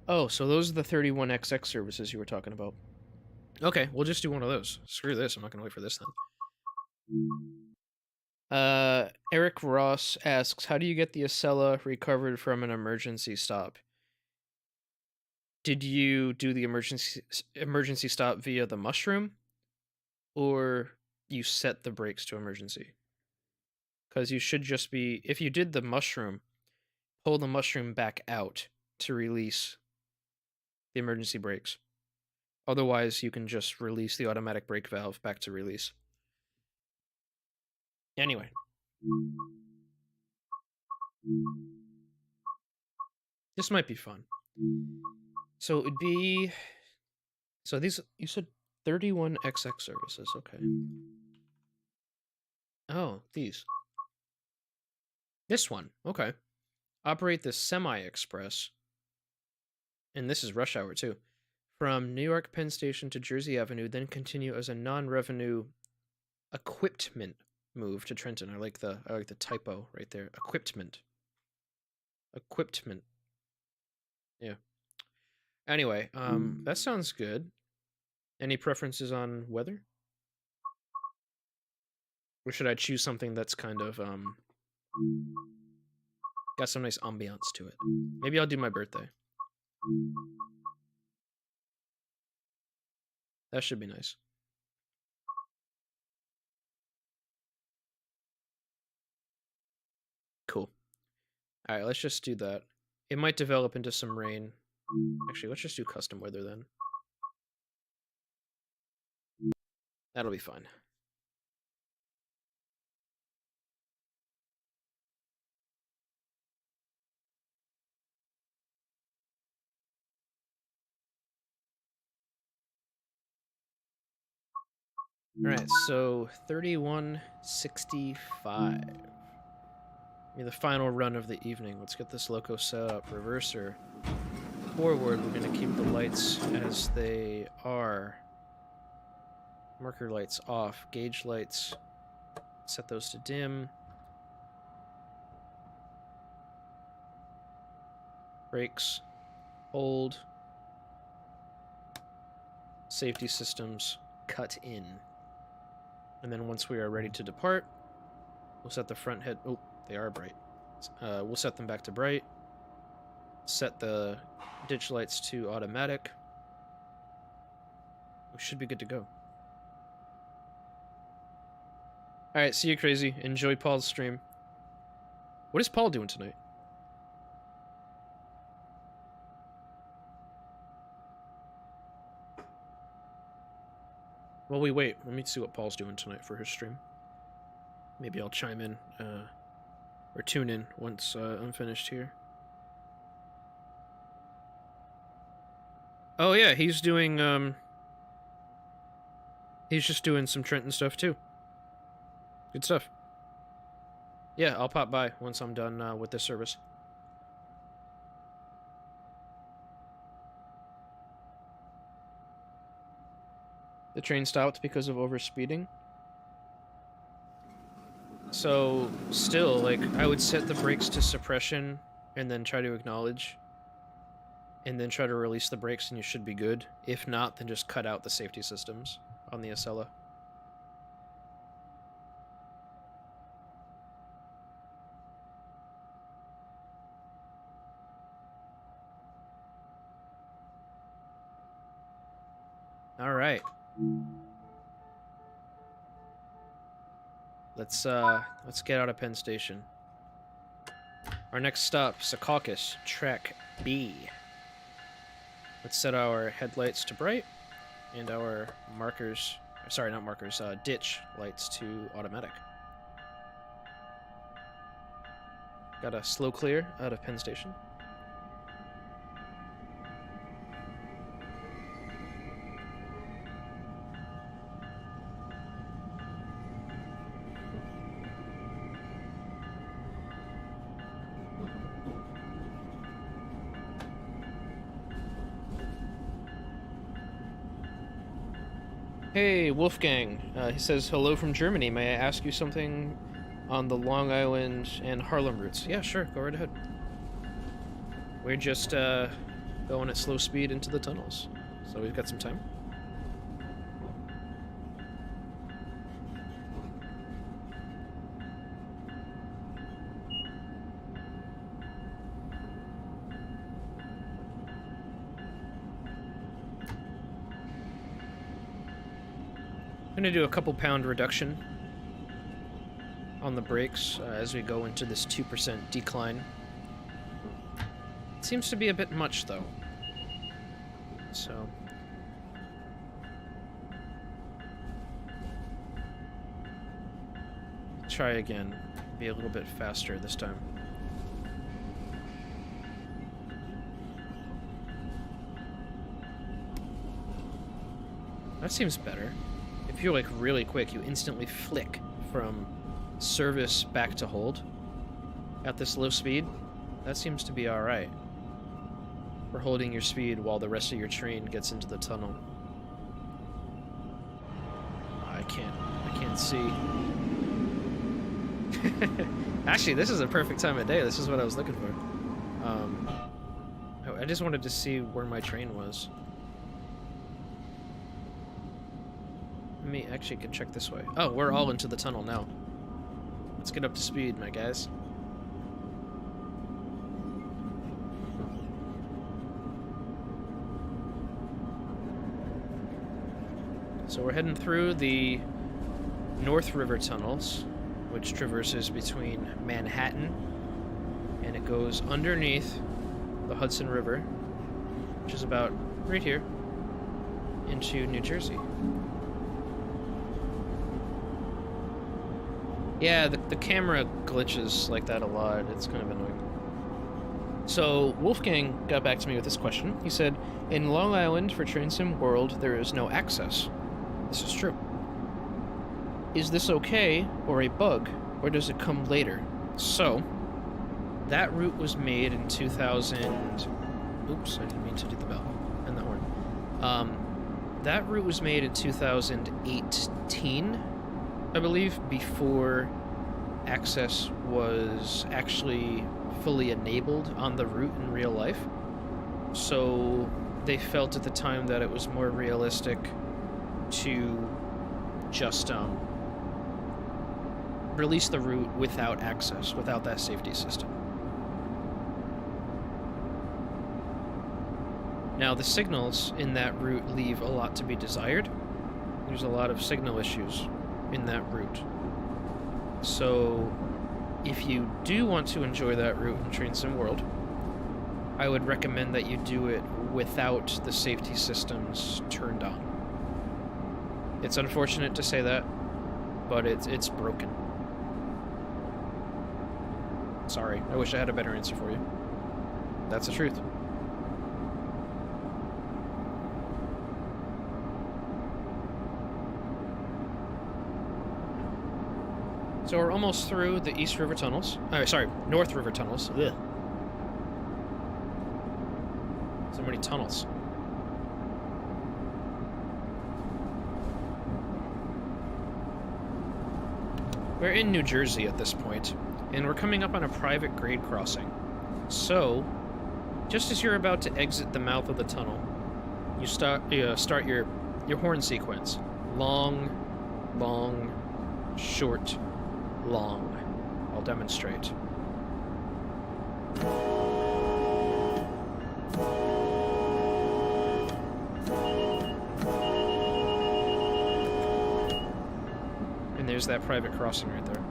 A: Oh, so those are the 31XX services you were talking about. Okay, we'll just do one of those. Screw this, I'm not gonna wait for this then. Eric Ross asks, how do you get the Acela recovered from an emergency stop? Did you do the emergency stop via the mushroom? Or you set the brakes to emergency? Because you should just be, if you did the mushroom, pull the mushroom back out to release the emergency brakes. Otherwise, you can just release the automatic brake valve back to release. Anyway. This might be fun. So it would be... So these... You said 31XX services. Okay. Oh, these. This one. Okay. Operate the Semi-Express. And this is rush hour, too. From New York Penn Station to Jersey Avenue, then continue as a non-revenue equipment move to Trenton. I like the typo right there. Equipment. Yeah. Anyway, that sounds good. Any preferences on weather? Or should I choose something that's kind of got some nice ambiance to it? Maybe I'll do my birthday. That should be nice. Cool. Alright, let's just do that. It might develop into some rain. Actually, let's just do custom weather then. That'll be fine. Alright, so 3165. The final run of the evening. Let's get this loco set up. Reverser. Forward, we're going to keep the lights as they are. Marker lights off. Gauge lights. Set those to dim. Brakes. Hold. Safety systems. Cut in. And then once we are ready to depart, we'll set the front head... Oh, they are bright. We'll set them back to bright. Set the ditch lights to automatic. We should be good to go. Alright, see you, Crazy. Enjoy Paul's stream. What is Paul doing tonight? Well, wait. Let me see what Paul's doing tonight for his stream. Maybe I'll chime in, or tune in once I'm finished here. Oh yeah, he's doing, he's just doing some Trenton stuff too. Good stuff. Yeah, I'll pop by once I'm done with this service. The train stopped because of overspeeding. So, still, like, I would set the brakes to suppression and then try to acknowledge. And then try to release the brakes and you should be good. If not, then just cut out the safety systems on the Acela. Alright. Let's get out of Penn Station. Our next stop, Secaucus, Track B. Let's set our headlights to bright, and our markers... Sorry, not markers, ditch lights to automatic. Got a slow clear out of Penn Station. Hey, Wolfgang. He says, hello from Germany. May I ask you something on the Long Island and Harlem routes? Yeah, sure. Go right ahead. We're just going at slow speed into the tunnels. So we've got some time. I'm gonna do a couple pound reduction on the brakes as we go into this 2% decline. It seems to be a bit much, though. So... try again. Be a little bit faster this time. That seems better. If you're like really quick, you instantly flick from service back to hold at this low speed. That seems to be alright. For holding your speed while the rest of your train gets into the tunnel. I can't see. Actually, this is a perfect time of day. This is what I was looking for. I just wanted to see where my train was. Let me actually can check this way. Oh, we're all into the tunnel now. Let's get up to speed, my guys. So we're heading through the North River tunnels, which traverses between Manhattan, and it goes underneath the Hudson River, which is about right here, into New Jersey. Yeah, the camera glitches like that a lot. It's kind of annoying. So, Wolfgang got back to me with this question. He said, in Long Island for Train Sim World, there is no access. This is true. Is this okay, or a bug, or does it come later? So, that route was made in 2000... Oops, I didn't mean to do the bell and the horn. That route was made in 2018, I believe, before access was actually fully enabled on the route in real life. So they felt at the time that it was more realistic to just release the route without access, without that safety system. Now, the signals in that route leave a lot to be desired. There's a lot of signal issues in that route. So, if you do want to enjoy that route in Train Sim World, I would recommend that you do it without the safety systems turned on. It's unfortunate to say that, but it's broken. Sorry, I wish I had a better answer for you. That's the truth. So we're almost through the East River tunnels. Sorry, North River tunnels. Ugh. So many tunnels. We're in New Jersey at this point, and we're coming up on a private grade crossing. So, just as you're about to exit the mouth of the tunnel, you start your horn sequence. Long, long, short, long. I'll demonstrate. And there's that private crossing right there.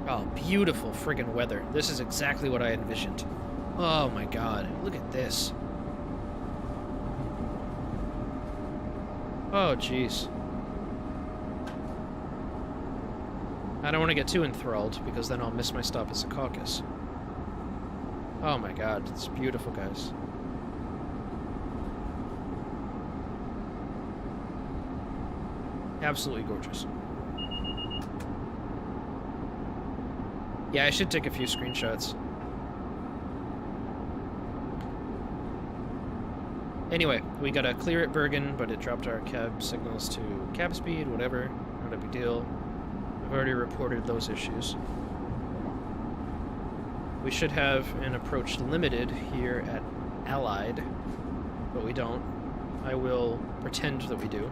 A: Oh, beautiful friggin' weather. This is exactly what I envisioned. Oh my god, look at this. Oh, jeez. I don't want to get too enthralled, because then I'll miss my stop at Secaucus. Oh my god, it's beautiful, guys. Absolutely gorgeous. Yeah, I should take a few screenshots. Anyway, we gotta clear at Bergen, but it dropped our cab signals to cab speed, whatever. Not a big deal. I've already reported those issues. We should have an approach limited here at Allied, but we don't. I will pretend that we do.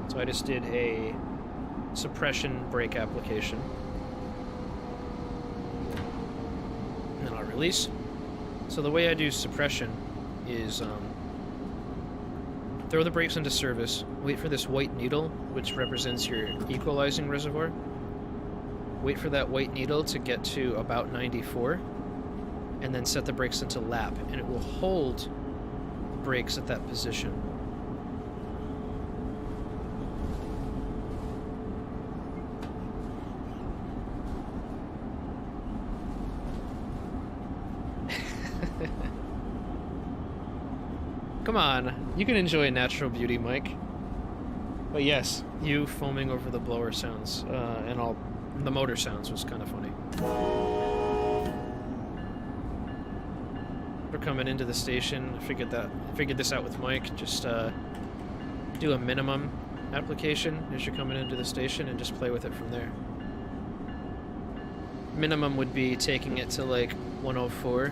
A: So I just did a suppression brake application. And then I'll release. So the way I do suppression is throw the brakes into service, wait for this white needle, which represents your equalizing reservoir. Wait for that white needle to get to about 94, and then set the brakes into lap, and it will hold brakes at that position. Come on, you can enjoy natural beauty, Mike. But yes, you foaming over the blower sounds, and all the motor sounds was kind of funny. We're coming into the station. I figured this out with Mike. Just do a minimum application as you're coming into the station and just play with it from there. Minimum would be taking it to like 104.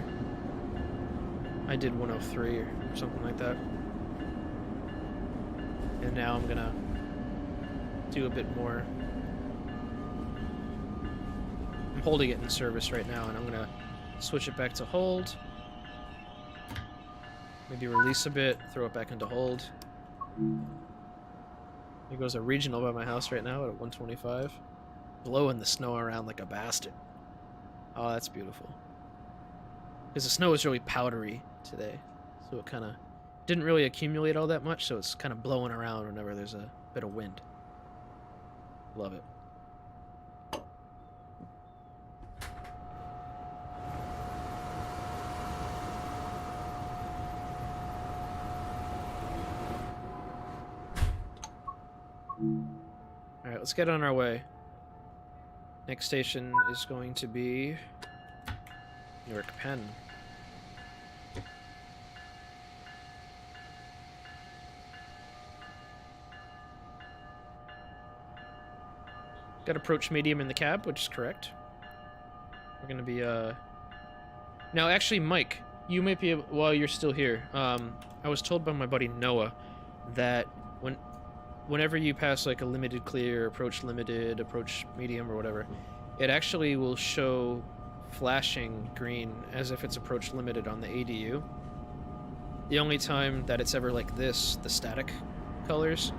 A: I did 103 or something like that. And now I'm gonna do a bit more. I'm holding it in service right now, and I'm gonna switch it back to hold. Maybe release a bit, throw it back into hold. There goes a regional by my house right now at 125. Blowing the snow around like a bastard. Oh, that's beautiful. Because the snow is really powdery today, so it kind of didn't really accumulate all that much, so it's kind of blowing around whenever there's a bit of wind. Love it. Alright, let's get on our way. Next station is going to be York Penn. Got approach medium in the cab, which is correct. We're gonna be now actually, Mike, you might be able, while you're still here, I was told by my buddy Noah that whenever you pass like a limited clear, approach limited, approach medium, or whatever, it actually will show flashing green as if it's approach limited on the ADU. The only time that it's ever like this, the static colors,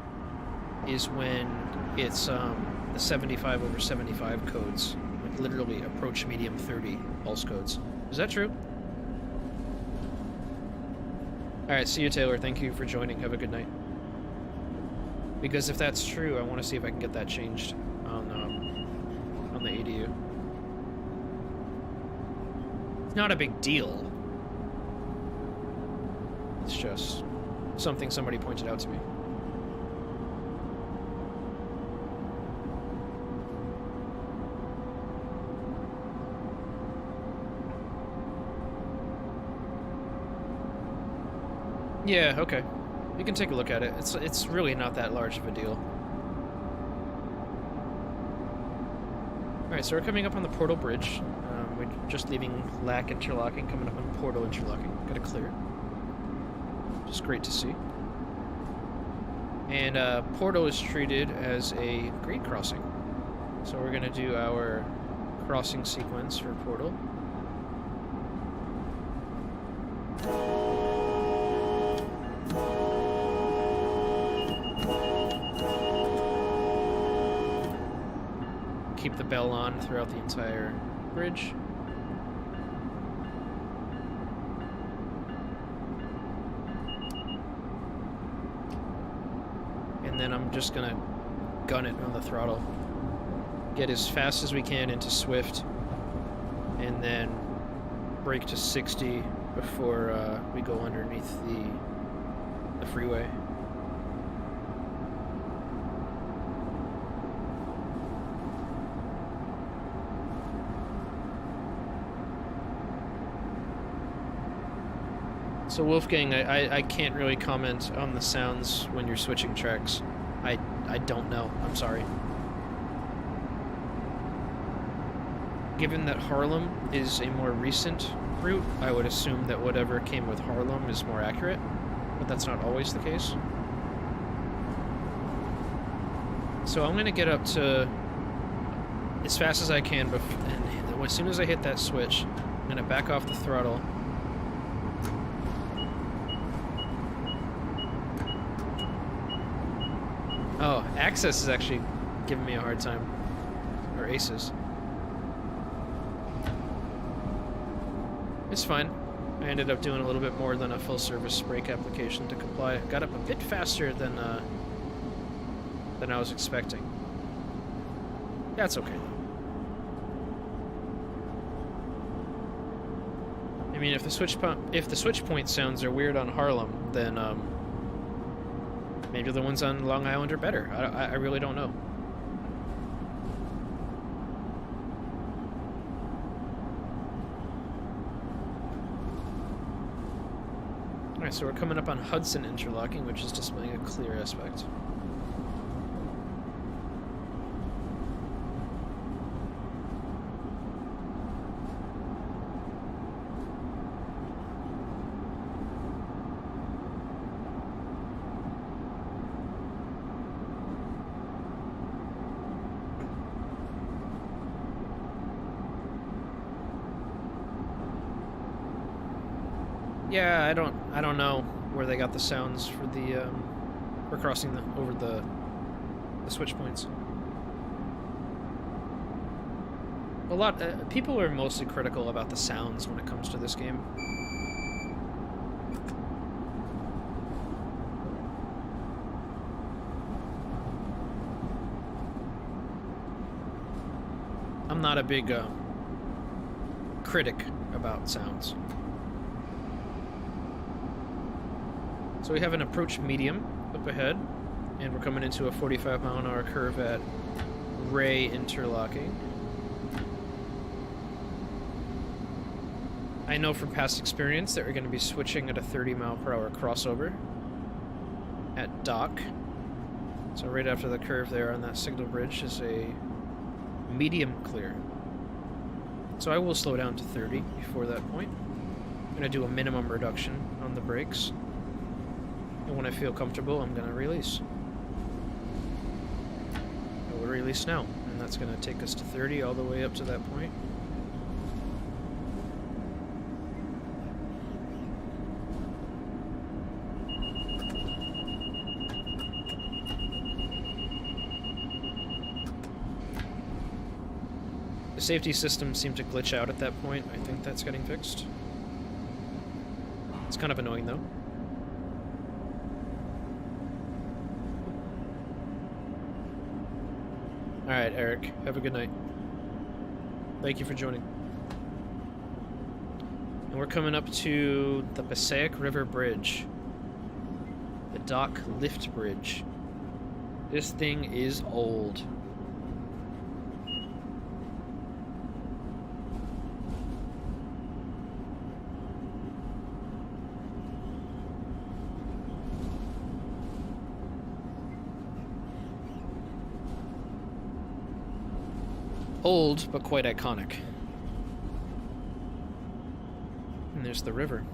A: is when it's the 75/75 codes, like literally approach medium 30 pulse codes. Is that true? Alright, see you, Taylor. Thank you for joining. Have a good night. Because if that's true, I want to see if I can get that changed on the ADU. It's not a big deal. It's just something somebody pointed out to me. Yeah, okay. You can take a look at it. It's really not that large of a deal. Alright, so we're coming up on the Portal Bridge. We're just leaving Lac interlocking, coming up on Portal interlocking. Gotta clear it. Which is great to see. And Portal is treated as a grade crossing. So we're gonna do our crossing sequence for Portal. Keep the bell on throughout the entire bridge. And then I'm just gonna gun it on the throttle. Get as fast as we can into Swift, and then brake to 60 before we go underneath the freeway. So Wolfgang, I can't really comment on the sounds when you're switching tracks. I don't know. I'm sorry. Given that Harlem is a more recent route, I would assume that whatever came with Harlem is more accurate, but that's not always the case. So I'm gonna get up to as fast as I can, and as soon as I hit that switch, I'm gonna back off the throttle. Oh, Access is actually giving me a hard time. Or Aces. It's fine. I ended up doing a little bit more than a full-service brake application to comply. Got up a bit faster than I was expecting. That's okay, though. I mean, if the switch point sounds are weird on Harlem, then maybe the ones on Long Island are better. I really don't know. Alright, so we're coming up on Hudson interlocking, which is displaying a clear aspect. Yeah, I don't know where they got the sounds for the for crossing over the switch points. A lot people are mostly critical about the sounds when it comes to this game. I'm not a big critic about sounds. So we have an approach medium up ahead, and we're coming into a 45-mile-an-hour curve at Ray interlocking. I know from past experience that we're going to be switching at a 30-mile-per-hour crossover at Dock. So right after the curve there on that signal bridge is a medium clear. So I will slow down to 30 before that point. I'm going to do a minimum reduction on the brakes. And when I feel comfortable, I'm going to release. I will release now, and that's going to take us to 30 all the way up to that point. The safety system seemed to glitch out at that point. I think that's getting fixed. It's kind of annoying, though. Alright, Eric. Have a good night. Thank you for joining. And we're coming up to the Passaic River Bridge. The Dock Lift Bridge. This thing is old. Old, but quite iconic. And there's the river.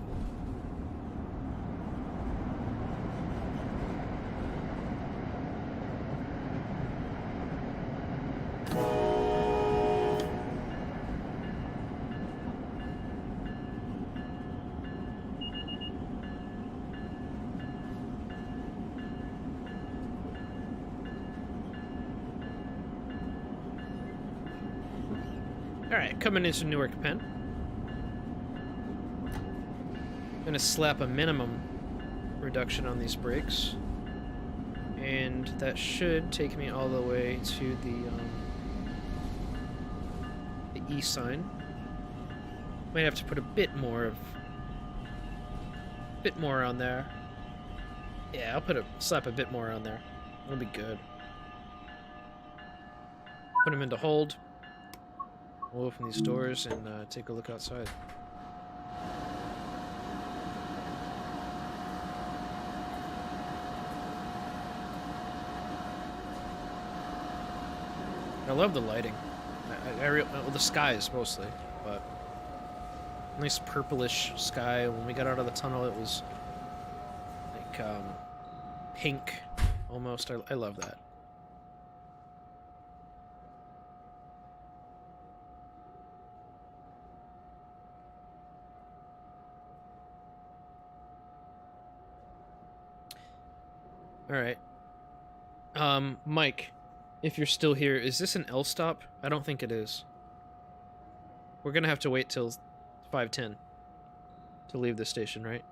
A: Alright, coming into Newark Penn. Gonna slap a minimum reduction on these brakes. And that should take me all the way to the E sign. Might have to put a bit more on there. Yeah, I'll slap a bit more on there. It'll be good. Put them into hold. We'll open these doors and take a look outside. I love the lighting. Well, the skies mostly, but nice purplish sky. When we got out of the tunnel, it was like pink almost. I love that. All right. Mike, if you're still here, is this an L stop? I don't think it is. We're gonna have to wait till 5:10 to leave the station, right?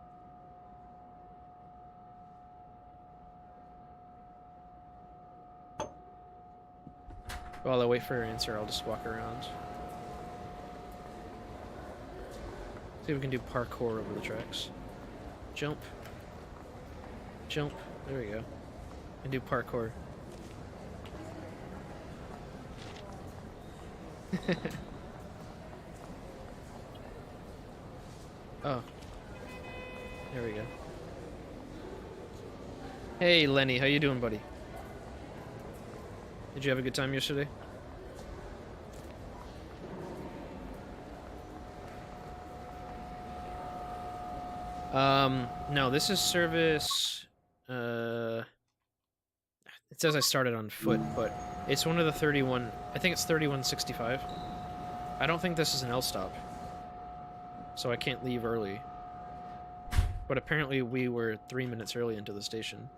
A: While I wait for your answer, I'll just walk around. See if we can do parkour over the tracks. Jump. Jump. There we go. And do parkour. Oh. There we go. Hey, Lenny. How you doing, buddy? Did you have a good time yesterday? No, this is service... It says I started on foot, but it's one of the 31... I think it's 3165. I don't think this is an L stop. So I can't leave early. But apparently we were 3 minutes early into the station.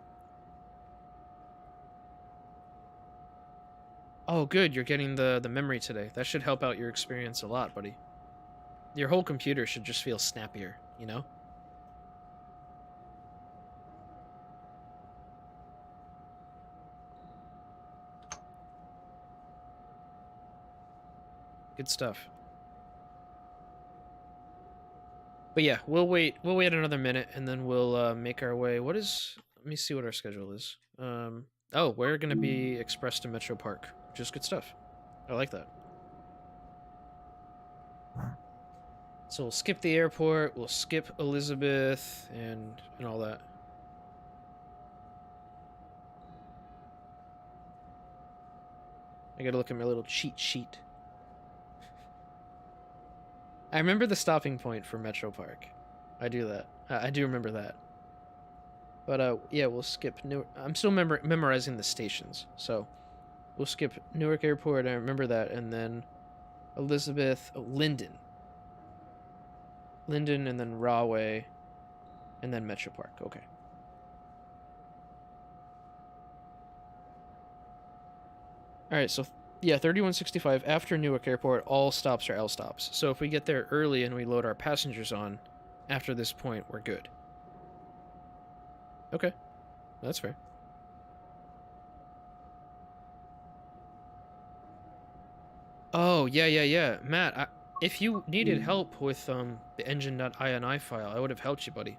A: Oh, good. You're getting the memory today. That should help out your experience a lot, buddy. Your whole computer should just feel snappier, you know? Good stuff. But yeah, we'll wait another minute and then we'll make our way. Let me see what our schedule is. Oh, we're gonna be express to Metro Park, which is good stuff. I like that. So we'll skip the airport, we'll skip Elizabeth and all that. I gotta look at my little cheat sheet. I remember the stopping point for Metro Park. I do that. I do remember that. But yeah, we'll skip Newark. I'm still memorizing the stations, so we'll skip Newark Airport. I remember that, and then Elizabeth, Linden, and then Rahway, and then Metro Park. Okay. All right, so yeah, 3165 after Newark Airport, all stops are L stops. So if we get there early and we load our passengers on after this point, we're good. Okay, that's fair. Oh, yeah. Matt, if you needed help with the engine.ini file, I would have helped you, buddy.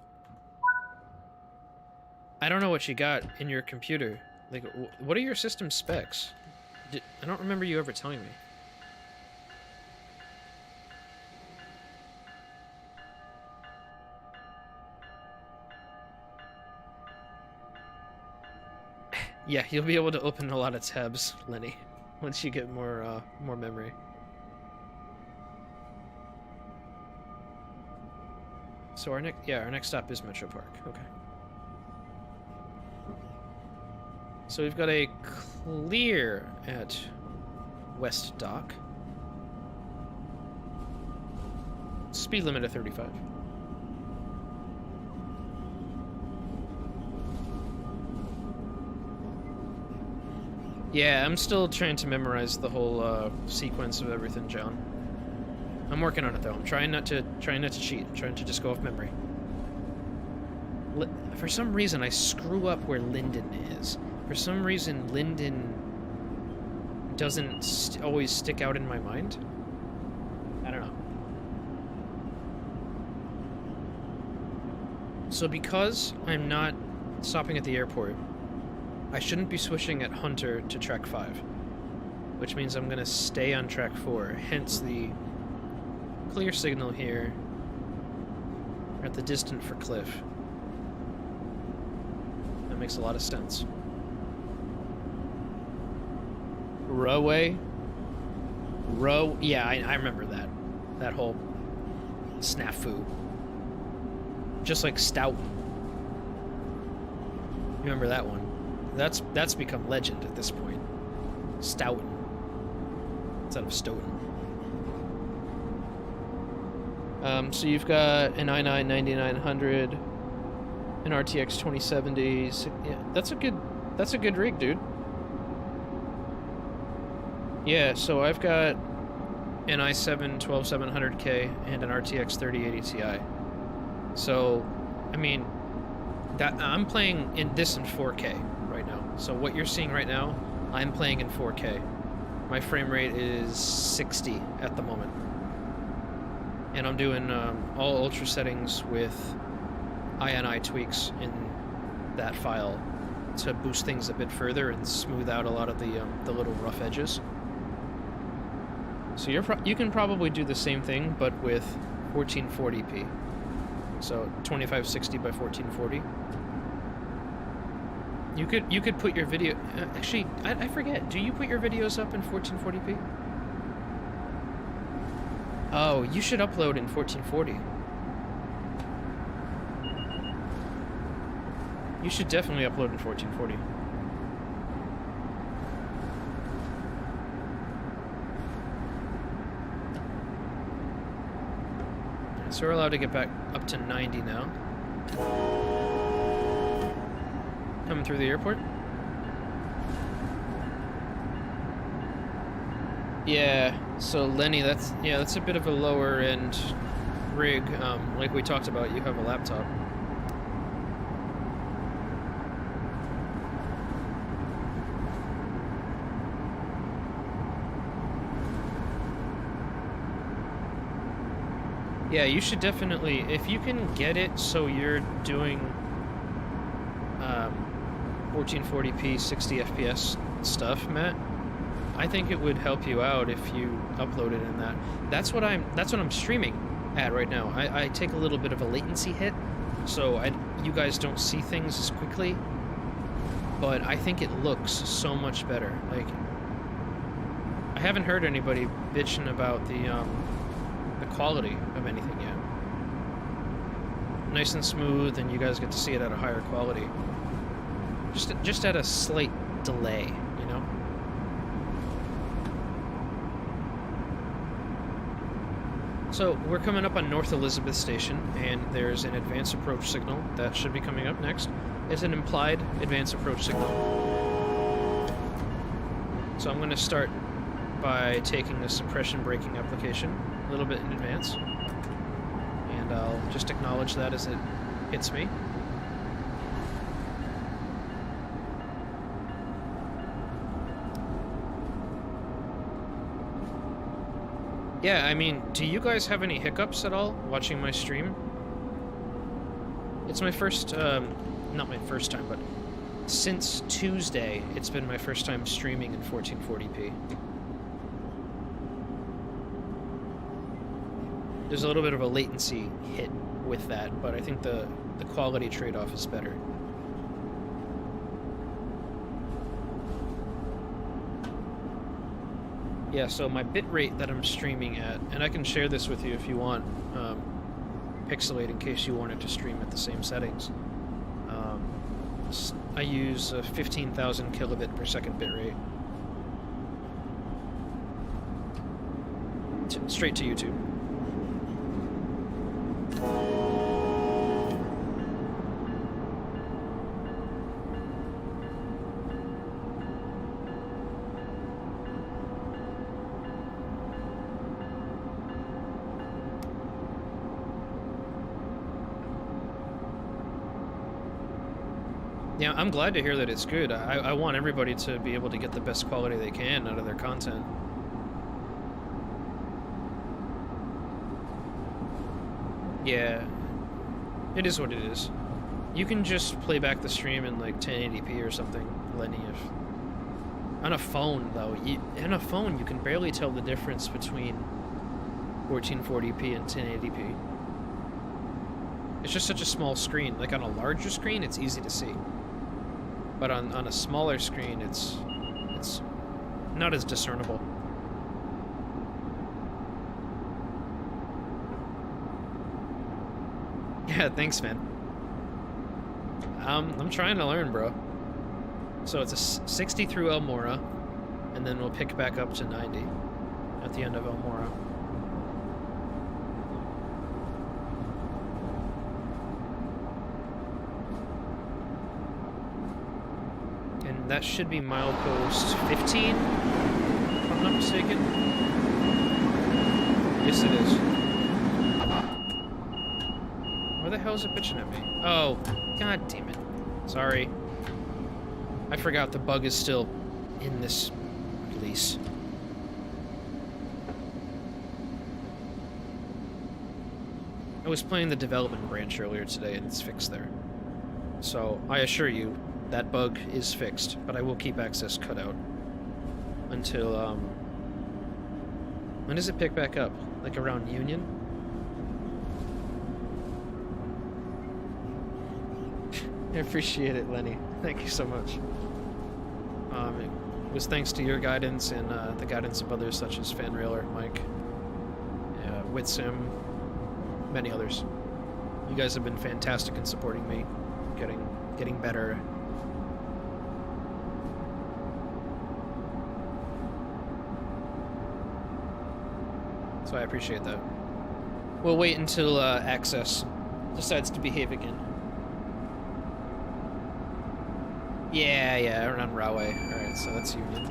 A: I don't know what you got in your computer. Like, what are your system specs? I don't remember you ever telling me. Yeah, you'll be able to open a lot of tabs, Lenny, once you get more memory. So our next stop is Metro Park. Okay. So we've got a clear at West Dock. Speed limit of 35. Yeah, I'm still trying to memorize the whole sequence of everything, John. I'm working on it though. I'm trying not to cheat. I'm trying to just go off memory. For some reason, I screw up where Linden is. For some reason, Linden doesn't always stick out in my mind. I don't know. So because I'm not stopping at the airport, I shouldn't be switching at Hunter to track 5. Which means I'm going to stay on track 4, hence the clear signal here at the distant for Cliff. That makes a lot of sense. Rowway. Yeah, I remember that. That whole snafu. Just like Stoughton. Remember that one? That's become legend at this point. Stoughton. Instead of Stoughton. So you've got an i9 9900, an RTX 2070. Yeah, that's a good rig, dude. Yeah, so I've got an i7 12700K and an RTX 3080 Ti. So, I mean, that I'm playing in 4K right now. So what you're seeing right now, I'm playing in 4K. My frame rate is 60 at the moment. And I'm doing all ultra settings with INI tweaks in that file to boost things a bit further and smooth out a lot of the little rough edges. So you can probably do the same thing, but with 1440p. So 2560 by 1440. You could put your video. Actually, I forget. Do you put your videos up in 1440p? Oh, you should upload in 1440. You should definitely upload in 1440. So we're allowed to get back up to 90 now. Coming through the airport. Yeah, so Lenny, that's a bit of a lower end rig. Like we talked about, you have a laptop. Yeah, you should definitely, if you can get it so you're doing 1440p 60 FPS stuff, Matt, I think it would help you out if you uploaded in that. That's what I'm streaming at right now. I take a little bit of a latency hit, so you guys don't see things as quickly, but I think it looks so much better. Like, I haven't heard anybody bitching about the quality of anything yet. Nice and smooth, and you guys get to see it at a higher quality. Just at a slight delay, you know? So, we're coming up on North Elizabeth Station, and there's an advance approach signal that should be coming up next. It's an implied advance approach signal. So I'm going to start by taking the suppression braking application a little bit in advance, and I'll just acknowledge that as it hits me. Yeah, I mean, do you guys have any hiccups at all watching my stream? It's my first, not my first time, but since Tuesday, it's been my first time streaming in 1440p. There's a little bit of a latency hit with that, but I think the quality trade-off is better. Yeah, so my bitrate that I'm streaming at, and I can share this with you if you want, Pixelate in case you wanted to stream at the same settings. I use a 15,000 kilobit per second bitrate. Straight to YouTube. Yeah, I'm glad to hear that it's good. I want everybody to be able to get the best quality they can out of their content. Yeah, it is what it is. You can just play back the stream in like 1080p or something, Lenny. On a phone, though, on a phone you can barely tell the difference between 1440p and 1080p. It's just such a small screen. Like on a larger screen, it's easy to see. But on a smaller screen, it's not as discernible. Yeah, thanks, man. I'm trying to learn, bro. So it's a 60 through Elmora, and then we'll pick back up to 90 at the end of Elmora. And that should be milepost 15, if I'm not mistaken. Yes, it is. Where the hell is it bitching at me? Oh, god damn it. Sorry. I forgot the bug is still in this release. I was playing the development branch earlier today and it's fixed there. So, I assure you, that bug is fixed, but I will keep access cut out until, when does it pick back up? Like around Union? I appreciate it, Lenny. Thank you so much. It was thanks to your guidance and the guidance of others such as Fanrailer, Mike, Witsim, many others. You guys have been fantastic in supporting me, getting better. So I appreciate that. We'll wait until Access decides to behave again. Yeah, around Rahway. Alright, so that's Union.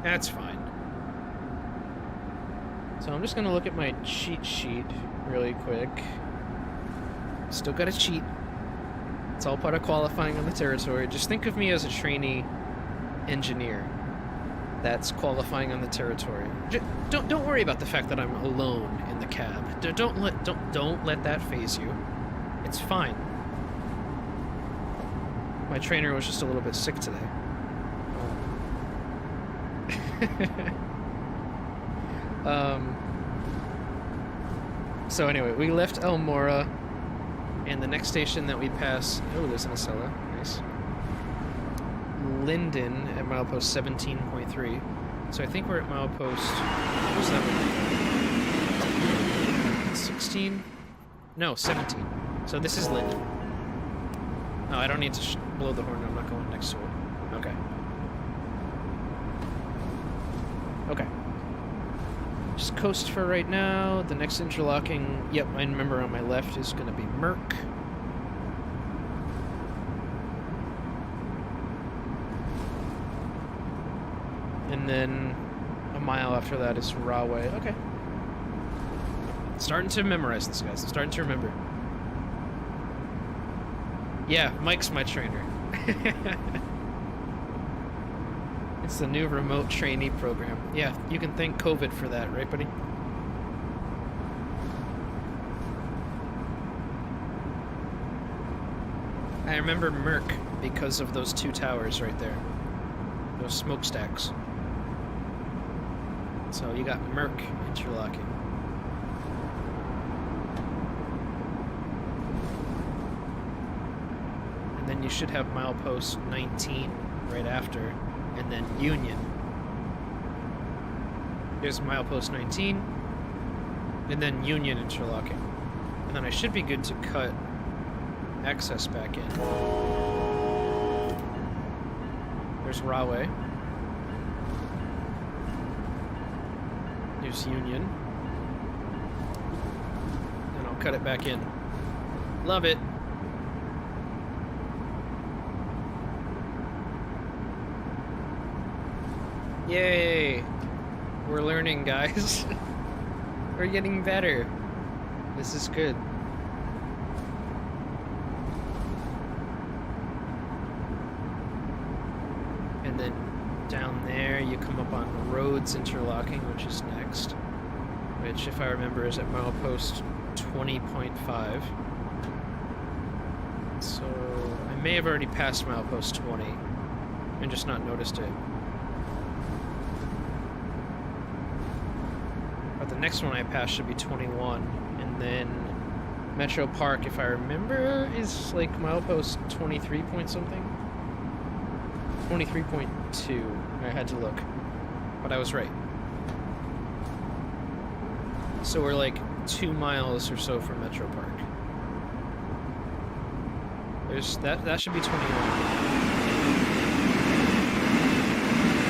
A: That's fine. So I'm just gonna look at my cheat sheet really quick. Still gotta cheat. It's all part of qualifying on the territory. Just think of me as a trainee engineer that's qualifying on the territory. Don't worry about the fact that I'm alone in the cab. Don't let that faze you. It's fine. My trainer was just a little bit sick today. So anyway, we left Elmora, and the next station that we pass... Oh, there's an Acela. Nice. Linden at milepost 17.3. So I think we're at milepost... What was that one? 16? No, 17. So this is Linden. No, I don't need to blow the horn. I'm not going next to it. Okay. Okay. Just coast for right now. The next interlocking... Yep, I remember on my left is going to be Merck. And then a mile after that is Rahway. Okay. Starting to memorize this, guys. I'm starting to remember. Yeah, Mike's my trainer. It's the new remote trainee program. Yeah, you can thank COVID for that, right, buddy? I remember Merck because of those two towers right there. Those smokestacks. So you got Merck interlocking. And then you should have milepost 19 right after, and then Union. Here's milepost 19, and then Union interlocking. And then I should be good to cut access back in. There's Rahway. Here's Union. And I'll cut it back in. Love it. Yay! We're learning, guys. We're getting better. This is good. And then down there you come up on Roads interlocking, which is next. Which, if I remember, is at milepost 20.5. So I may have already passed milepost 20 and just not noticed it. But the next one I pass should be 21, and then Metro Park, if I remember, is like milepost 23 point something. 23.2. I had to look, but I was right. So we're like 2 miles or so from Metro Park. There's that should be 21.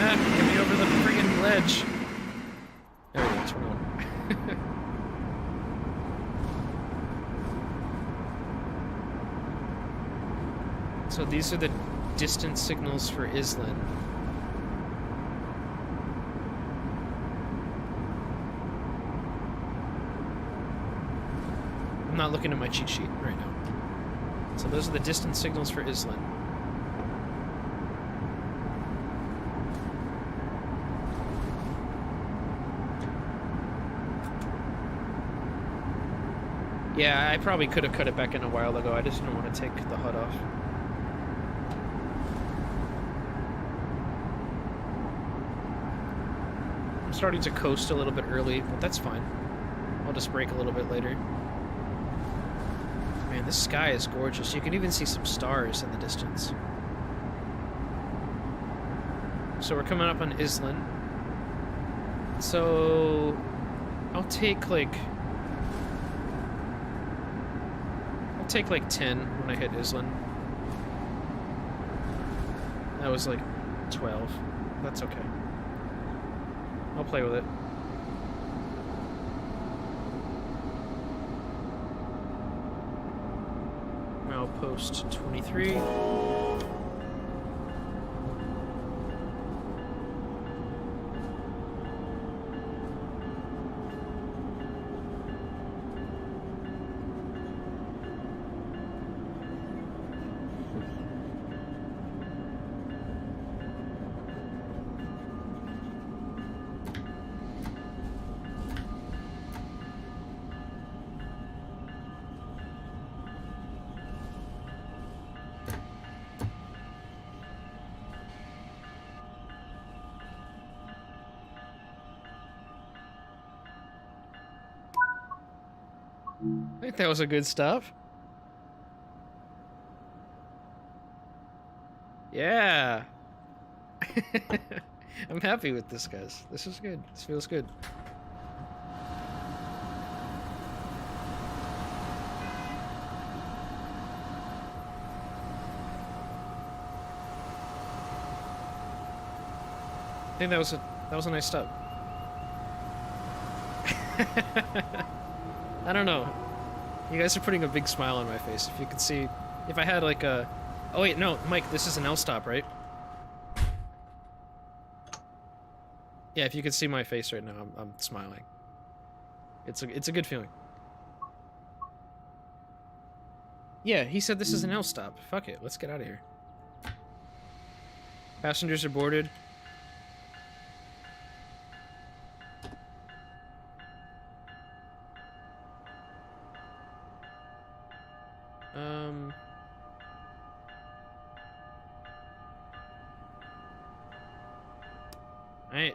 A: Ah, get me over the friggin' ledge. There we go, 21. So these are the distance signals for Island. I'm not looking at my cheat sheet right now. So those are the distance signals for Island. Yeah, I probably could have cut it back in a while ago. I just didn't want to take the HUD off. I'm starting to coast a little bit early, but that's fine. I'll just brake a little bit later. Man, this sky is gorgeous. You can even see some stars in the distance. So we're coming up on Island. So I'll take like 10 when I hit Island. That was like 12. That's okay. I'll play with it. I'll post 23. I think that was a good stop. Yeah. I'm happy with this, guys. This is good. This feels good. I think that was a nice stop. I don't know. You guys are putting a big smile on my face. If you could see, if I had like a, oh wait, no, Mike, this is an L stop, right? Yeah, if you could see my face right now, I'm smiling. It's a good feeling. Yeah, he said this is an L stop. Fuck it, let's get out of here. Passengers are boarded.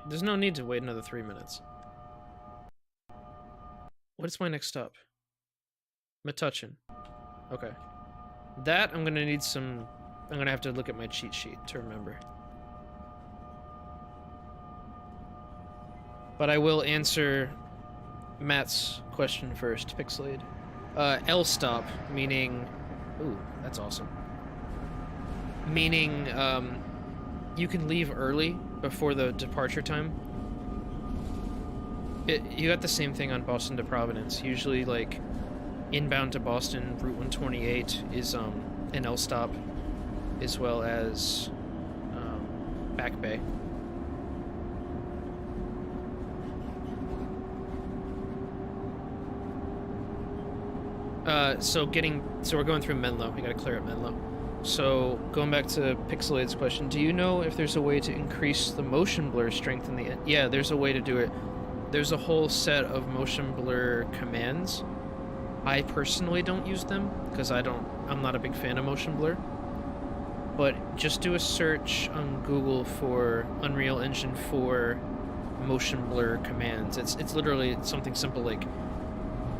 A: There's no need to wait another 3 minutes. What is my next stop? Metuchen. Okay. That, I'm gonna need some... I'm gonna have to look at my cheat sheet to remember. But I will answer Matt's question first, Pixelade. L stop, meaning... Ooh, that's awesome. Meaning, you can leave early before the departure time. You got the same thing on Boston to Providence. Usually, like, inbound to Boston, Route 128 is an L stop, as well as Back Bay. So we're going through Menlo. We gotta clear up Menlo. So, going back to Pixelade's question, do you know if there's a way to increase the motion blur strength in the end? Yeah, there's a way to do it. There's a whole set of motion blur commands. I personally don't use them, because I'm not a big fan of motion blur. But just do a search on Google for Unreal Engine 4 motion blur commands. It's literally something simple like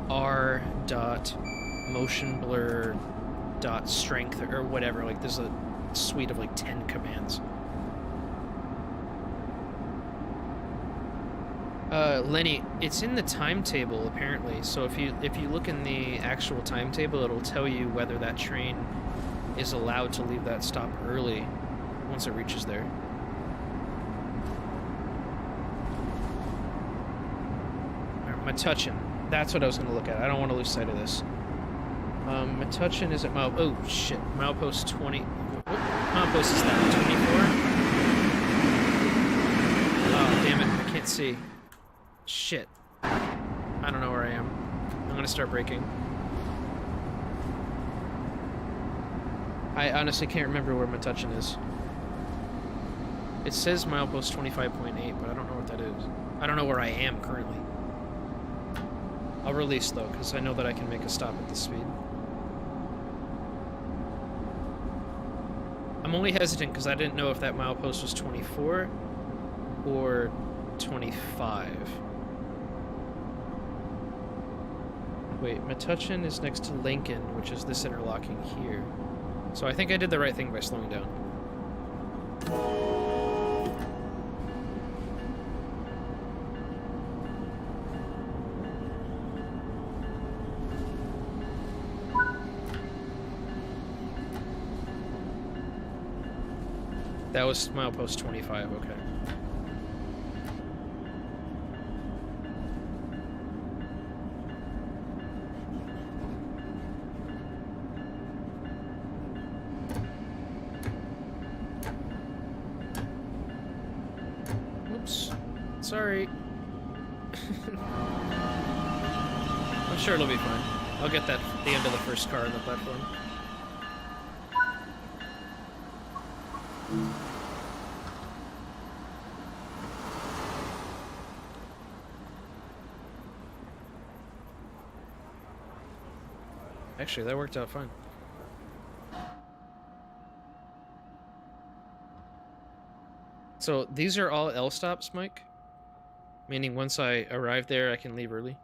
A: r.motionblur.strength or whatever. Like, there's a suite of like 10 commands. Lenny, it's in the timetable apparently. So if you look in the actual timetable, it'll tell you whether that train is allowed to leave that stop early once it reaches there. Metuchen. That's what I was going to look at. I don't want to lose sight of this. Metuchen is at mile... Oh, shit. Milepost 20... What milepost is that? 24? Oh, damn it. I can't see. Shit. I don't know where I am. I'm going to start braking. I honestly can't remember where Metuchen is. It says milepost 25.8, but I don't know what that is. I don't know where I am currently. I'll release, though, because I know that I can make a stop at this speed. I'm only hesitant because I didn't know if that milepost was 24 or 25. Wait, Metuchen is next to Lincoln, which is this interlocking here. So I think I did the right thing by slowing down. That was milepost 25, okay. Oops. Sorry. I'm sure it'll be fine. I'll get that at the end of the first car on the platform. Actually, that worked out fine. So, these are all L stops, Mike? Meaning once I arrive there, I can leave early?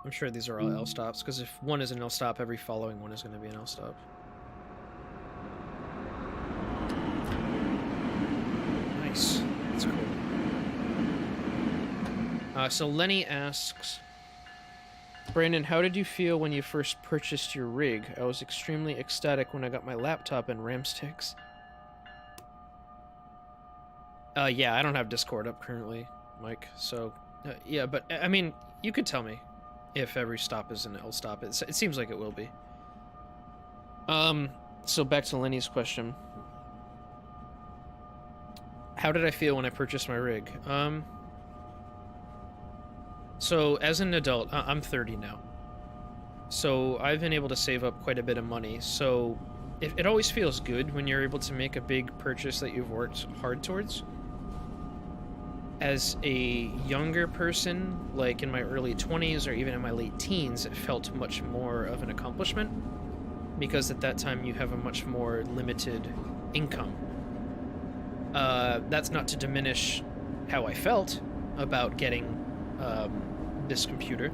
A: I'm sure these are all L stops, because if one is an L stop, every following one is going to be an L stop. Nice. That's cool. So Lenny asks, Brandon, how did you feel when you first purchased your rig? I was extremely ecstatic when I got my laptop and RAM sticks. Yeah, I don't have Discord up currently, Mike, so... yeah, but, I mean, you could tell me if every stop is an L stop. It seems like it will be. So back to Lenny's question. How did I feel when I purchased my rig? So as an adult, I'm 30 now. So I've been able to save up quite a bit of money. So it always feels good when you're able to make a big purchase that you've worked hard towards. As a younger person, like in my early 20s or even in my late teens, it felt much more of an accomplishment because at that time you have a much more limited income. That's not to diminish how I felt about getting this computer.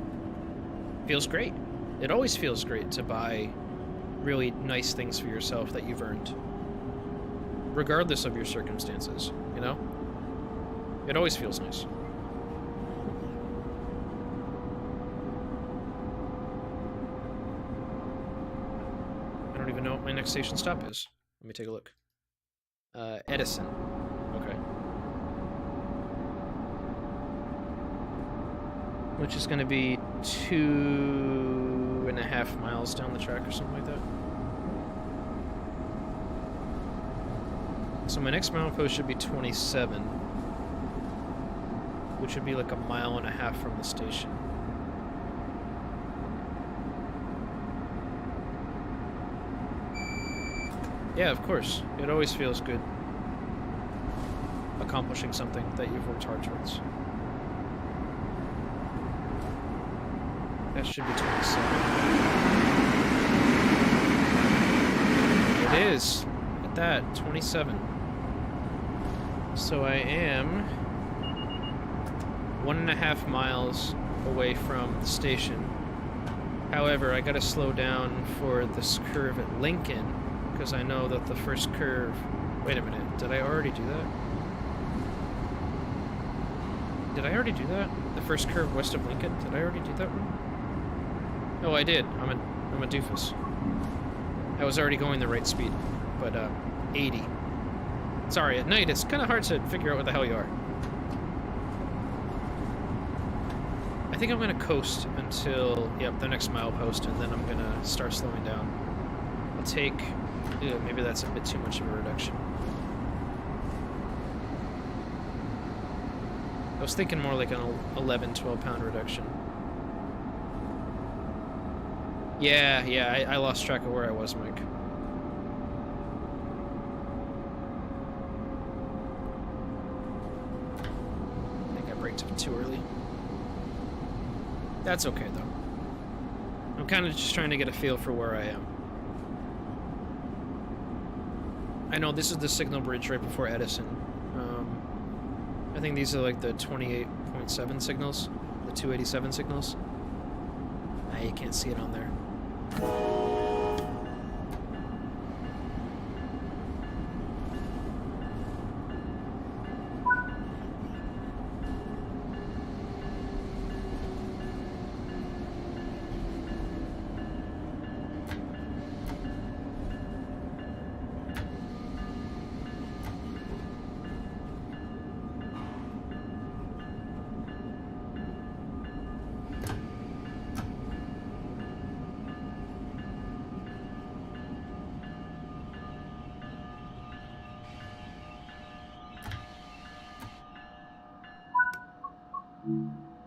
A: Feels great. It always feels great to buy really nice things for yourself that you've earned, regardless of your circumstances, you know? It always feels nice. I don't even know what my next station stop is. Let me take a look. Edison. Okay. Which is going to be 2.5 miles down the track or something like that. So my next milepost should be 27, which would be like 1.5 miles from the station. Yeah, of course. It always feels good accomplishing something that you've worked hard towards. That should be 27. It is. Look at that. 27. So I am 1.5 miles away from the station. However, I gotta slow down for this curve at Lincoln, because I know that the first curve... Wait a minute, did I already do that? Did I already do that? The first curve west of Lincoln? Did I already do that one? Oh, I did. I'm a doofus. I was already going the right speed, but 80. Sorry, at night it's kind of hard to figure out what the hell you are. I think I'm gonna coast until, yep, the next milepost, and then I'm gonna start slowing down. I'll take, maybe that's a bit too much of a reduction. I was thinking more like an 11, 12 pound reduction. Yeah, I lost track of where I was, Mike. I think I braked up too early. That's okay, though. I'm kind of just trying to get a feel for where I am. I know this is the signal bridge right before Edison. I think these are like the 28.7 signals, the 287 signals. Nah, you can't see it on there.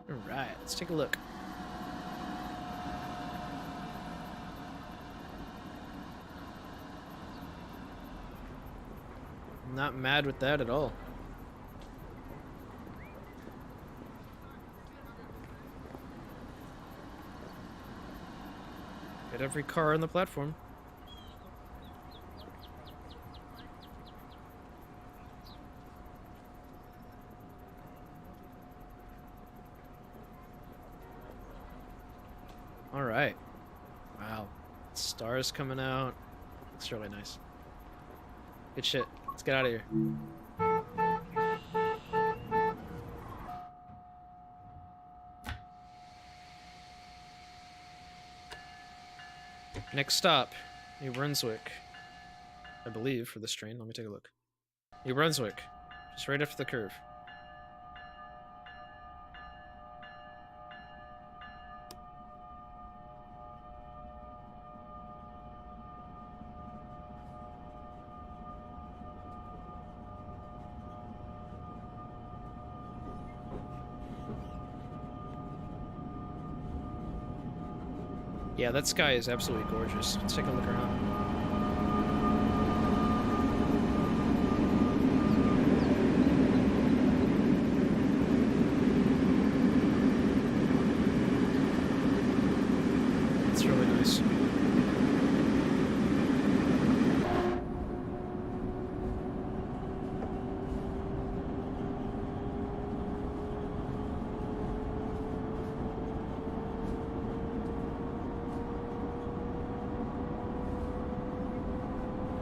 A: Alright, let's take a look. I'm not mad with that at all. Get every car on the platform. Alright. Wow. Stars coming out. Looks really nice. Good shit. Let's get out of here. Next stop, New Brunswick. I believe, for this train. Let me take a look. New Brunswick. Just right after the curve. Yeah, that sky is absolutely gorgeous. Let's take a look around. It's really nice.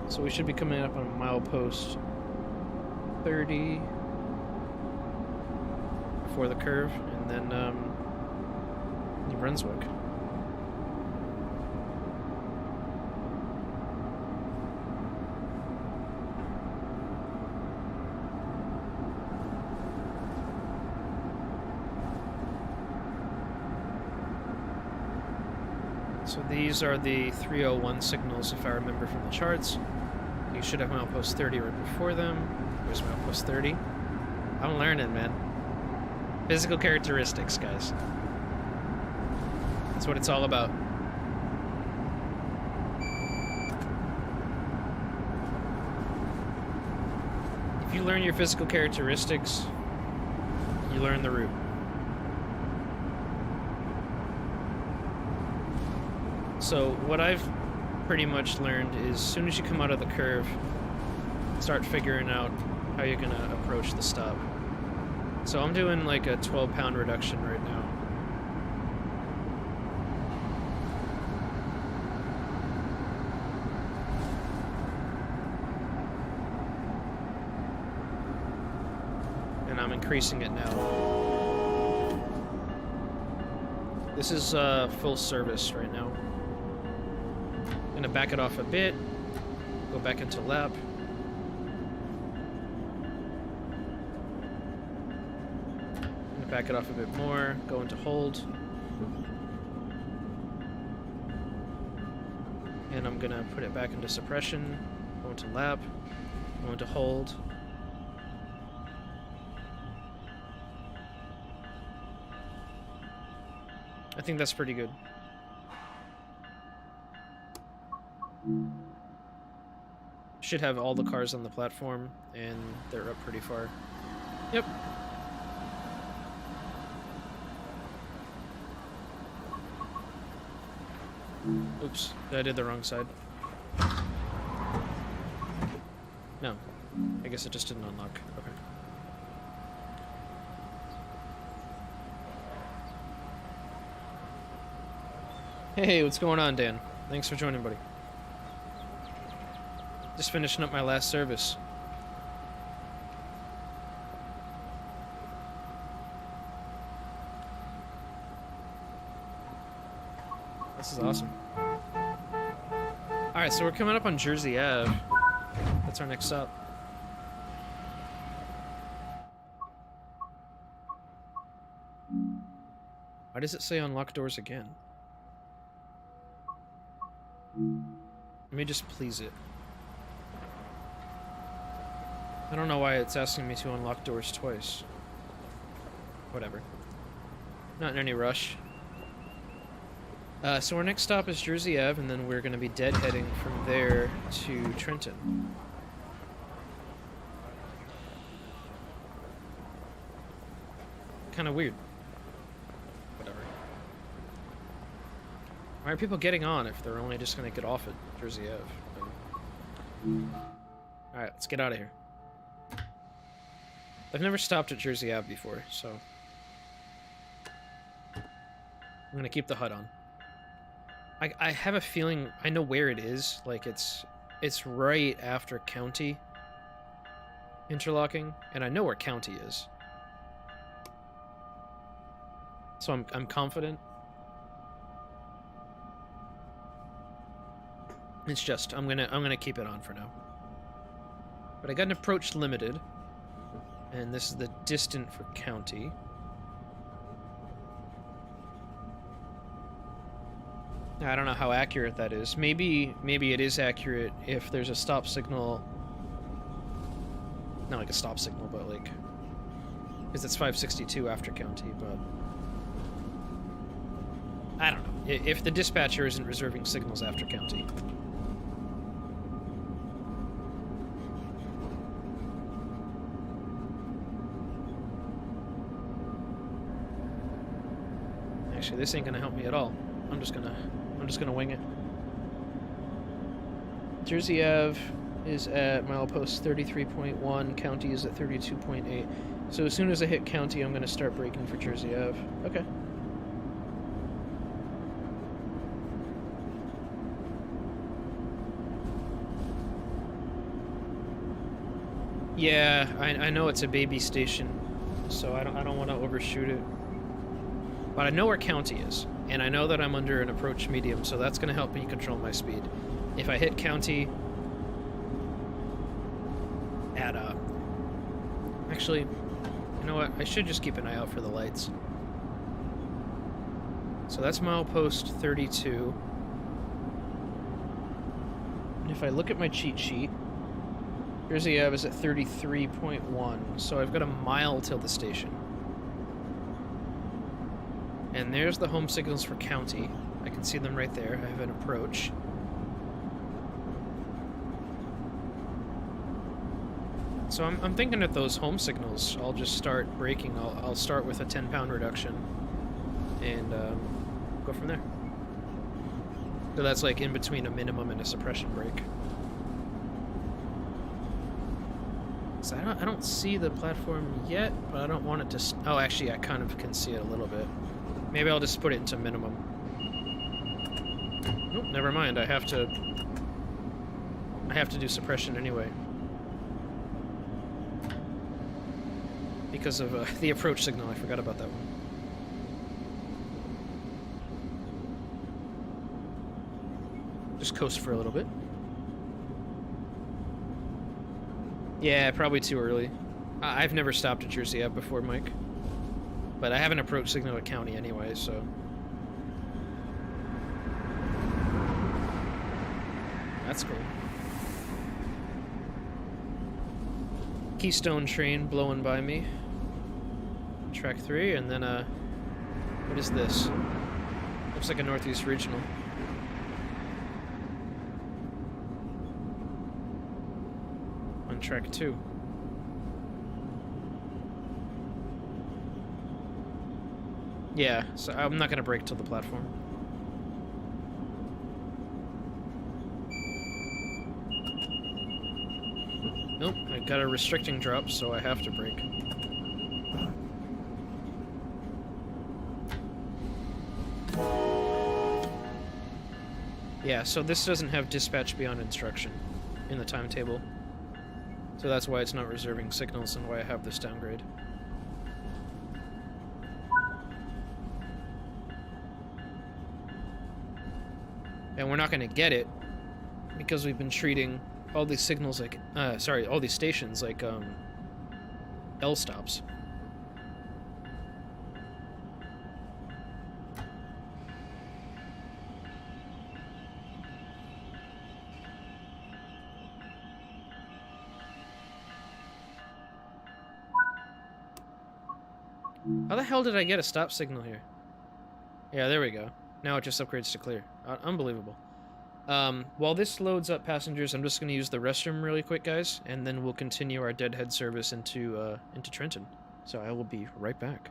A: So we should be coming up on milepost 30 before the curve, and then New Brunswick. So these are the 301 signals, if I remember from the charts. You should have milepost 30 right before them. Where's milepost 30? I'm learning, man. Physical characteristics, guys. That's what it's all about. If you learn your physical characteristics, you learn the route. So what I've pretty much learned is as soon as you come out of the curve, start figuring out how you're gonna approach the stop. So I'm doing like a 12 pound reduction right now. I'm increasing it now. This is full service right now. I'm gonna back it off a bit, go back into lap. I'm gonna back it off a bit more, go into hold. And I'm gonna put it back into suppression, go into lap, go into hold. I think that's pretty good. Should have all the cars on the platform, and they're up pretty far. Yep. Oops, I did the wrong side. No, I guess it just didn't unlock. Okay. Hey, what's going on, Dan? Thanks for joining, buddy. Just finishing up my last service. This is awesome. Alright, so we're coming up on Jersey Ave. That's our next stop. Why does it say unlock doors again? Let me just please it. I don't know why it's asking me to unlock doors twice. Whatever. Not in any rush. So our next stop is Jersey Ave, and then we're going to be deadheading from there to Trenton. Kind of weird. Whatever. Why are people getting on if they're only just going to get off at Jersey Ave? Alright, let's get out of here. I've never stopped at Jersey Ave before, so I'm going to keep the HUD on. I have a feeling I know where it is. Like, it's right after County interlocking, and I know where County is. So I'm confident. It's just I'm gonna keep it on for now. But I got an approach limited, and this is the distant for County. I don't know how accurate that is. Maybe it is accurate if there's a stop signal. Not like a stop signal, but like, because it's 562 after County, but I don't know. If the dispatcher isn't reserving signals after County. Actually, this ain't gonna help me at all. I'm just gonna wing it. Jersey Ave is at milepost 33.1. County is at 32.8. So as soon as I hit County, I'm gonna start braking for Jersey Ave. Okay. Yeah, I know it's a baby station, so I don't want to overshoot it. But I know where County is, and I know that I'm under an approach medium, so that's going to help me control my speed. If I hit County at actually, you know what? I should just keep an eye out for the lights. So that's milepost 32. And if I look at my cheat sheet, Jersey Ave is at 33.1, so I've got a mile till the station. And there's the home signals for County. I can see them right there. I have an approach. So I'm thinking at those home signals, I'll just start braking. I'll start with a 10-pound reduction and go from there. So that's like in between a minimum and a suppression brake. So I don't see the platform yet, but I don't want it to... Oh, actually, I kind of can see it a little bit. Maybe I'll just put it into minimum. Nope, never mind. I have to do suppression anyway. because of the approach signal. I forgot about that one. Just coast for a little bit. Yeah, probably too early. I've never stopped at Jersey Ave before, Mike. But I have an approach signal at County anyway, so... That's cool. Keystone train blowing by me. Track 3, and then, what is this? Looks like a Northeast Regional. On track 2. Yeah, so I'm not gonna brake till the platform. Nope, I got a restricting drop, so I have to brake. Yeah, so this doesn't have dispatch beyond instruction in the timetable. So that's why it's not reserving signals and why I have this downgrade. And we're not going to get it because we've been treating all these signals like, all these stations like, L stops. How the hell did I get a stop signal here? Yeah, there we go. Now it just upgrades to clear. Unbelievable. While this loads up passengers, I'm just going to use the restroom really quick, guys, and then we'll continue our deadhead service into Trenton. So I will be right back.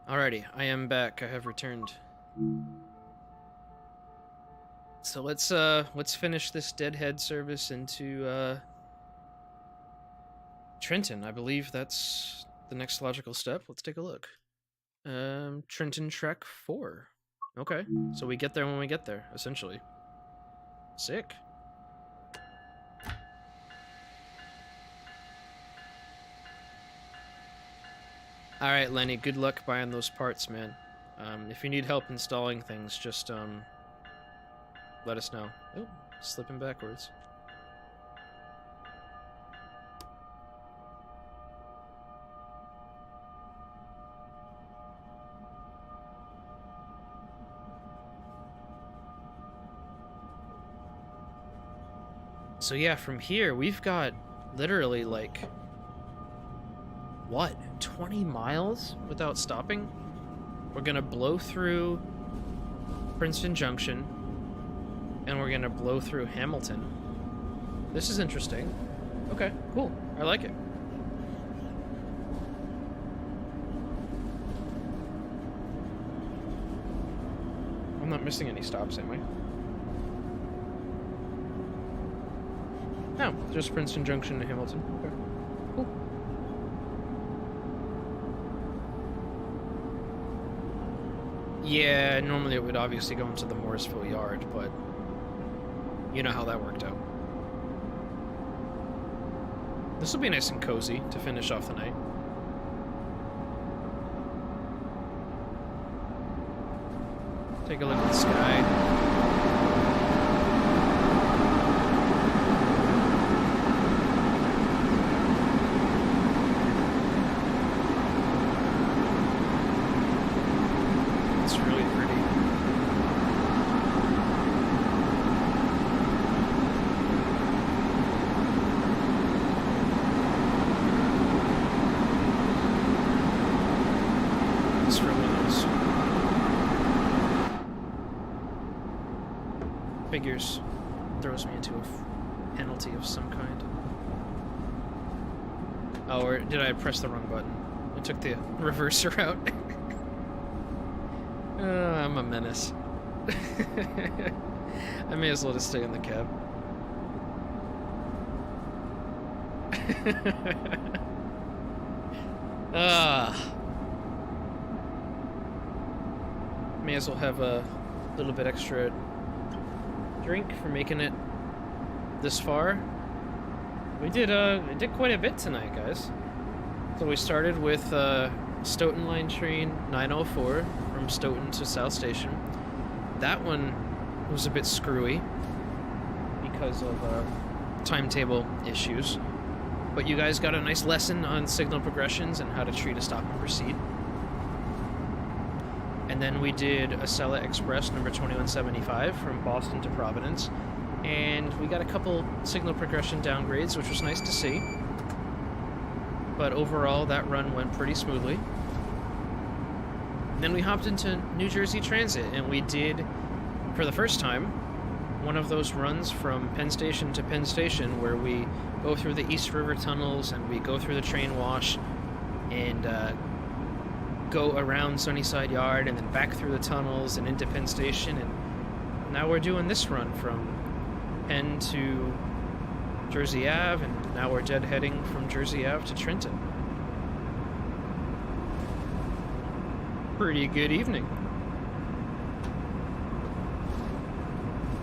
A: Alrighty, I am back. I have returned. So let's finish this deadhead service into Trenton. I believe that's the next logical step. Let's take a look. Trenton Trek 4. Okay, so we get there when we get there, essentially. Sick. Alright, Lenny, good luck buying those parts, man. If you need help installing things, just, let us know. Oh, slipping backwards. So yeah, from here, we've got literally, like... what? 20 miles without stopping? We're gonna blow through Princeton Junction, and we're gonna blow through Hamilton. This is interesting. Okay, cool. I like it. I'm not missing any stops, am I? No, just Princeton Junction to Hamilton. Okay. Cool. Yeah, normally it would obviously go into the Morrisville yard, but you know how that worked out. This will be nice and cozy to finish off the night. Take a look at the sky. Figures throws me into a penalty of some kind. Oh, or did I press the wrong button? I took the reverser out. I'm a menace. I may as well just stay in the cab. May as well have a little bit extra drink for making it this far. We did quite a bit tonight, guys. So we started with Stoughton Line train 904 from Stoughton to South Station. That one was a bit screwy because of timetable issues, but you guys got a nice lesson on signal progressions and how to treat a stop and proceed. And then we did Acela Express number 2175 from Boston to Providence. And we got a couple signal progression downgrades, which was nice to see. But overall, that run went pretty smoothly. Then we hopped into New Jersey Transit, and we did, for the first time, one of those runs from Penn Station to Penn Station where we go through the East River tunnels and we go through the train wash and go around Sunnyside Yard and then back through the tunnels and into Penn Station, and now we're doing this run from Penn to Jersey Ave, and now we're deadheading from Jersey Ave to Trenton. Pretty good evening.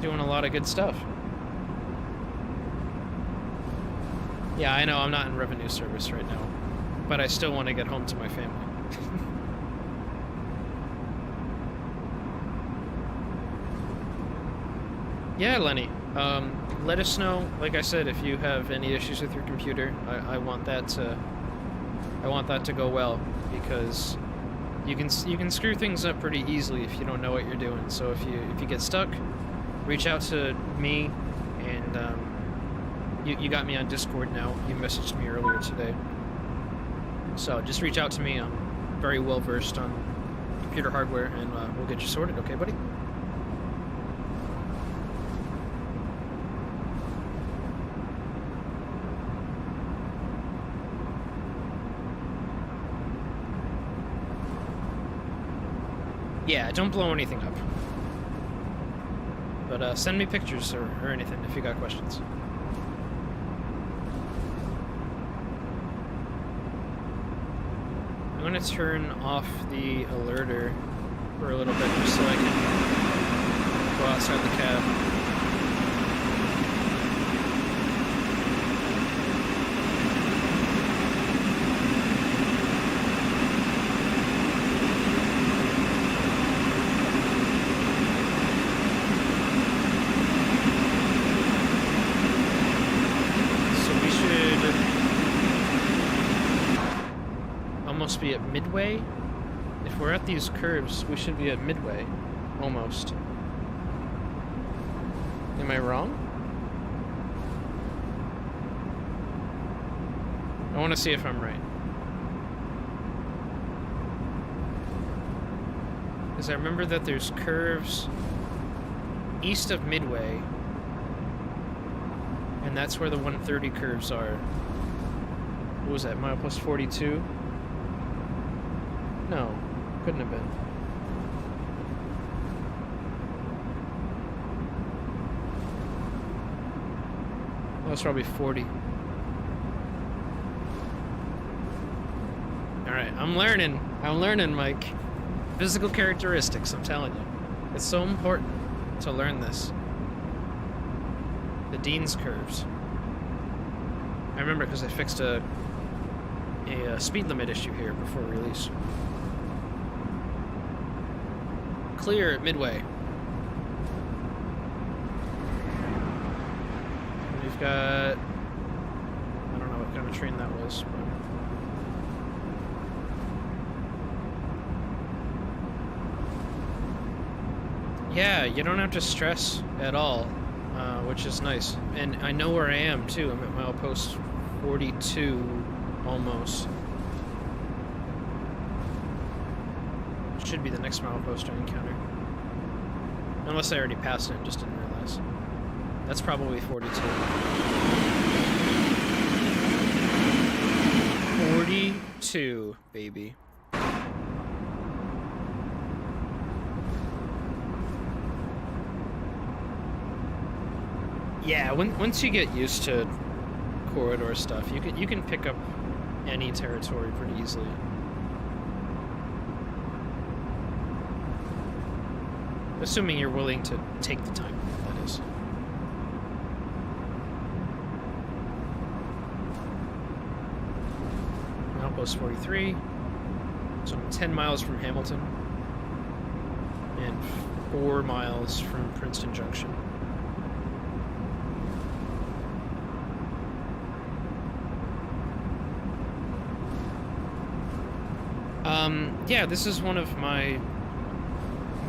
A: Doing a lot of good stuff. Yeah, I know I'm not in revenue service right now, but I still want to get home to my family. Yeah, Lenny. Let us know. Like I said, if you have any issues with your computer, I want that to go well, because you can screw things up pretty easily if you don't know what you're doing. So if you get stuck, reach out to me, and you got me on Discord now. You messaged me earlier today, so just reach out to me. I'm very well versed on computer hardware, and we'll get you sorted. Okay, buddy? Yeah, don't blow anything up. But send me pictures or anything if you got questions. I'm gonna turn off the alerter for a little bit just so I can go outside the cab. Be at Midway. If we're at these curves, we should be at Midway, almost. Am I wrong? I want to see if I'm right. Because I remember that there's curves east of Midway, and that's where the 130 curves are. What was that, mile plus 42? No, couldn't have been. That's probably 40. Alright, I'm learning. I'm learning, Mike. Physical characteristics, I'm telling you. It's so important to learn this. The Dean's curves. I remember because I fixed a speed limit issue here before release. Clear at Midway. We've got... I don't know what kind of train that was, but... Yeah, you don't have to stress at all, which is nice. And I know where I am, too. I'm at milepost 42, almost. Should be the next milepost I encounter. Unless I already passed it and just didn't realize. That's probably 42. 42, baby. Yeah, once you get used to corridor stuff, you can pick up any territory pretty easily. Assuming you're willing to take the time, that is. Outpost 43. So I'm 10 miles from Hamilton. And 4 miles from Princeton Junction. Yeah, this is one of my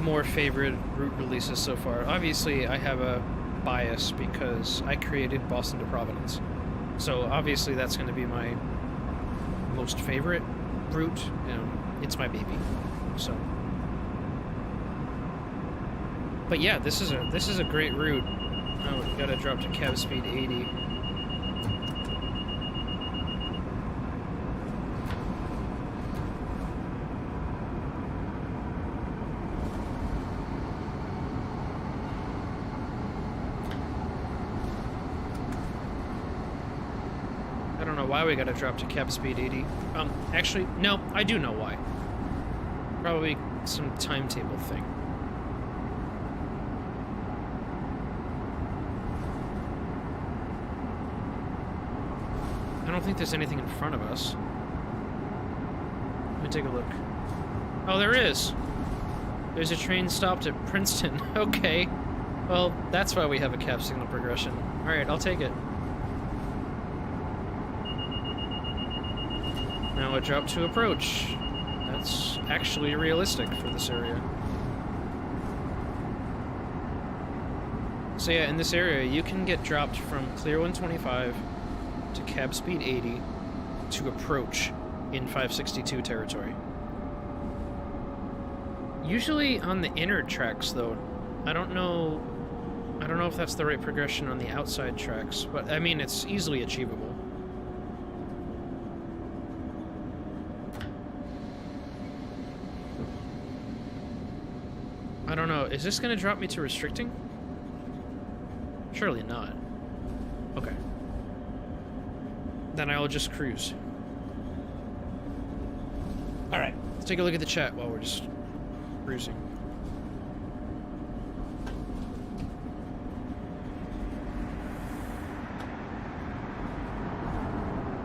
A: more favorite route releases so far. Obviously, I have a bias because I created Boston to Providence. So obviously that's going to be my most favorite route. It's my baby. So, but yeah, this is a great route. Oh, we gotta drop to cab speed 80. Why we gotta drop to cap speed 80. Actually, no, I do know why. Probably some timetable thing. I don't think there's anything in front of us. Let me take a look. Oh, there is! There's a train stopped at Princeton. Okay. Well, that's why we have a cap signal progression. Alright, I'll take it. Now a drop to approach. That's actually realistic for this area. So yeah, in this area, you can get dropped from clear 125 to cab speed 80 to approach in 562 territory. Usually on the inner tracks, though, I don't know if that's the right progression on the outside tracks, but I mean, it's easily achievable. I don't know. Is this going to drop me to restricting? Surely not. Okay. Then I'll just cruise. Alright. Let's take a look at the chat while we're just cruising.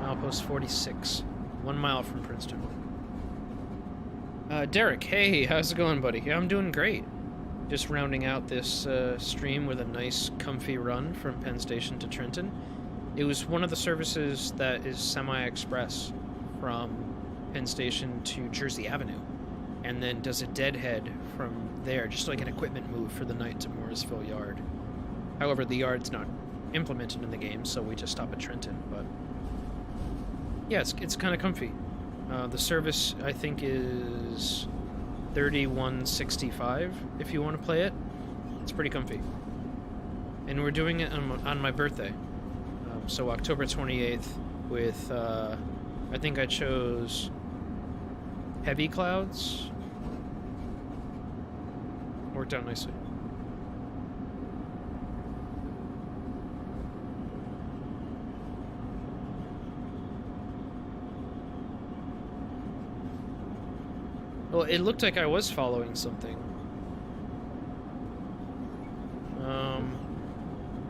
A: Milepost 46. 1 mile from Princeton. Derek, hey, how's it going, buddy? Yeah, I'm doing great. Just rounding out this stream with a nice, comfy run from Penn Station to Trenton. It was one of the services that is semi-express from Penn Station to Jersey Avenue, and then does a deadhead from there, just like an equipment move for the night to Morrisville Yard. However, the yard's not implemented in the game, so we just stop at Trenton, but... yeah, it's kind of comfy. The service, I think, is $31.65 if you want to play it. It's pretty comfy. And we're doing it on my birthday. So October 28th with, I think I chose Heavy Clouds. Worked out nicely. Well, it looked like I was following something.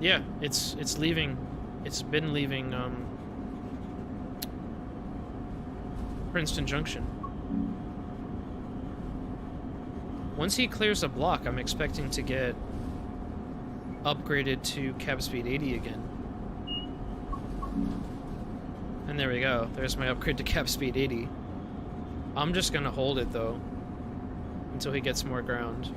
A: Yeah, it's leaving. It's been leaving, Princeton Junction. Once he clears a block, I'm expecting to get upgraded to cap speed 80 again. And there we go. There's my upgrade to cap speed 80. I'm just gonna hold it, though, until he gets more ground.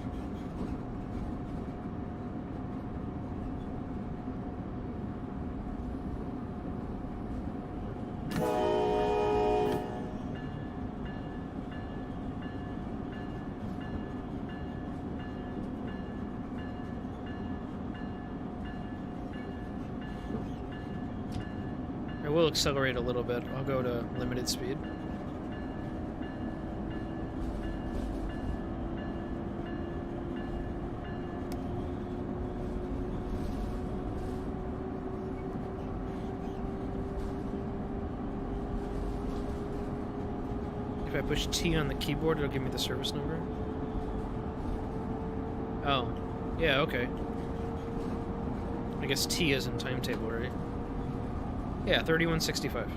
A: I will accelerate a little bit. I'll go to limited speed. If I push T on the keyboard, it'll give me the service number. Oh, yeah, okay. I guess T is in timetable, right? Yeah, 3165.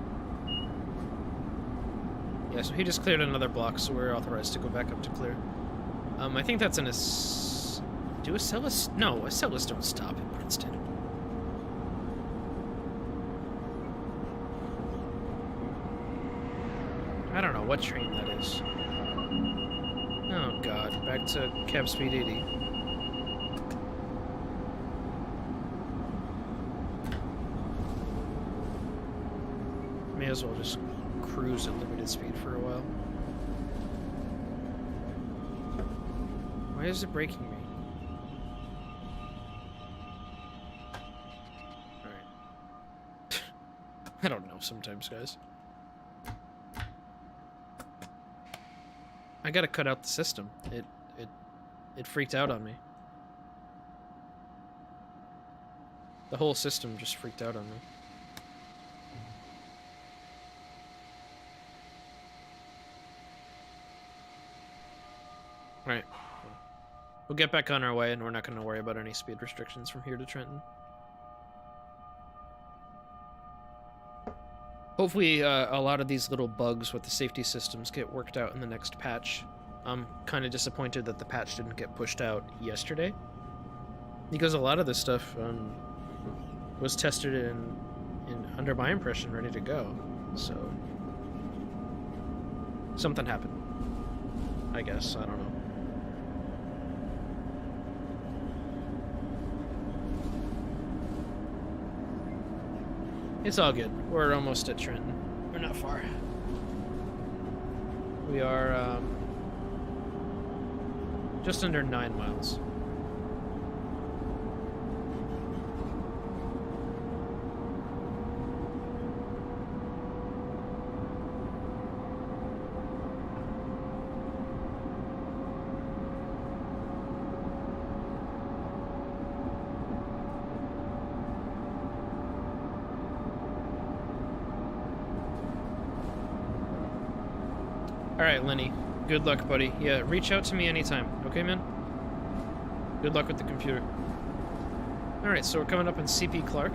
A: Yeah, so he just cleared another block, so we're authorized to go back up to clear. I think that's an do Acellus? No, Acellus don't stop in Princeton. I don't know what train that is. Oh god, back to cap speed 80. May as well just cruise at limited speed for a while. Why is it braking me? Alright. I don't know sometimes, guys. I gotta cut out the system. It freaked out on me. The whole system just freaked out on me. Right. We'll get back on our way, and we're not going to worry about any speed restrictions from here to Trenton. Hopefully, a lot of these little bugs with the safety systems get worked out in the next patch. I'm kind of disappointed that the patch didn't get pushed out yesterday, because a lot of this stuff was tested in under my impression, ready to go. So something happened, I guess. I don't know. It's all good. We're almost at Trenton. We're not far. We are just under 9 miles. Alright, Lenny. Good luck, buddy. Yeah, reach out to me anytime. Okay, man? Good luck with the computer. Alright, so we're coming up on CP Clark,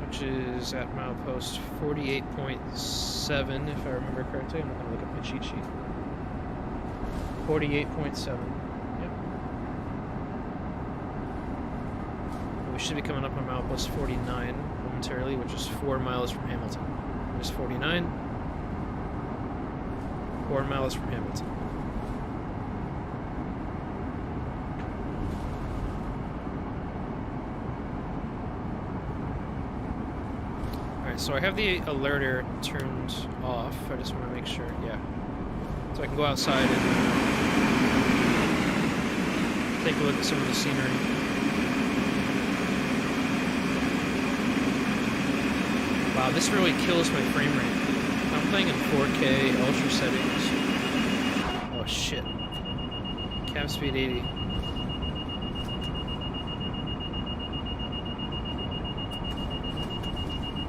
A: which is at milepost 48.7, if I remember correctly. I'm not going to look at my cheat sheet. 48.7. Yep. We should be coming up on milepost 49 momentarily, which is 4 miles from Hamilton. There's 49. 4 miles from Hamilton. Alright, so I have the alerter turned off. I just want to make sure, yeah. So I can go outside and take a look at some of the scenery. Wow, this really kills my frame rate. I'm playing in 4K ultra settings. Oh shit. Cap speed 80.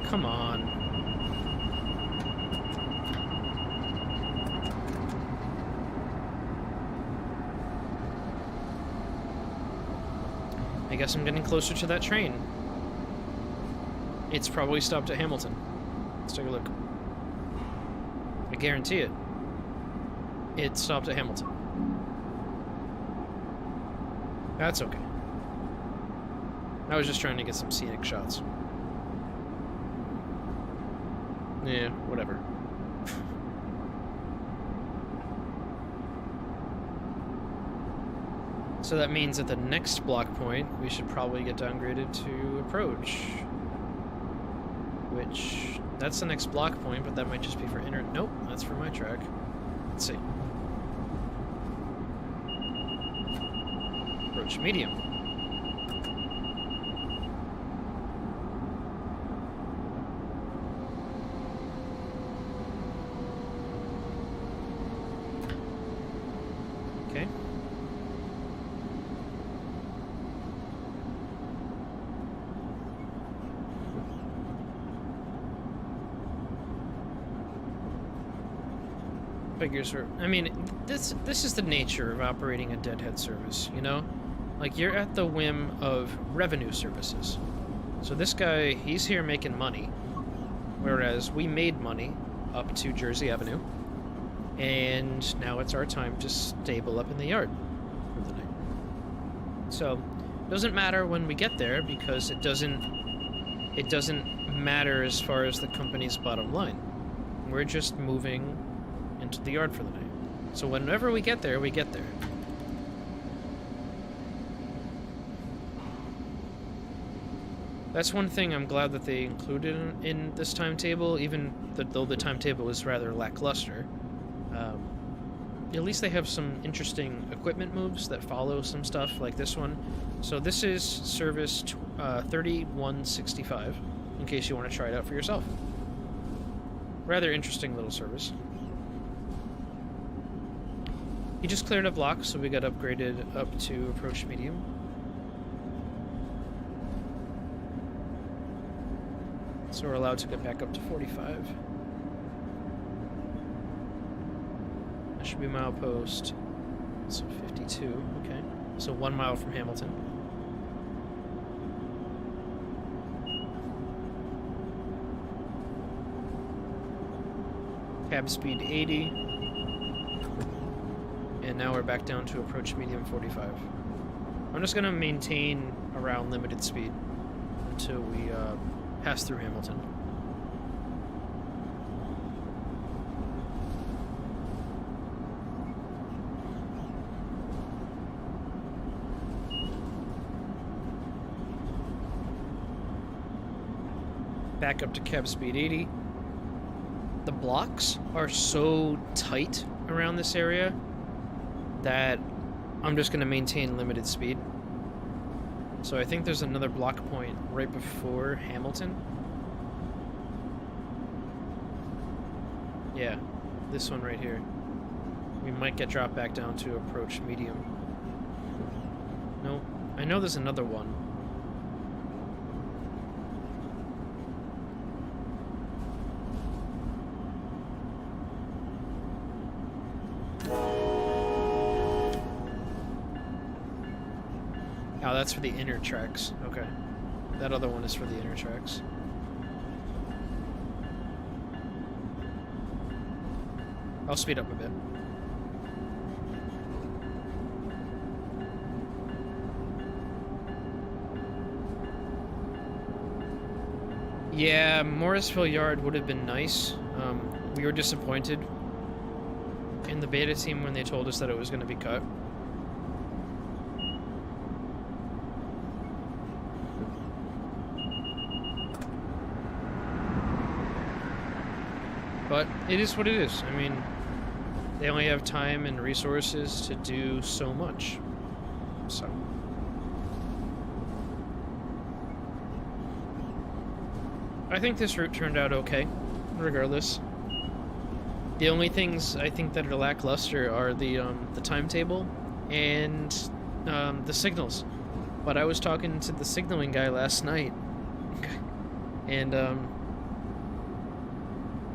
A: Come on. I guess I'm getting closer to that train. It's probably stopped at Hamilton. Let's take a look. I guarantee it. It stopped at Hamilton. That's okay. I was just trying to get some scenic shots. Yeah, whatever. So that means at the next block point, we should probably get downgraded to approach. Which, that's the next block point, but that might just be for inner... Nope, that's for my track. Let's see. Approach medium. Okay. Figures are... I mean, this is the nature of operating a deadhead service, you know? Like, you're at the whim of revenue services. So this guy, he's here making money, whereas we made money up to Jersey Avenue, and now it's our time to stable up in the yard for the night. So, it doesn't matter when we get there, because it doesn't matter as far as the company's bottom line. We're just moving into the yard for the night. So whenever we get there, we get there. That's one thing I'm glad that they included in this timetable, even though the timetable is rather lackluster. At least they have some interesting equipment moves that follow some stuff like this one. So this is service 3165, in case you want to try it out for yourself. Rather interesting little service. He just cleared a block, so we got upgraded up to approach medium. So we're allowed to get back up to 45. That should be milepost. So 52, okay. So 1 mile from Hamilton. Cab speed 80. And now we're back down to approach medium 45. I'm just going to maintain around limited speed until we pass through Hamilton. Back up to cab speed 80. The blocks are so tight around this area that I'm just going to maintain limited speed. So I think there's another block point right before Hamilton. Yeah, this one right here. We might get dropped back down to approach medium. No, I know there's another one. Oh, that's for the inner tracks. Okay. That other one is for the inner tracks. I'll speed up a bit. Yeah, Morrisville Yard would have been nice. We were disappointed in the beta team when they told us that it was going to be cut. But it is what it is. I mean, they only have time and resources to do so much. So. I think this route turned out okay, regardless. The only things I think that are lackluster are the timetable and the signals. But I was talking to the signaling guy last night, and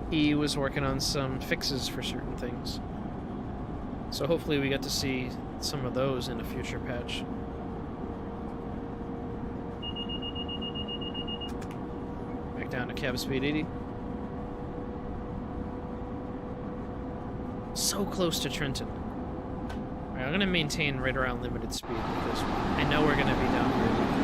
A: he was working on some fixes for certain things. So hopefully we get to see some of those in a future patch. back down to cab speed 80. So close to Trenton. Alright, I'm gonna maintain right around limited speed because I know we're gonna be downgraded.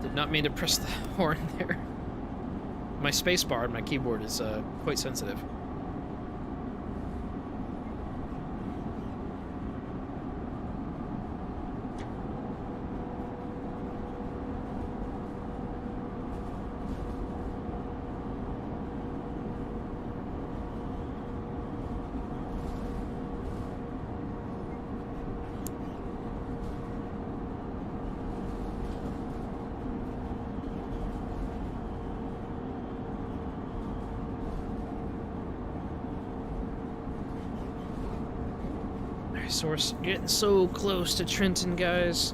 A: Did not mean to press the horn there. My space bar on my keyboard is quite sensitive. So we're getting so close to Trenton, guys.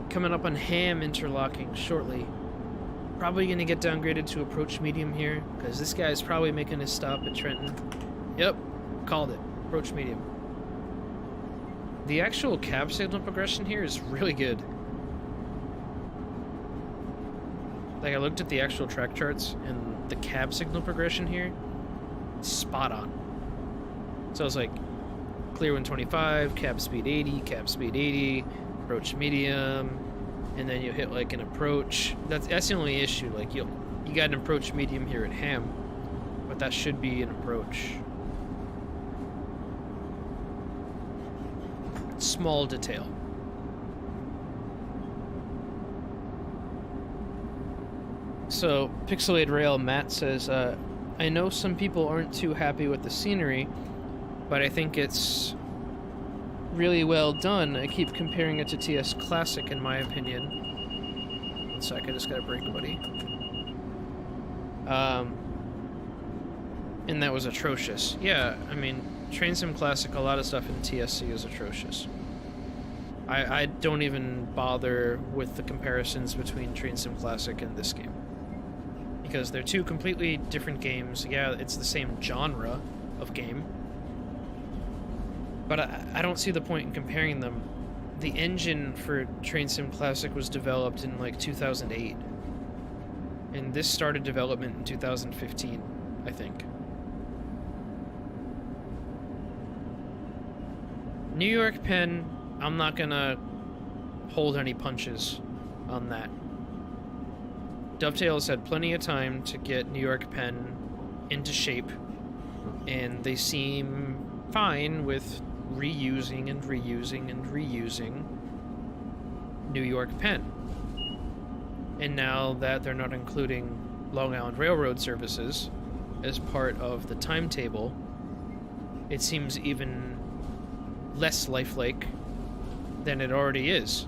A: Coming up on Ham interlocking shortly. Probably gonna get downgraded to approach medium here, because this guy's probably making his stop at Trenton. Yep, called it. Approach medium. The actual cab signal progression here is really good. Like, I looked at the actual track charts, and the cab signal progression here, spot on. So I was like, clear 125, cab speed 80, approach medium, and then you hit like an approach. That's the only issue. Like you got an approach medium here at Ham, but that should be an approach. Small detail. So Pixelated Rail Matt says, I know some people aren't too happy with the scenery, but I think it's really well done. I keep comparing it to TS Classic, in my opinion. One sec, I just got a break, buddy. And that was atrocious. Yeah, I mean, Train Sim Classic, a lot of stuff in TSC is atrocious. I don't even bother with the comparisons between Train Sim Classic and this game, because they're two completely different games. Yeah, it's the same genre of game, but I don't see the point in comparing them. The engine for Train Sim Classic was developed in like 2008, and this started development in 2015, I think. New York Pen, I'm not gonna hold any punches on that. Dovetails had plenty of time to get New York Pen into shape, and they seem fine with reusing and reusing and reusing New York Pen. And now that they're not including Long Island Railroad services as part of the timetable, it seems even less lifelike than it already is.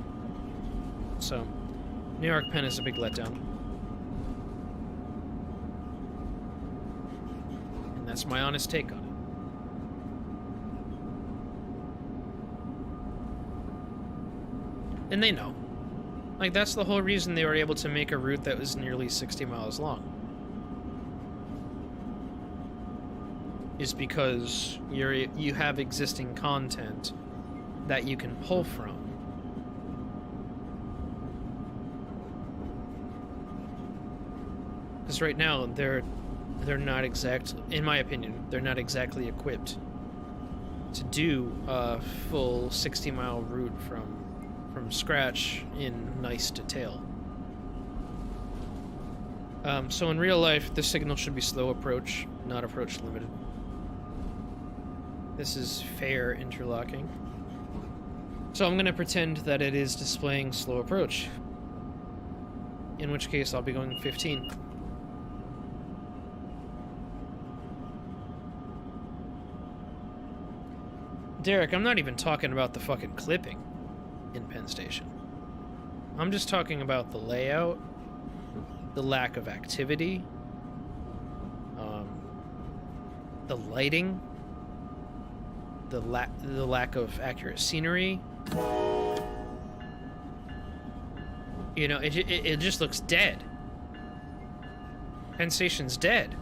A: So, New York Pen is a big letdown. And that's my honest take on it. And they know. Like, that's the whole reason they were able to make a route that was nearly 60 miles long. Is because you have existing content that you can pull from. Because right now, they're not exactly, in my opinion, they're not exactly equipped to do a full 60-mile route from scratch in nice detail. So in real life, the signal should be slow approach, not approach limited. This is fair interlocking. So I'm going to pretend that it is displaying slow approach, in which case I'll be going 15. Derek, I'm not even talking about the fucking clipping in Penn Station. I'm just talking about the layout, the lack of activity, the lighting, the lack of accurate scenery. You know, it just looks dead. Penn Station's dead.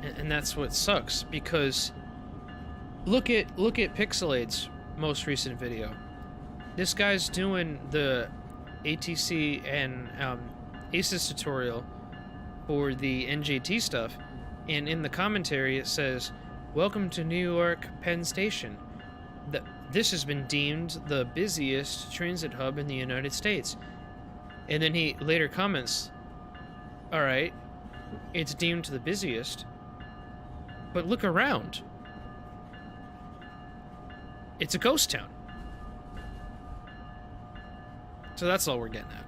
A: And that's what sucks, because look at Pixelade's most recent video. This guy's doing the ATC and ACES tutorial for the NJT stuff, and in the commentary it says, "Welcome to New York Penn Station. This has been deemed the busiest transit hub in the United States." And then he later comments, "Alright, it's deemed the busiest, but look around. It's a ghost town." So that's all we're getting at.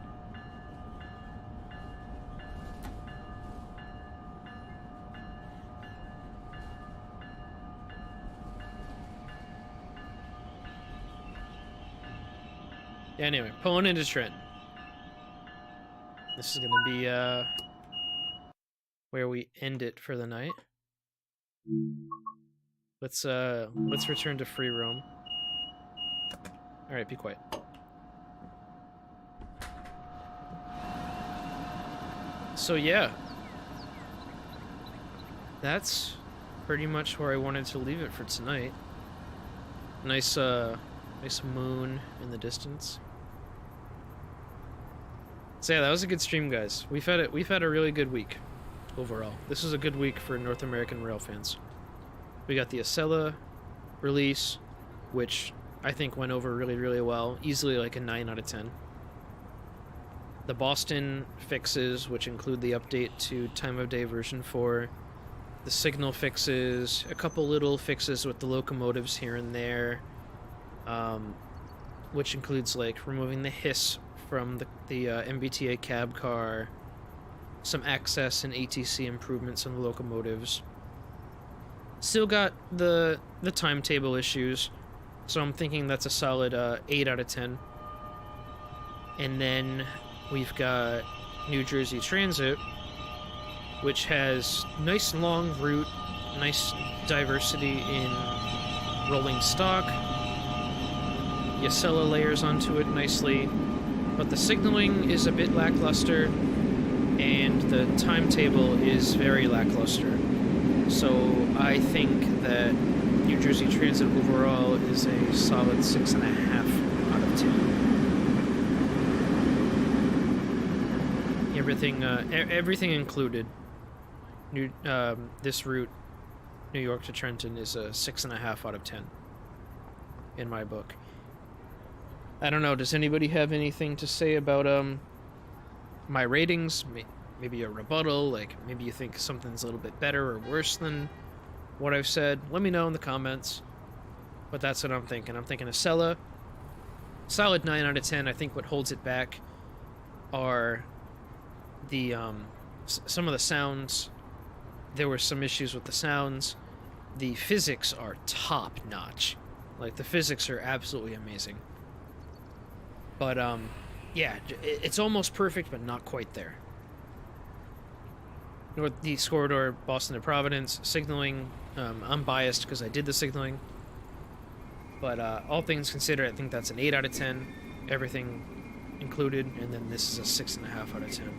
A: Anyway, pulling into Trenton. This is gonna be where we end it for the night. Let's return to free roam. Alright, be quiet. So yeah. That's pretty much where I wanted to leave it for tonight. Nice moon in the distance. So yeah, that was a good stream, guys. We've had a really good week overall. This is a good week for North American rail fans. We got the Acela release, which I think went over really, really well. Easily like a 9 out of 10. The Boston fixes, which include the update to Time of Day version 4. The signal fixes, a couple little fixes with the locomotives here and there. Which includes like removing the hiss from the MBTA cab car, some access and ATC improvements on the locomotives. Still got the timetable issues, so I'm thinking that's a solid 8 out of 10. And then we've got New Jersey Transit, which has nice long route, nice diversity in rolling stock. Acela layers onto it nicely, but the signaling is a bit lackluster, and the timetable is very lackluster. So I think that New Jersey Transit overall is a solid 6.5 out of 10. Everything included. This route, New York to Trenton, is a 6.5 out of 10 in my book. I don't know, does anybody have anything to say about my ratings? Maybe a rebuttal, like maybe you think something's a little bit better or worse than what I've said? Let me know in the comments. But that's what I'm thinking. I'm thinking Acela, solid 9 out of 10. I think what holds it back are the some of the sounds. There were some issues with the sounds. The physics are top notch. Like the physics are absolutely amazing. But, yeah, it's almost perfect, but not quite there. Northeast Corridor, Boston to Providence, signaling, I'm biased because I did the signaling. But, all things considered, I think that's an 8 out of 10, everything included, and then this is a 6.5 out of 10.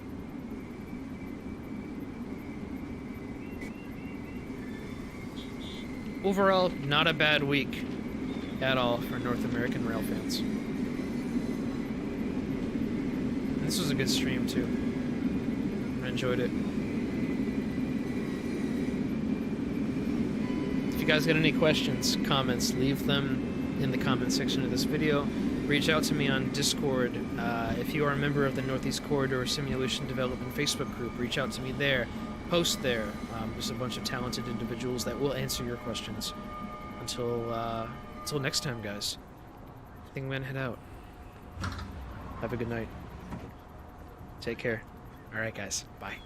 A: Overall, not a bad week at all for North American rail fans. This was a good stream, too. I enjoyed it. If you guys got any questions, comments, leave them in the comment section of this video. Reach out to me on Discord. If you are a member of the Northeast Corridor Simulation Development Facebook group, reach out to me there. Post there. There's a bunch of talented individuals that will answer your questions. Until next time, guys. I think I'm gonna head out. Have a good night. Take care. Alright, guys. Bye.